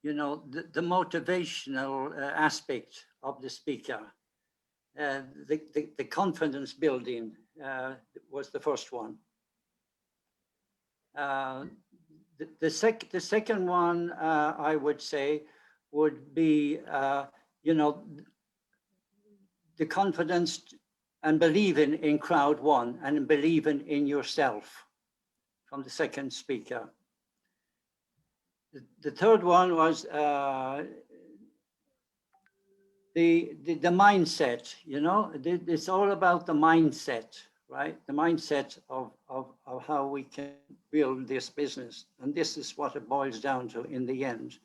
you know, the motivational aspect of the speaker. The confidence building was the first one. The second one, I would say, would be, you know, the confidence and believing in Crowd1 and believing in yourself from the second speaker. The third one was the mindset, you know, it's all about the mindset, right? The mindset of how we can build this business. And this is what it boils down to in the end,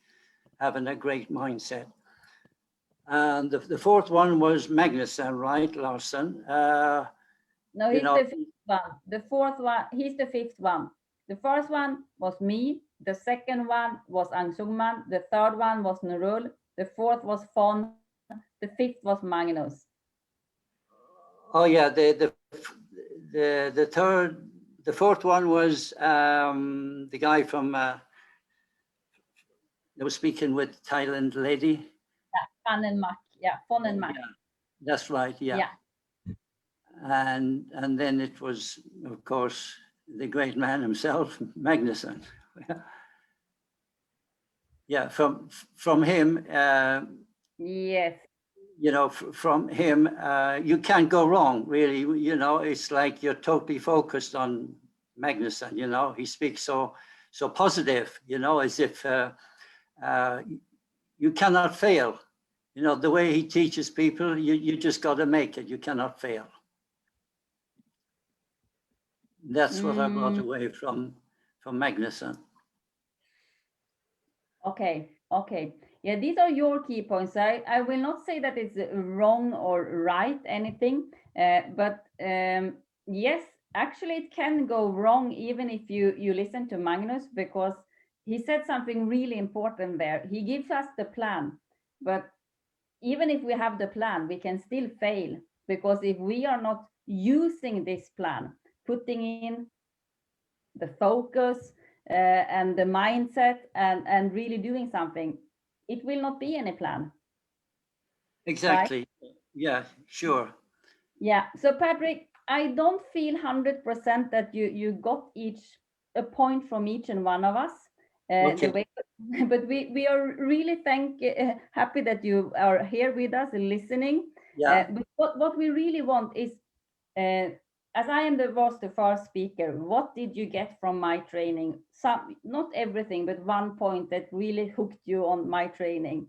having a great mindset. And the fourth one was Magnuson, right, Larson? No, he's the fifth one. The fourth one, he's the fifth one. The first one was me. The second one was Angsuman. The third one was Nurul. The fourth was Fon. The fifth was Magnus. Oh yeah, the fourth one was the guy from that was speaking with Thailand lady. Yeah, Fon and Mac. Yeah, Fon and Mac. Yeah, that's right. Yeah. Yeah. And then it was, of course, the great man himself, Magnuson. Yeah, from him. Yes. you know, from him, you can't go wrong, really. You know, it's like you're totally focused on Magnuson. You know, he speaks so positive. You know, as if you cannot fail. You know, the way he teaches people, you just got to make it. You cannot fail. That's what I brought away from Magnuson. Okay, okay. Yeah, these are your key points. I will not say that it's wrong or right, anything, but yes, actually it can go wrong even if you listen to Magnus, because he said something really important there. He gives us the plan, but even if we have the plan, we can still fail, because if we are not using this plan, putting in the focus and the mindset and really doing something, it will not be any plan. Exactly. Right? Yeah, sure. Yeah. So Patrick, I don't feel 100% that you got a point from each and one of us. Okay. The way, but we are really happy that you are here with us and listening. Yeah. But what we really want is, as I was the first speaker, what did you get from my training? Some, not everything, but one point that really hooked you on my training.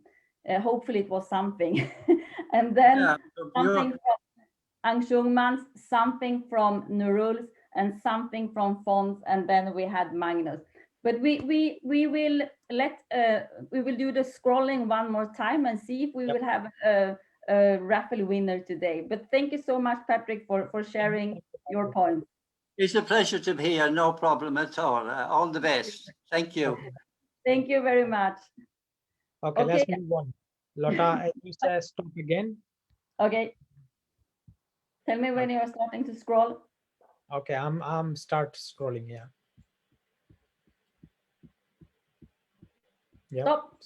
Hopefully it was something. And then Yeah, something from Angshungmans, something from Nurul's, and something from Fons, and then we had Magnus. But we will we will do the scrolling one more time and see if we will have a raffle winner today. But thank you so much, Patrick, for sharing your points. It's a pleasure to be here. No problem at all. All the best. Thank you. Thank you very much. Okay, let's move on. Lotta, you say stop again. Okay. Tell me when you're starting to scroll. Okay, I'm start scrolling. Yeah. Yeah. Stop.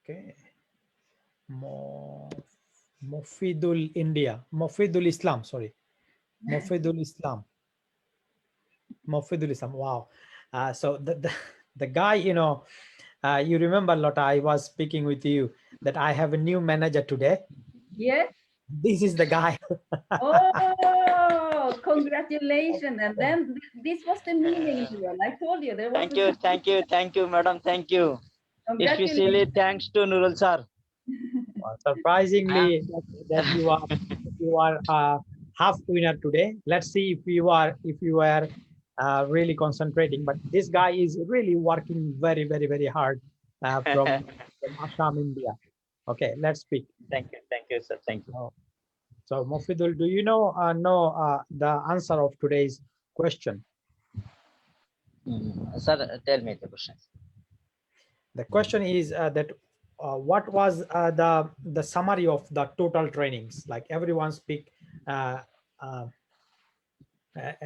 Okay. Mofidul Islam, sorry. Mofidul Islam. Wow. So the guy, you know, you remember, Lotta, I was speaking with you that I have a new manager today. Yes. This is the guy. Oh, congratulations. And then this was the meaning. I told you there was. Thank you, madam. Thank you. Especially thanks to Nurul sir. Surprisingly, that you are half winner today. Let's see if you are really concentrating. But this guy is really working very, very, very hard from Assam, India. Okay, let's speak. Thank you, sir. Thank you. So Mofidul, do you know the answer of today's question? Sir, tell me the question. The question is that what was the summary of the total trainings? Like everyone speak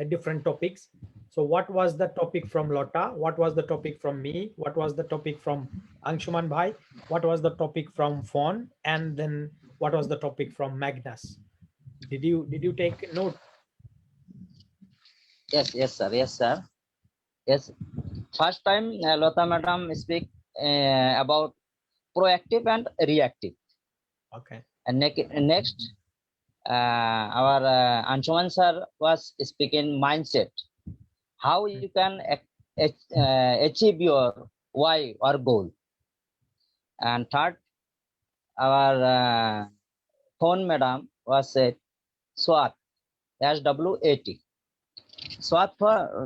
different topics. So what was the topic from Lotta? What was the topic from me? What was the topic from Anshuman Bhai? What was the topic from Fawn? And then what was the topic from Magnus? Did you take note? Yes, sir. Yes. First time Lota madam speak about proactive and reactive. Okay. And next our Anshuman sir was speaking mindset. How you can achieve your why or goal. And third, our phone madam was said SWAT, SWAT.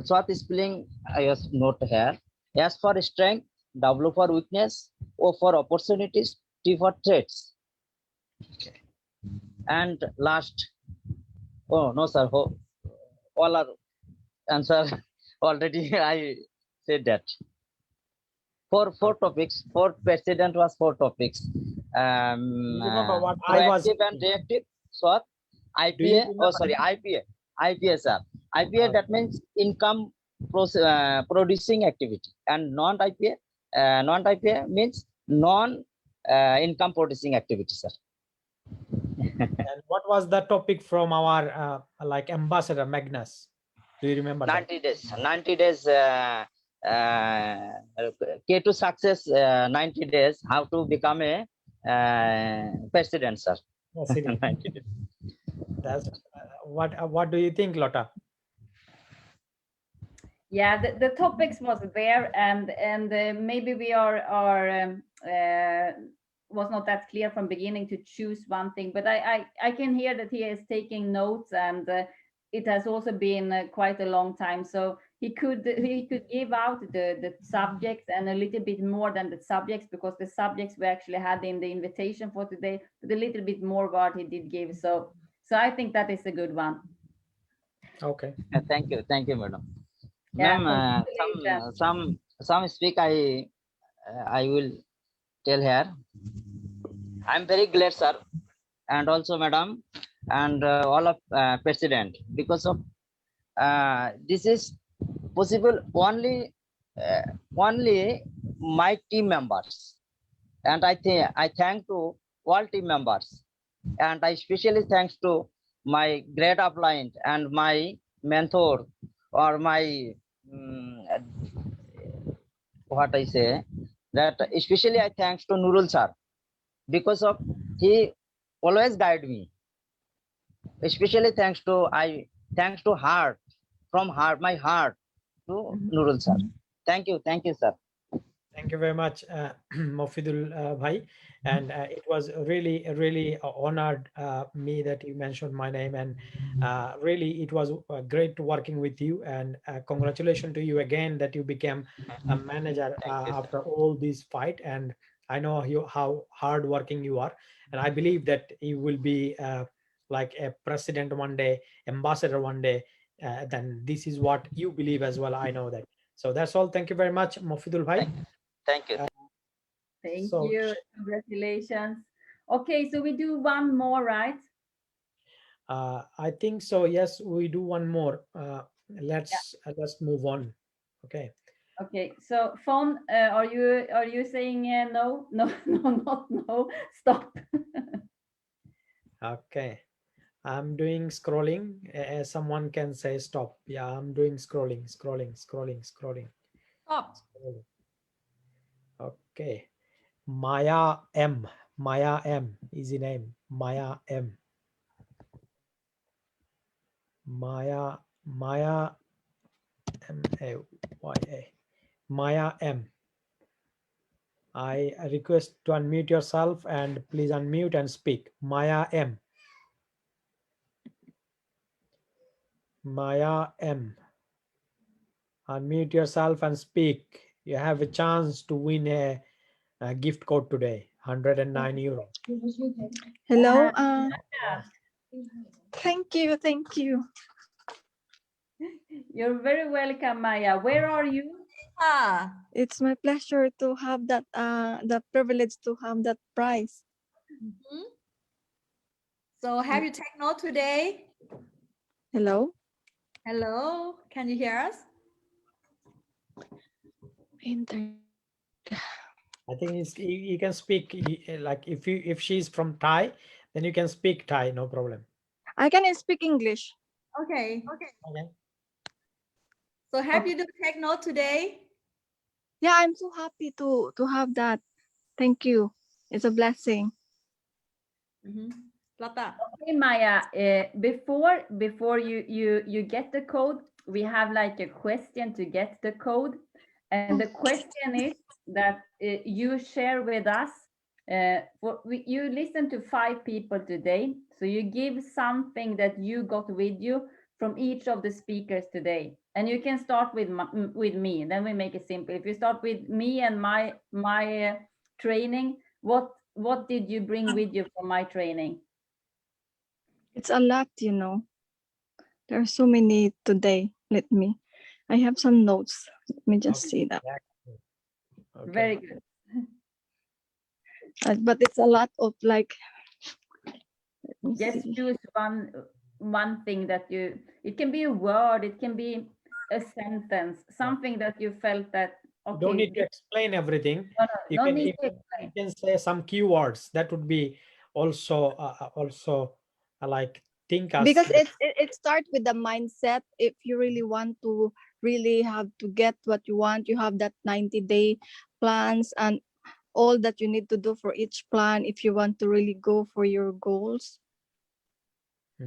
SWAT spelling I was not here. S for strength, W for weakness, O for opportunities, T for threats. Okay. And last, oh no sir, all are answer already. I said that. Four topics. For president was 4 topics. Remember what I was proactive and reactive. SWAT, IPA. Oh sorry, IPA. IPA sir. IPA that means income producing activity, and non-IPA means non-income producing activity, sir. And what was the topic from our like ambassador Magnus? Do you remember? 90 days K to success 90 days, how to become a president, sir. President. 90 days. That's what do you think, Lotta? Yeah, the topics was there, and maybe we was not that clear from beginning to choose one thing, but I can hear that he is taking notes, and it has also been quite a long time, so he could give out the subjects and a little bit more than the subjects, because the subjects we actually had in the invitation for today, but a little bit more what he did give. So I think that is a good one. Okay. Thank you, madam. Yeah, Ma'am, congratulations. some speak I will tell here. I'm very glad, sir, and also madam, and all of president, because of this is possible only my team members, and I thank to all team members, and I especially thanks to my great upline and my mentor, or my what I say, that especially I thanks to Nurul sir, because of he always guide me. Especially thanks to heart, from heart, my heart, to Nurul sir. Thank you, sir. Thank you very much, Mofidul Bhai. And it was really honored me that you mentioned my name, and really it was great working with you, and congratulations to you again that you became a manager after all this fight. And I know how hard working you are, and I believe that you will be like a president one day, ambassador one day. Then this is what you believe as well. I know that. So that's all. Thank you very much, Mofidul Bhai. Thank you. Thank So- you. Congratulations. Okay, so we do one more, right? I think so. Yes, we do one more. Let's move on. Okay. Okay, so Fon, are you saying no? No, no, not no. Stop. Okay. I'm doing scrolling. Someone can say stop. Yeah, I'm doing scrolling. Stop. Scrolling. Okay. Maya M. Maya M. Easy name. Maya M. Maya M-A-Y-A. Maya M. I request to unmute yourself, and please unmute and speak. Maya M. Maya M. Unmute yourself and speak. You have a chance to win a gift code today, 109 euro. Hello. Yeah. Thank you. You're very welcome, Maya. Where are you? It's my pleasure to have that the privilege to have that prize. So have you taken note today? Hello. Hello, can you hear us? I think you can speak, like if she's from Thai, then you can speak Thai, no problem. I can speak English. Okay. Okay. So have you taken note today? Yeah, I'm so happy to have that. Thank you. It's a blessing. Lata. Okay, Maya. Before you get the code, we have like a question to get the code, and the question is that you share with us. You listen to 5 people today, so you give something that you got with you from each of the speakers today, and you can start with me. Then we make it simple. If you start with me and my training, what did you bring with you from my training? It's a lot, you know. There are so many today. I have some notes. Let me just see that. Okay. Very good. But it's a lot of like. Just choose one thing that it can be a word, it can be a sentence, something that you felt that, okay. You don't need to explain everything. No need to explain. You can say some keywords. That would be also like think as Because it starts with the mindset. If you really want to really have to get what you want. You have that 90-day plans and all that you need to do for each plan if you want to really go for your goals.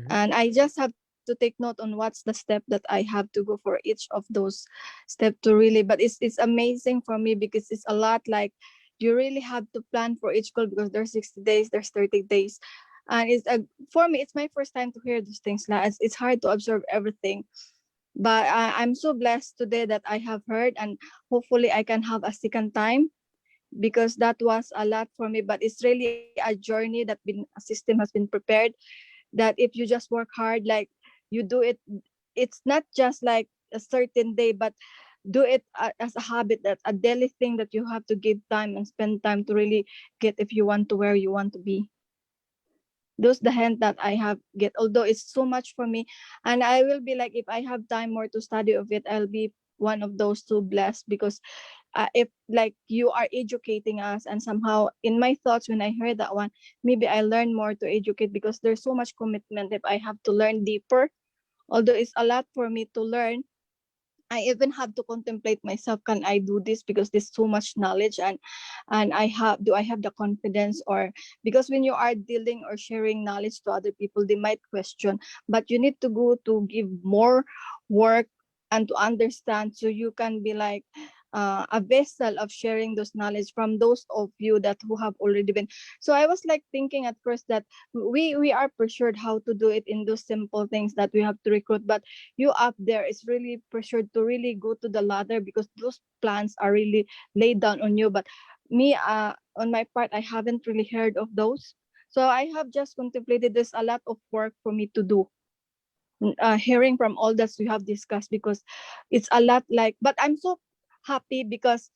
And I just have to take note on what's the step that I have to go for each of those steps to really, but it's amazing for me because it's a lot. Like, you really have to plan for each goal because there's 60 days, there's 30 days. And for me, it's my first time to hear these things. Like, it's hard to absorb everything. But I'm so blessed today that I have heard, and hopefully I can have a second time because that was a lot for me. But it's really a journey that a system has been prepared, that if you just work hard, like you do it, it's not just like a certain day, but do it as a habit, that a daily thing that you have to give time and spend time to really get if you want to where you want to be. Those the hand that I have get, although it's so much for me. And I will be like, if I have time more to study of it, I'll be one of those two blessed, because if like you are educating us, and somehow in my thoughts when I heard that one, maybe I learn more to educate, because there's so much commitment if I have to learn deeper. Although it's a lot for me to learn, I even have to contemplate myself, can I do this, because there's so much knowledge, and I have the confidence? Or because when you are dealing or sharing knowledge to other people, they might question, but you need to go to give more work and to understand, so you can be like a vessel of sharing those knowledge from those of you that who have already been. So I was like thinking at first that we are pressured how to do it in those simple things that we have to recruit, but you up there is really pressured to really go to the ladder, because those plans are really laid down on you. But me, on my part, I haven't really heard of those. So I have just contemplated, there's a lot of work for me to do, hearing from all that we have discussed, because it's a lot. Like, but I'm so happy because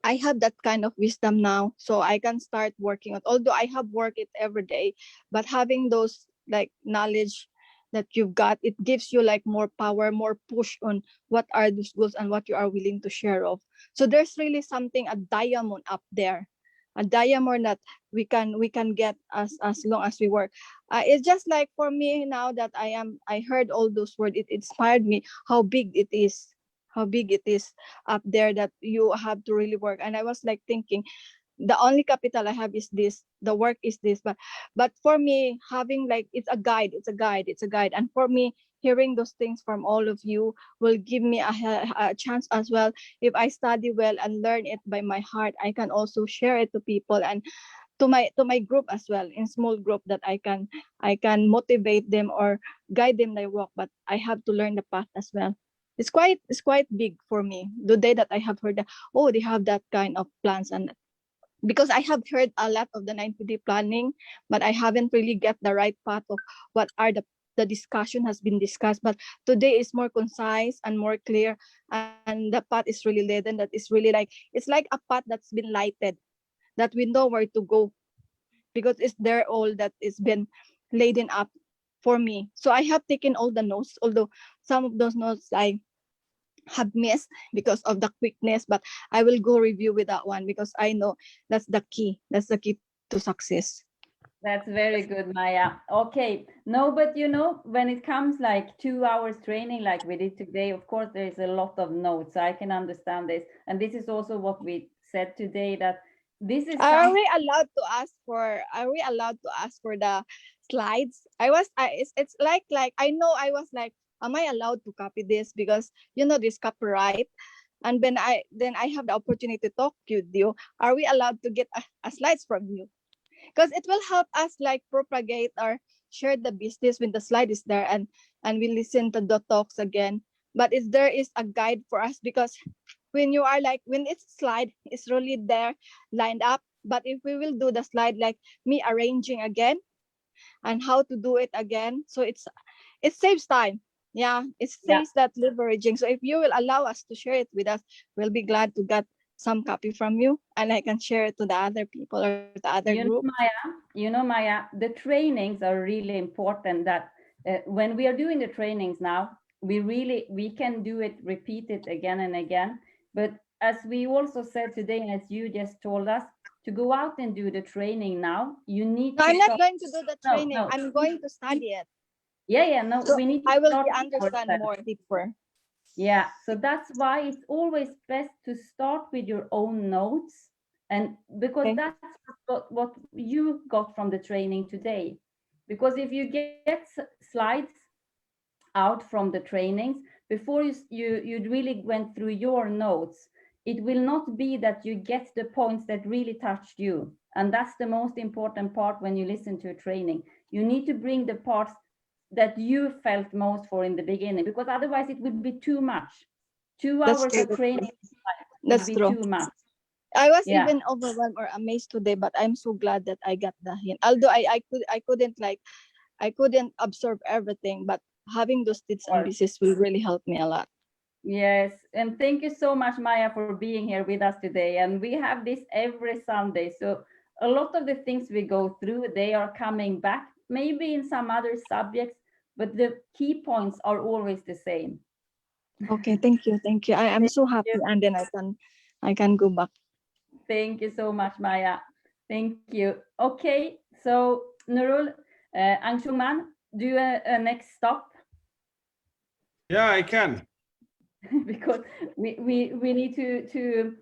I have that kind of wisdom now, so I can start working on. Although I have worked it every day, but having those like knowledge that you've got, it gives you like more power, more push on what are those goals and what you are willing to share of. So there's really something, a diamond up there, a diamond that we can get as long as we work. It's just like for me now that I heard all those words, it inspired me how big it is, how big it is up there, that you have to really work. And I was like thinking, the only capital I have is this, the work is this. But for me, having like, it's a guide, and for me, hearing those things from all of you will give me a chance as well. If I study well and learn it by my heart, I can also share it to people, and to my group as well, in small group, that I can motivate them or guide them their walk. But I have to learn the path as well. It's quite big for me the day that I have heard that, oh, they have that kind of plans. And because I have heard a lot of the 90-day planning, but I haven't really get the right path of what are the discussion has been discussed. But today is more concise and more clear, and the path is really laden, that is really like, it's like a path that's been lighted, that we know where to go, because it's there all that is been laden up for me. So I have taken all the notes, although some of those notes I have missed because of the quickness, but I will go review with that one, because I know that's the key to success. That's very good, Maya. Okay. No, but you know, when it comes like 2 hours training like we did today, of course, there is a lot of notes. I can understand this. And this is also what we said today, that this is Are we allowed to ask for the slides? It's like I know, I was like, am I allowed to copy this, because this copyright? And then I have the opportunity to talk with you. Are we allowed to get a slides from you? Because it will help us like propagate or share the business when the slide is there, and we listen to the talks again. But there is a guide for us, because when you are like, when it's slide, it's really there lined up. But if we will do the slide like me arranging again and how to do it again, so it saves time. Yeah, it saves that leveraging. So if you will allow us to share it with us, we'll be glad to get some copy from you, and I can share it to the other people or the other group. Maya, the trainings are really important, that when we are doing the trainings now, we can do it, repeat it again and again. But as we also said today, and as you just told us, to go out and do the training now, you need to I'm not going to do the training. No. I'm going to study it. Yeah, no, So we need to I will start understand more deeper. Yeah, so that's why it's always best to start with your own notes, and because Okay. that's what you got from the training today. Because if you get slides out from the trainings before you really went through your notes, it will not be that you get the points that really touched you, and that's the most important part when you listen to a training. You need to bring the parts that you felt most for in the beginning, because otherwise it would be too much. 2 That's hours true. of training would That's be true. too much. I was Yeah. even overwhelmed or amazed today, but I'm so glad that I got the hint. Although I couldn't absorb everything, but having those bits and pieces will really help me a lot. Yes, and thank you so much, Maya, for being here with us today. And we have this every Sunday, so a lot of the things we go through, they are coming back, maybe in some other subjects, but the key points are always the same. Okay, thank you. I am so happy, and then I can go back. Thank you so much, Maya. Thank you. Okay, so Nurul, Anshuman, do a next stop. Yeah, I can. Because we need to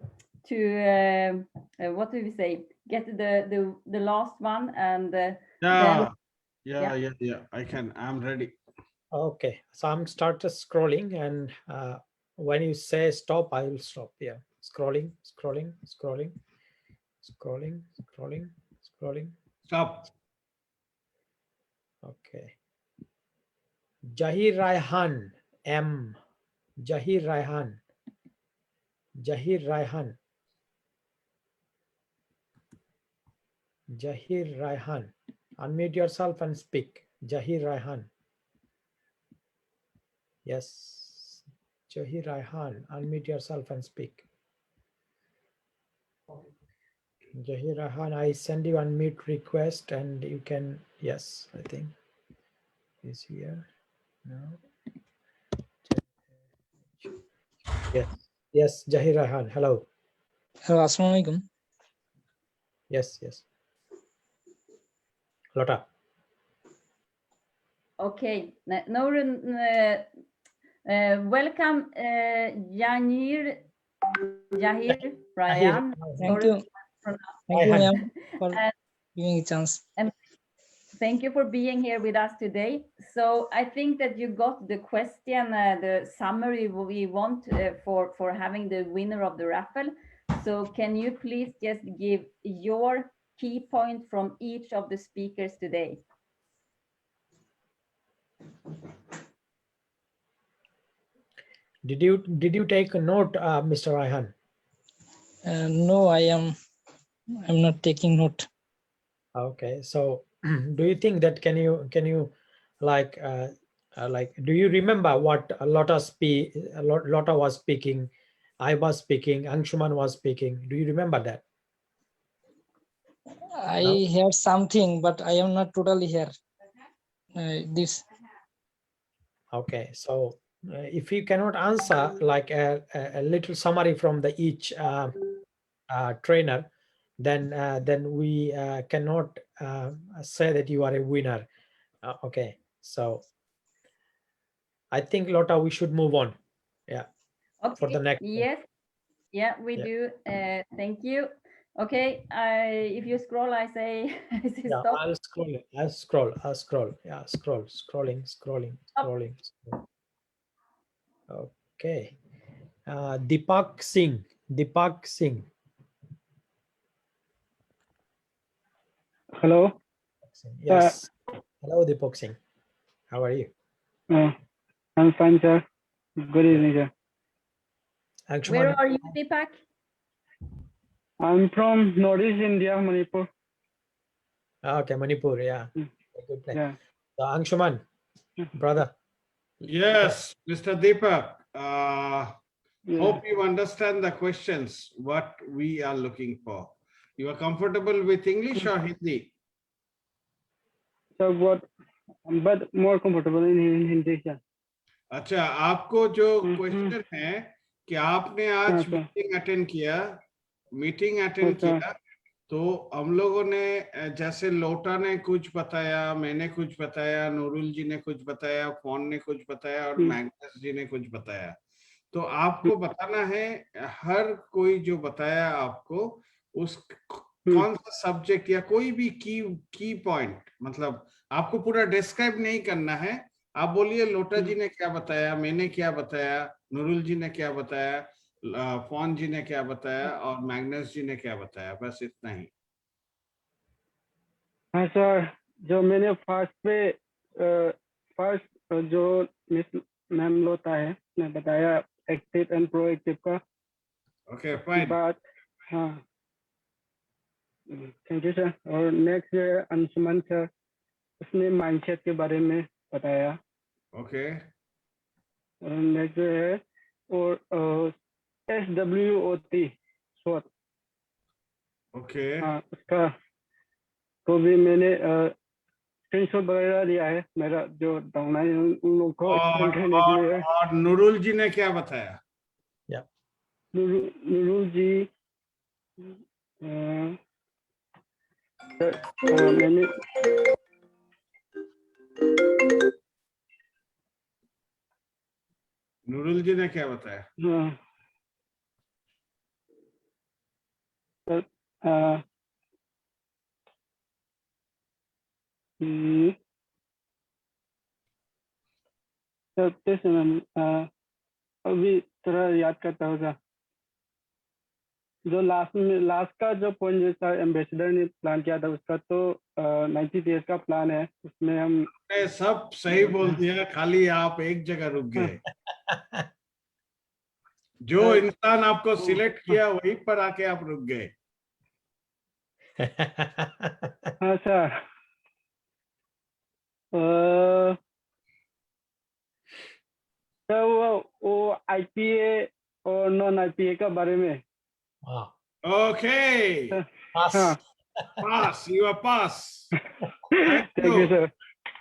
what do we say? Get the last one, and then Yeah. I can. I'm ready. Okay, so I'm started scrolling, and when you say stop, I will stop. Yeah, scrolling. Stop. Okay. Jahir Raihan M. Jahir Raihan. Unmute yourself and speak. Jahir Raihan. Yes. Jahir Raihan, unmute yourself and speak. Jahir Raihan, I send you unmute request and you can, yes, I think he's here. No. Yes, Jahir Raihan, hello. Hello, Assalamualaikum. Yes. Lota. Okay, Noren, welcome, Jahir Raihan. Thank you. Thank you, ma'am, for giving a chance. And thank you for being here with us today. So I think that you got the question, the summary we want for having the winner of the raffle. So can you please just give your key point from each of the speakers today? Did you take a note, Mr. Raihan? No, I'm not taking note. Okay, so do you think that can you like do you remember what Lotta was speaking, I was speaking, Anshuman was speaking? Do you remember that? I heard something, but I am not totally here. This. Okay, so if you cannot answer like a little summary from the each trainer, then we cannot say that you are a winner. Okay, so I think Lotta, we should move on. Yeah. Okay. For the next. Yes. Yeah, we do. Thank you. Okay. If you scroll, I say, Yeah, stop. I'll scroll. Yeah, scrolling. Okay. Deepak Singh. Hello. Yes. Hello, Deepak Singh. How are you? I'm fine, sir. Good evening, sir. Where are you, Deepak? I'm from Northeast India, Manipur. Okay, Manipur. Yeah. Good place. Yeah. So, Anshuman, brother. Yes, Mr. Deepak. Yeah. Hope you understand the questions, what we are looking for. You are comfortable with English or Hindi? So what? But more comfortable in Hindi, sir. अच्छा, आपको जो question है कि आपने आज meeting attend किया, तो हम लोगों ने जैसे लोटा ने कुछ बताया, मैंने कुछ बताया, नूरुल जी ने कुछ बताया, फोन ने कुछ बताया और मैग्नस जी ने कुछ बताया. तो आपको बताना है हर कोई जो बताया आपको उस कौन सा सब्जेक्ट या कोई भी की पॉइंट, मतलब आपको पूरा डिस्क्राइब नहीं करना है। आप बोलिए लोटा जी ने क्या बताया, मैंने क्या बताया, नूरुल जी ने क्या बताया, फॉन जी ने क्या बताया और मैग्नस जी ने क्या बताया, बस इतना ही। हाँ सर, जो मैंने फर्स्ट जो मिस मैम लोटा है ने बताया एक्टिव एंड प्रोएक्टिव का ओके फाइन। बात। हाँ, थैंक यू सर। और नेक्स्ट है अंशुमन सर, उसने माइंडसेट के बारे में बताया। ओके। और नेक्स्ट है और SWOT SWOT। ओके। हाँ, उसका तो भी मैंने स्क्रीनशॉट वगैरह लिया है, मेरा जो डाउन है उन लोग को एक्सप्लेन करने के लिए। और नूरुल जी ने क्या बताया? नूरुल जी मैंने नूरुल जी ने क्या बताया? सर अभी थोड़ा याद करता होगा। जो लास्ट का जो पॉइंट जो था एम्बेसडर ने प्लान किया था उसका, तो 90 डेज का प्लान है, उसमें हम सब सही बोल दिया, खाली आप एक जगह रुक गए। जो इंसान आपको सिलेक्ट किया वहीं पर आके आप रुक गए। हाँ सर। सर वो IPA और नॉन IPA का बारे में। Okay, हाँ, pass, you are pass. Thank thank you you, sir.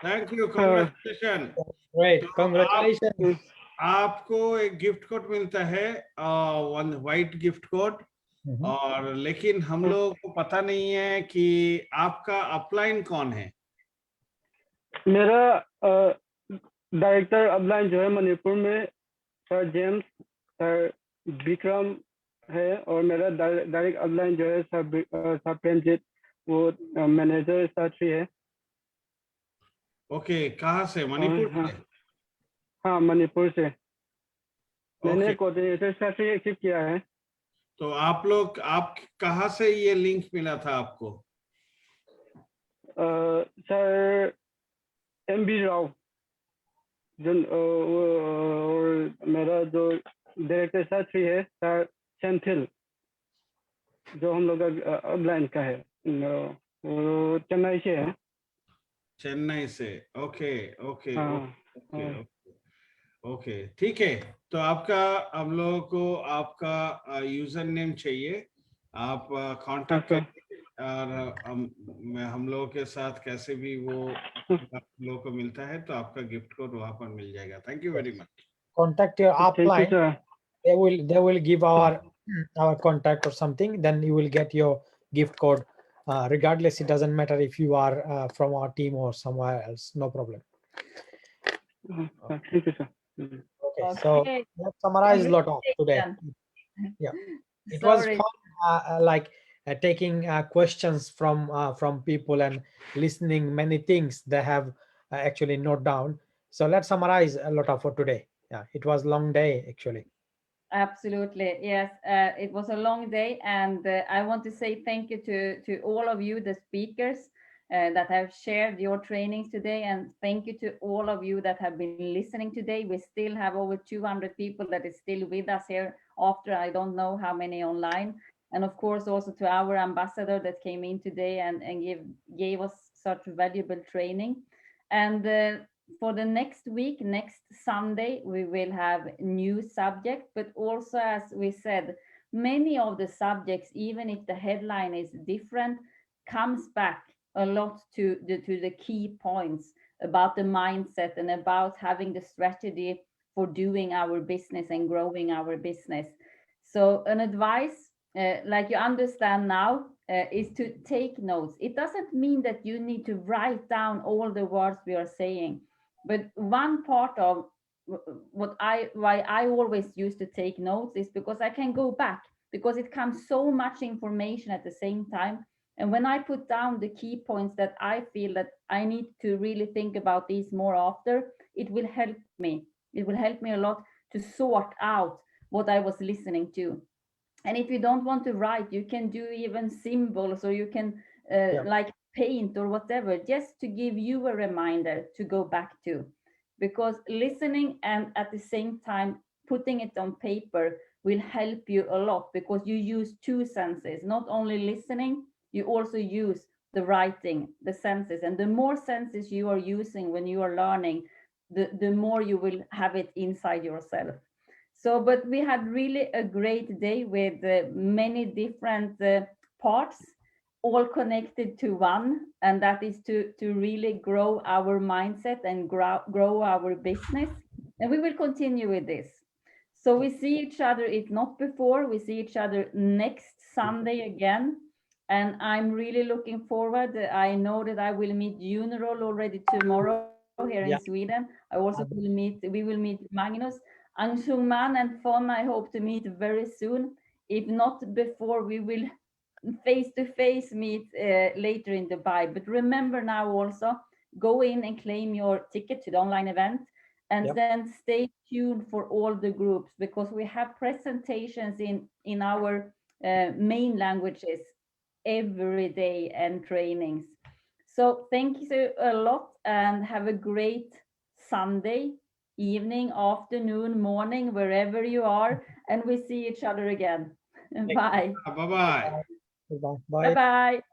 thank you, congratulations. Great, तो congratulations. आपको एक गिफ्ट कोड मिलता है, वन वाइट गिफ्ट कोड। और लेकिन हम लोगों को पता नहीं है कि आपका अपलाइन कौन है। मेरा डायरेक्टर अपलाइन जो है मणिपुर में सर जेम्स, सर विक्रम है, और मेरा डायरेक्ट अपलाइन जो है सर प्रेमजीत, वो मैनेजर साथी है। ओके, कहाँ से? मणिपुर हाँ, से? हाँ मणिपुर से। मैंने ओके, कोऑर्डिनेटर साथी एक्सेप्ट किया है। तो आप कहाँ से ये लिंक मिला था आपको? सर MB राव जो और मेरा जो डायरेक्टर साथी है सर सेंथिल, जो हम लोग का अपलाइन का है, वो चेन्नई से है। चेन्नई से? ओके ओके हाँ, ओके ओके, ठीक है। तो आपका, हम लोगों को आपका यूजर नेम चाहिए, आप कांटेक्ट हाँ करिए और हम लोगों के साथ कैसे भी वो आप लोगों को मिलता है तो आपका गिफ्ट कोड वहां पर मिल जाएगा। Thank you very much. Contact your thank you upline. Sir. They will give our contact or something. Then you will get your gift code. Regardless, it doesn't matter if you are from our team or somewhere else. No problem. Thank you sir. Okay, so let's summarize a lot of today. Yeah, it was Sorry. fun, like taking questions from people and listening many things they have actually note down. So let's summarize a lot of for today. Yeah, it was long day actually. Absolutely, yes. It was a long day, and I want to say thank you to all of you, the speakers that have shared your trainings today, and thank you to all of you that have been listening today. We still have over 200 people that is still with us here after I don't know how many online, and of course also to our ambassador that came in today and gave us such valuable training. And for the next week, next Sunday, we will have new subject, but also, as we said, many of the subjects, even if the headline is different, comes back a lot to the key points about the mindset and about having the strategy for doing our business and growing our business. So an advice, like you understand now, is to take notes. It doesn't mean that you need to write down all the words we are saying, but one part of why I always used to take notes is because I can go back, because it comes so much information at the same time. And when I put down the key points that I feel that I need to really think about these more after, it will help me. It will help me a lot to sort out what I was listening to. And if you don't want to write, you can do even symbols, or you can like paint or whatever, just to give you a reminder to go back to. Because listening and at the same time putting it on paper will help you a lot, because you use two senses, not only listening, you also use the writing, the senses. And the more senses you are using when you are learning, the more you will have it inside yourself. So, but we had really a great day with many different parts, all connected to one, and that is to really grow our mindset and grow our business. And we will continue with this. So we see each other, if not before, we see each other next Sunday again. And I'm really looking forward. I know that I will meet Junirol already tomorrow here in Sweden. I also we will meet Magnus. Anshuman and Fon, I hope to meet very soon. If not before, we will face-to-face meet later in Dubai. But remember now also, go in and claim your ticket to the online event, and then stay tuned for all the groups, because we have presentations in our main languages every day, and trainings. So thank you a lot, and have a great Sunday evening, afternoon, morning, wherever you are, and we see each other again. Bye. Bye-bye. Bye. Bye-bye.